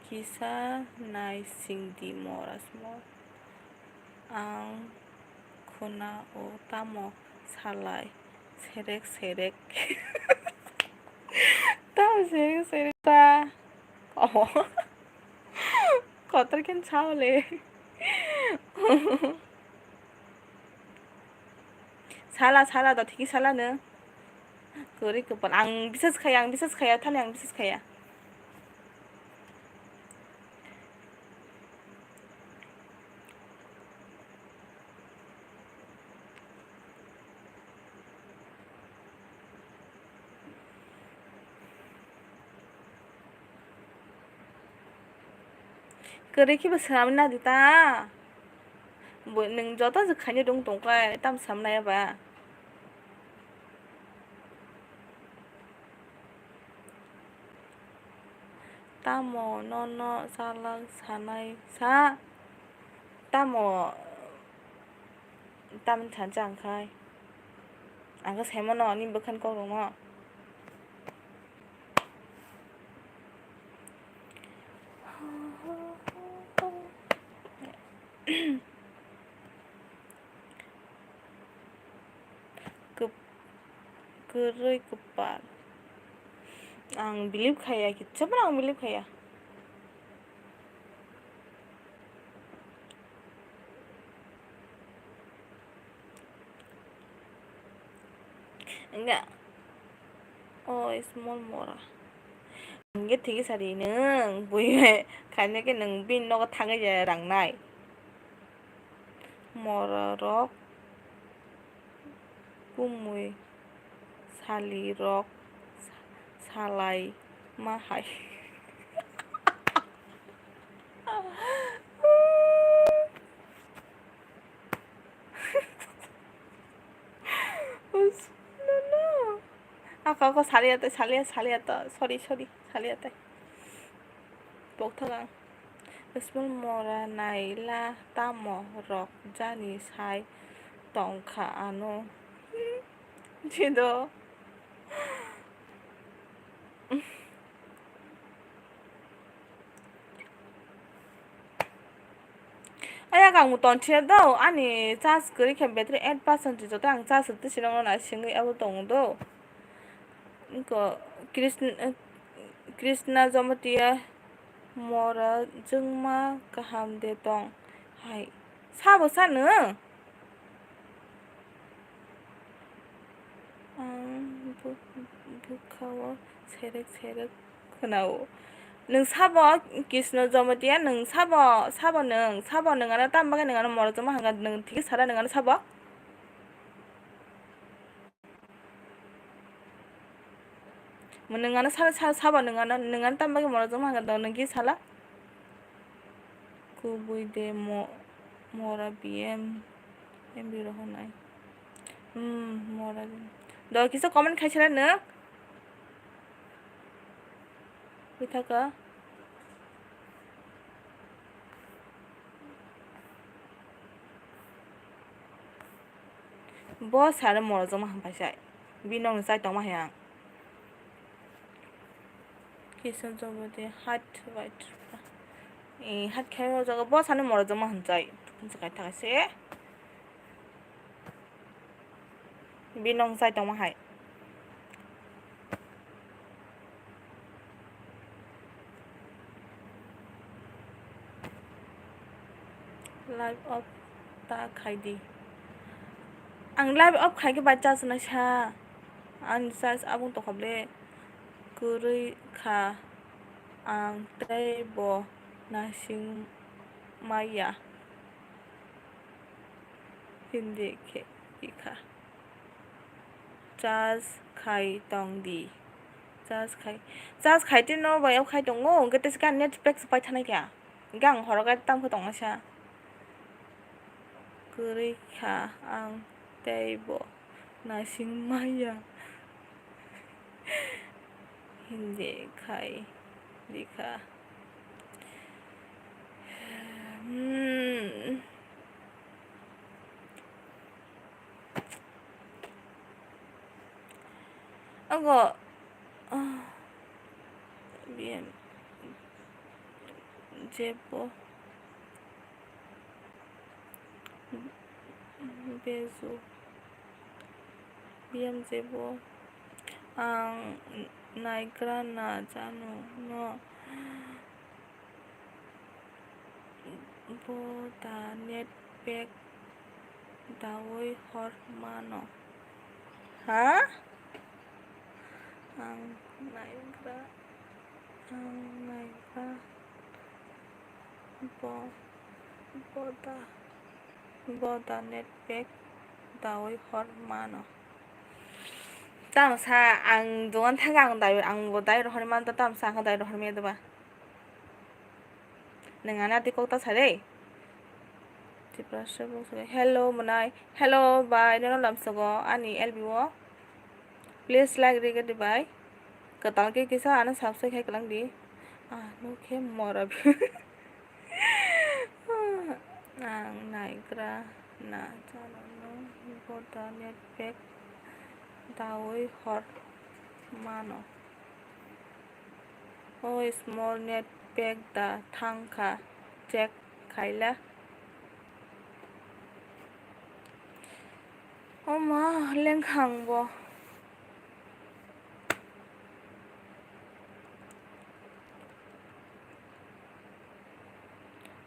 S1: Kisah nai sing di moras mo ang kuna utamo salai serek tao serek ta kotor kan chawle salah dah tiki salah ne kori kepan ang bisa kaya thale ang bisa kaya kori ki basam na dita neng jota khanya dong tongkai tam sam na ba tamo nono salang sanai sa tamo tam chan chang khai ang ka semo no nim bakhan ko rong no Kerai kepal ang believe khaya ki chapra ang believe khaya enggak oh small mora nge thigi sari nung bui khanya ke nung bin no ka thang ja rang nai mora rok kumui sali rok salai mahai no ako saliata sorry saliata bokthang small mora naila tamo rok jani sai tongkha ano chido Aya kang muton chia do ani chas kuri khe battery 8% jo tang chas tu silong na singi abu tong do ko Krishna Jamatiya mora jungma kaham de tong hai sabo sanu bukawa serek kenau nung sabo Krishna Jamatiya nung sabo nung ana tambaga nung ana mora jungma hanga nung thik sara nung ana sabo nung ana sabo nung ana tambaga mora jungma hanga nung ki sala kubui de mora bm biro honai मरा द किस कमेन्ट खाइछरा नो बिथाका बस आरो मरा जमा हामफायसाय बिनंनो जाय दं माहाय आं किसन जबदे हात वाइट हात खाय जगा बस आरो मरा जमा हामजाय जाय थाखायसे बिनं जाय दं माहाय लाइफ अफ ता खायदी आं लाइफ अफ खायके बाच्चा सुना सा आं चार्ज आबुं तखबले गुरै खा आं तैब नासिं माया हिंदी के इखा चार्ज खाय दं दी चार्ज खायते न बायाव खाय दङ गते सिका नेट पेक बाय थानाय क्या गां हरगा तामखौ दङ सा गुरै खा आं तैब नासिं माया हिंदी खाय दिखा Ako, bien, जेबो बेजो बियाम जेबो आं नायग्रा ना जानु न बदा नेट पेक दावै हर मानो हा आं नायग्रा बदा नेट पेक दावै हर मानो tamsa ang doon tagang dayo ang boday rohor man to tamsa ang dayo rohor me diba nangana ti ko ta sare hello manay hello bye no lamsago ani elbiwo please like rega di bye katal ke kisa ana subscribe kai kalang di no ke morab ang naigra na chano no boda net pack dawi hot mano small net pack da thangka check khaila ma leng khang bo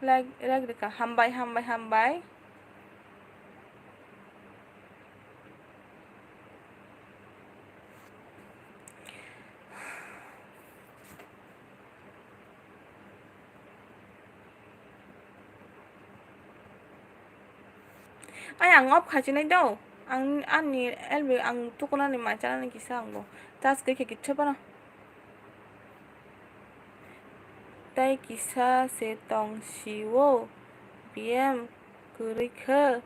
S1: like deka hambai ay ang op khachi nai do ang ani elbe ang tukuna ni ma chana ni kisa ang bo tas ke kitche bana tai kisa se tong siwo bm kurikha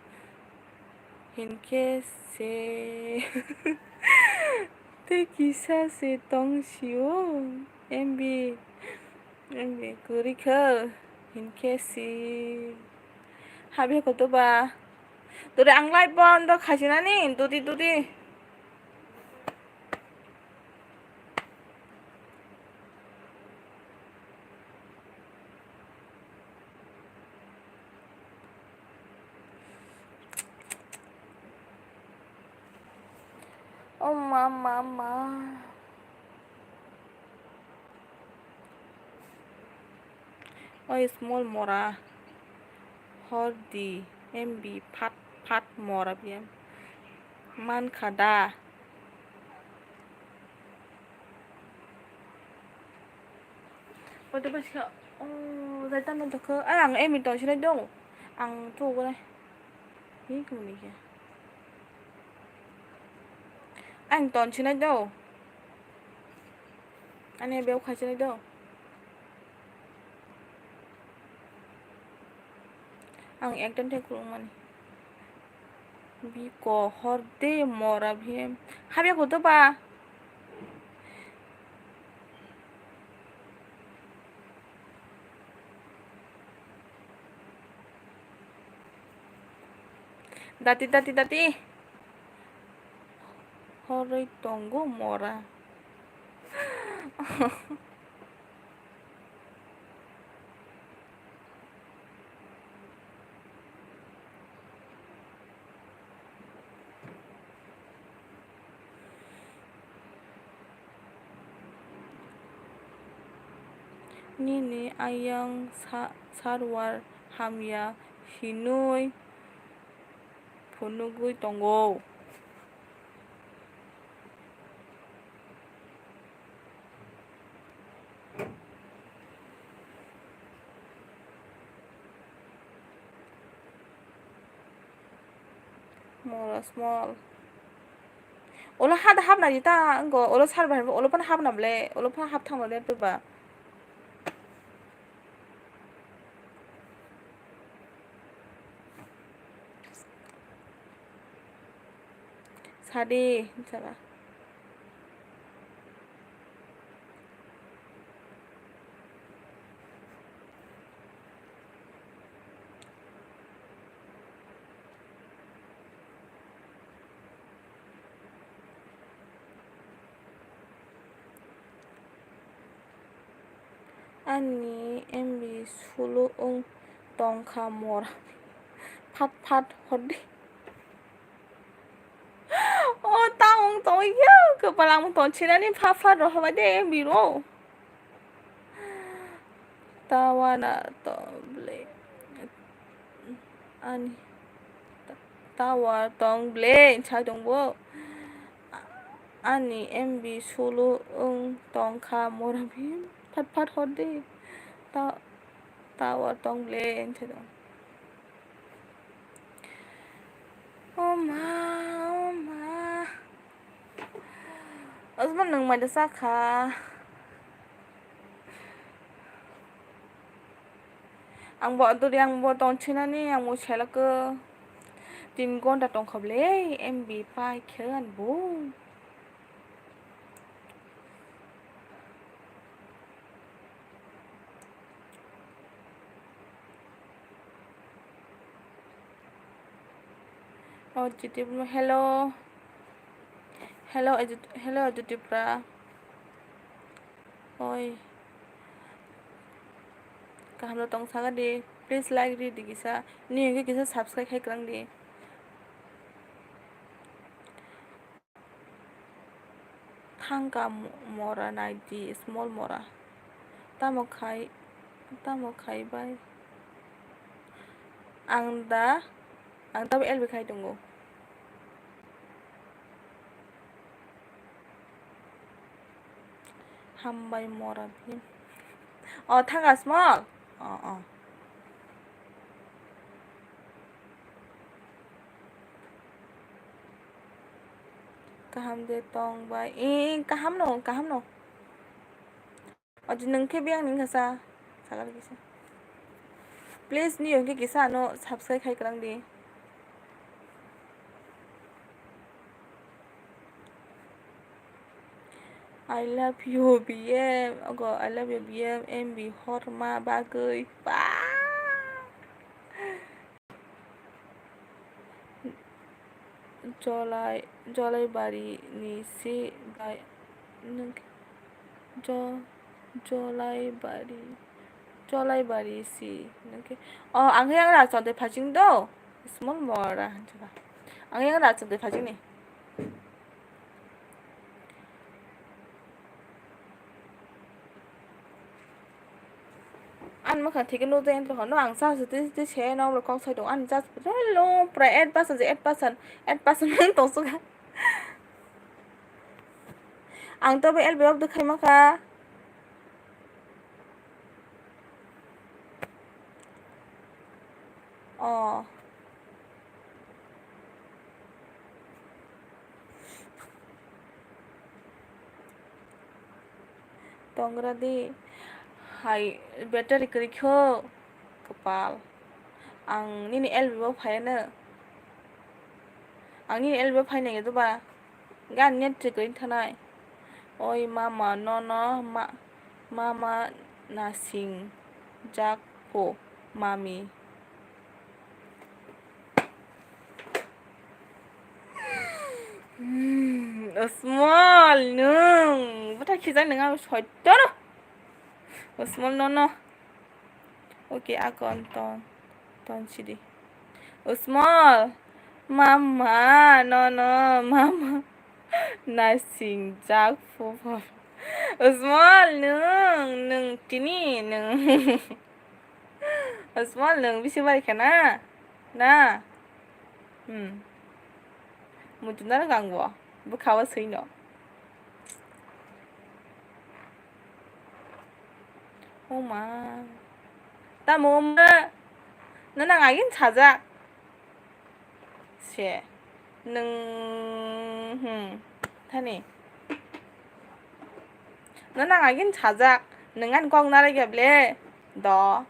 S1: hinke se tai kisa se tong siwo mb kurikha hinke si habi ko to ba Dure ang live bond khaji na ni dudi oh mama oh small mora hordi mb pat mora biam man khada Ôi tôi bắt sợ Giải tâm mình thật cơ Anh em mình toàn trên đây đâu Anh thu cái này Ý của mình kìa Anh toàn trên đây đâu Anh em béo khai trên đây đâu Anh em tên thế của mình Biko horde mora bhem. Habya koto ba? Dati. Hore tongo mora. Nini ayang sarwar hamya hinui punugui tongo. Mora small. Ola hada habna dita anggo ola sarbar ola pan habna ble ola pan hab thang le tuba. Sadi sara. Ani embi sulu tongka mora. Pat hodi. Oh taong to ya kepala mo ton china ni pat roh ba de embi ro. Tawana to ble. Ani tawa tong ble chai dong bo. Ani embi sulu tongka mora bhem. Pat hodi. Tawa tong ble chai dong. Oh ma. Osman nang mai da saka. Ang bo duri ang bo ton china ni ang mo chela ke. Tin gon da tong khable em bi pai khan bo. Oh Debbarma hello. Hello Debbarma. Oi. Kaham lo tong saga de. Please like di kisa. Ni ke kisa subscribe hai krang di. Thangka mora nai di small mora. Tamo khai bai. Ang ta el bi khai tunggu. Hambai mora bhem. Oh thangka small. Oh. Kaham de tong bai. Kaham no. Oji nang ke biang ning kasa. Sagar kisa. Please ni yong ke kisa no subscribe khai krang di. I love you BM. Ogo I love you BM. MB horma bagui. Pa. Jolai bari ni si gai. Jolai bari si. Oh ang yang ra chon de phajing do. Small mora. Ang yang ra chon de phajing ni. Ăn mà khẩn thì cái nô gen tôi hỏi nó hàng sao thì tôi chế nó là con xoay đồ ăn ra rất lâu pre ad person ad person tổng số cả ăn tôi bị el béo được hay mà cả tongra di hai better ikri kho kepal ang ini el béo phải nè आंनि एलबो फायनाय गैयाबा गान नेट गैयैनि थानाय ओइ मामा न मामा नासिं जाक फो mummy Osmol nung buta kizan nung aku soiton Osmol no oke akon ton sidi Osmol mama no mama nasing jak fo Osmol nung tini nung Osmol nung bisi balik kana na mutunar gangwa bukawa sino oma ta moma nang agin 찾아 세 nung 타니 nang agin 찾아 nungan kong nara gable do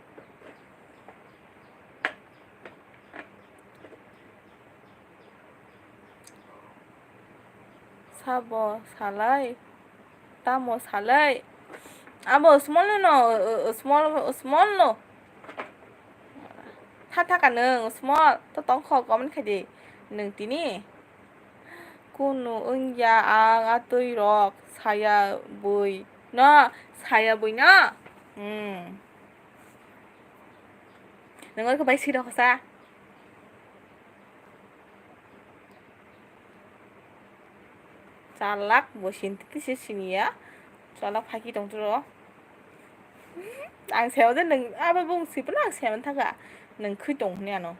S1: sabo salai tamo salai abo small no 타타가 능 small 또 덩커 거면 캐디 능 티니 कुनु 응야 아 아또이럭 사야 보이 너 사야 보이나 너가 그 바이 싫어 사 짤락 뭐 신티시 신이야 짤락 파기 동들어 안 세워도 능 아바 봉시 불랑 세면 타가 능 크동 내노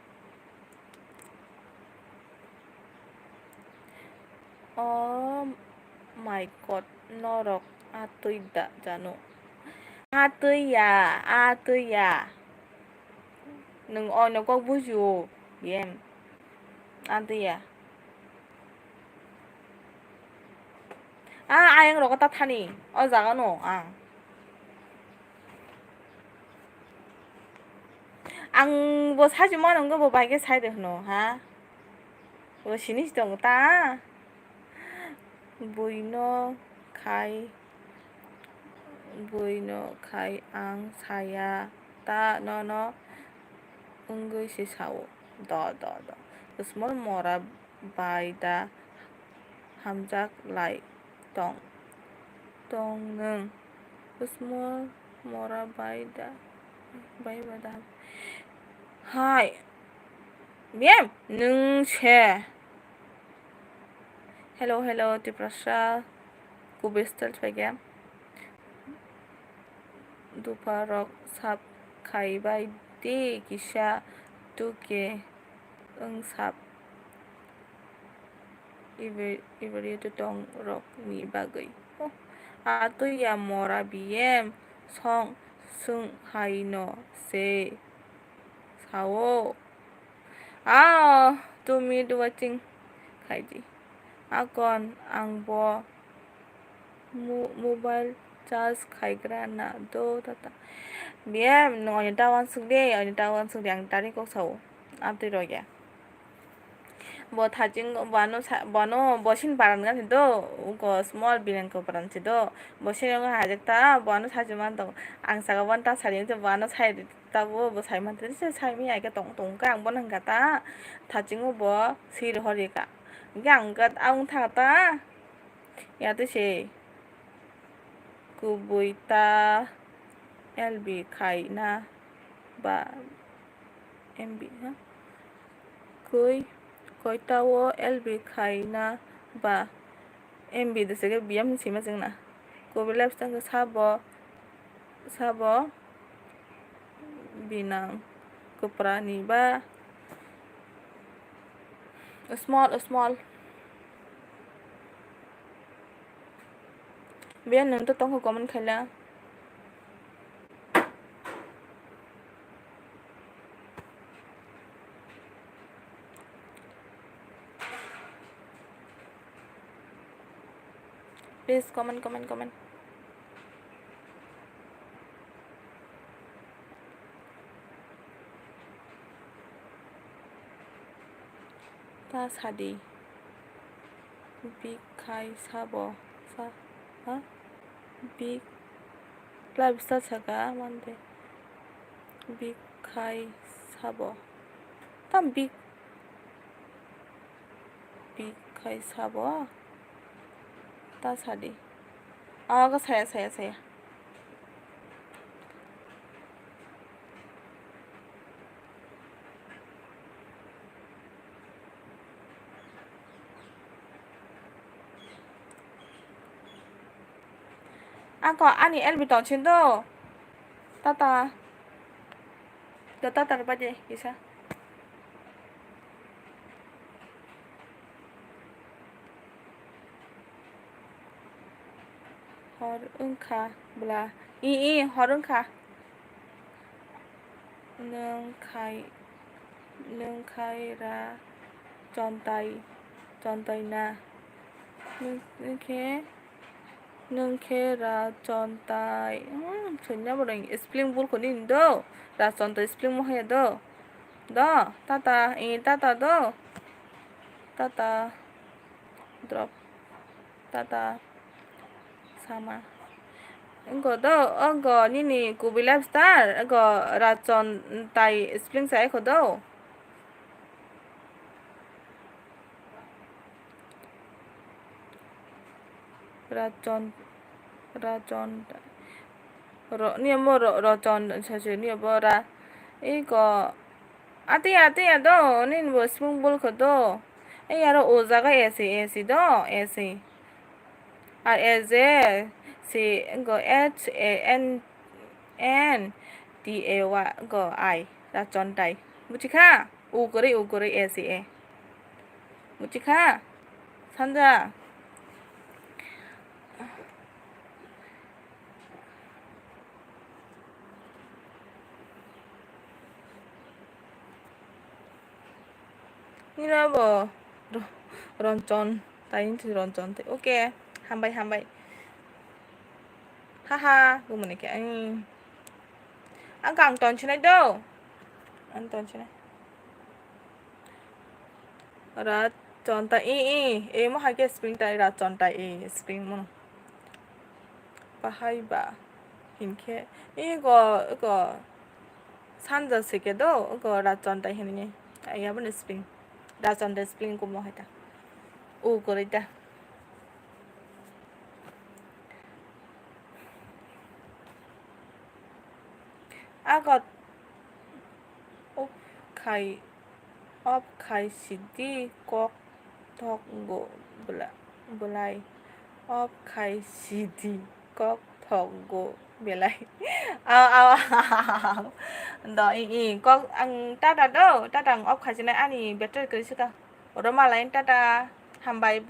S1: Oh my god, norok atuida Janu. Atuya. Nung no kok buju. Game. Atuya. Ayang ro kata thani. Jaga no ang. Ang bo saji mo nang bo baige side no ha. Bo sinis dong ta. Buino kai ang saya ta no ungui si sao do small mora baida hamjak lai tong nung small mora baida hai miam nung che hello Tiprasha kubestel chwege duparok sap khaibai de kisha tuke sap iberio tong rok ni bagai ato ya mora biem song sung haino se sao tumi watching khaiji akon angbo mobile charge khaigra na do tata biam no ta wan sung de ang tari ko sao apti roya bo thajing bano bosin paran ga do ko small bilen ko paran si do bosin ga hajakta bano sajuman do ang saga wan ta saring je bano sai ta bo sai man te sai mi ai ka tong ka ang bon ang ga ta thajing bo sir hori ka gang gat ang tha ta ya te se kubuita lb khai na ba mb ha koi tawo lb khai na ba mb de se ga biam sima jingna ko bilap sang sabo binang kuprani ba small biar nung to tong ko comment khala please comment ta sadi 비카이 사버 사 어? 비 라비스타 차가 뭔데 비카이 사버 땀 비카이 사버 따사리 그 saya có anh em bị tổn chiến đâu tata tata apa aja bisa 허릉카 몰라 이 허릉카 능카이라 전타이나 이렇게 능케라 전타이 좋냐 보랭 스플링 볼 거니도 라 전타 스플링 뭐 해도 너 따따 이 따따도 따따 드롭 따따 sama enggak ini kubi lobster enggak racun tai spring saya kodo racun ini apa racun saja ini apa ra 이거 아띠야 도 ini 뭐 spring ball kodo यार 오자가 에시 도 에시 আর এজ এ সি HANDAY রাচনটাই বুঝিখা উ করে এসি এ বুঝিখা 산자 이라 뭐 런전 다인트 런전 오케이 한 발 하하 그거 뭐네 ăn càng toàn trên này đâu ăn toàn trên này ra chọn tại em mà hai cái spring tại ra chọn tại spring mà 바하이바 이렇게 이거 산자스게도 이거 라전다 했니 야번에 스프링 라전다 스프링 고뭐 했다 오 그랬다 아가 업카이 시디 꼭 덕고 belai 업카이 시디 꼭 덕고 belai 너 꼭 따다 업카이 시네 아니 better 그랬을까 오랜만 라인 따다 한바이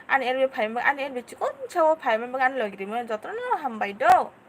S1: 아니 엘비 팔면 아니 엘비 찍고 저 팔면 안 러기면 저도 한바이도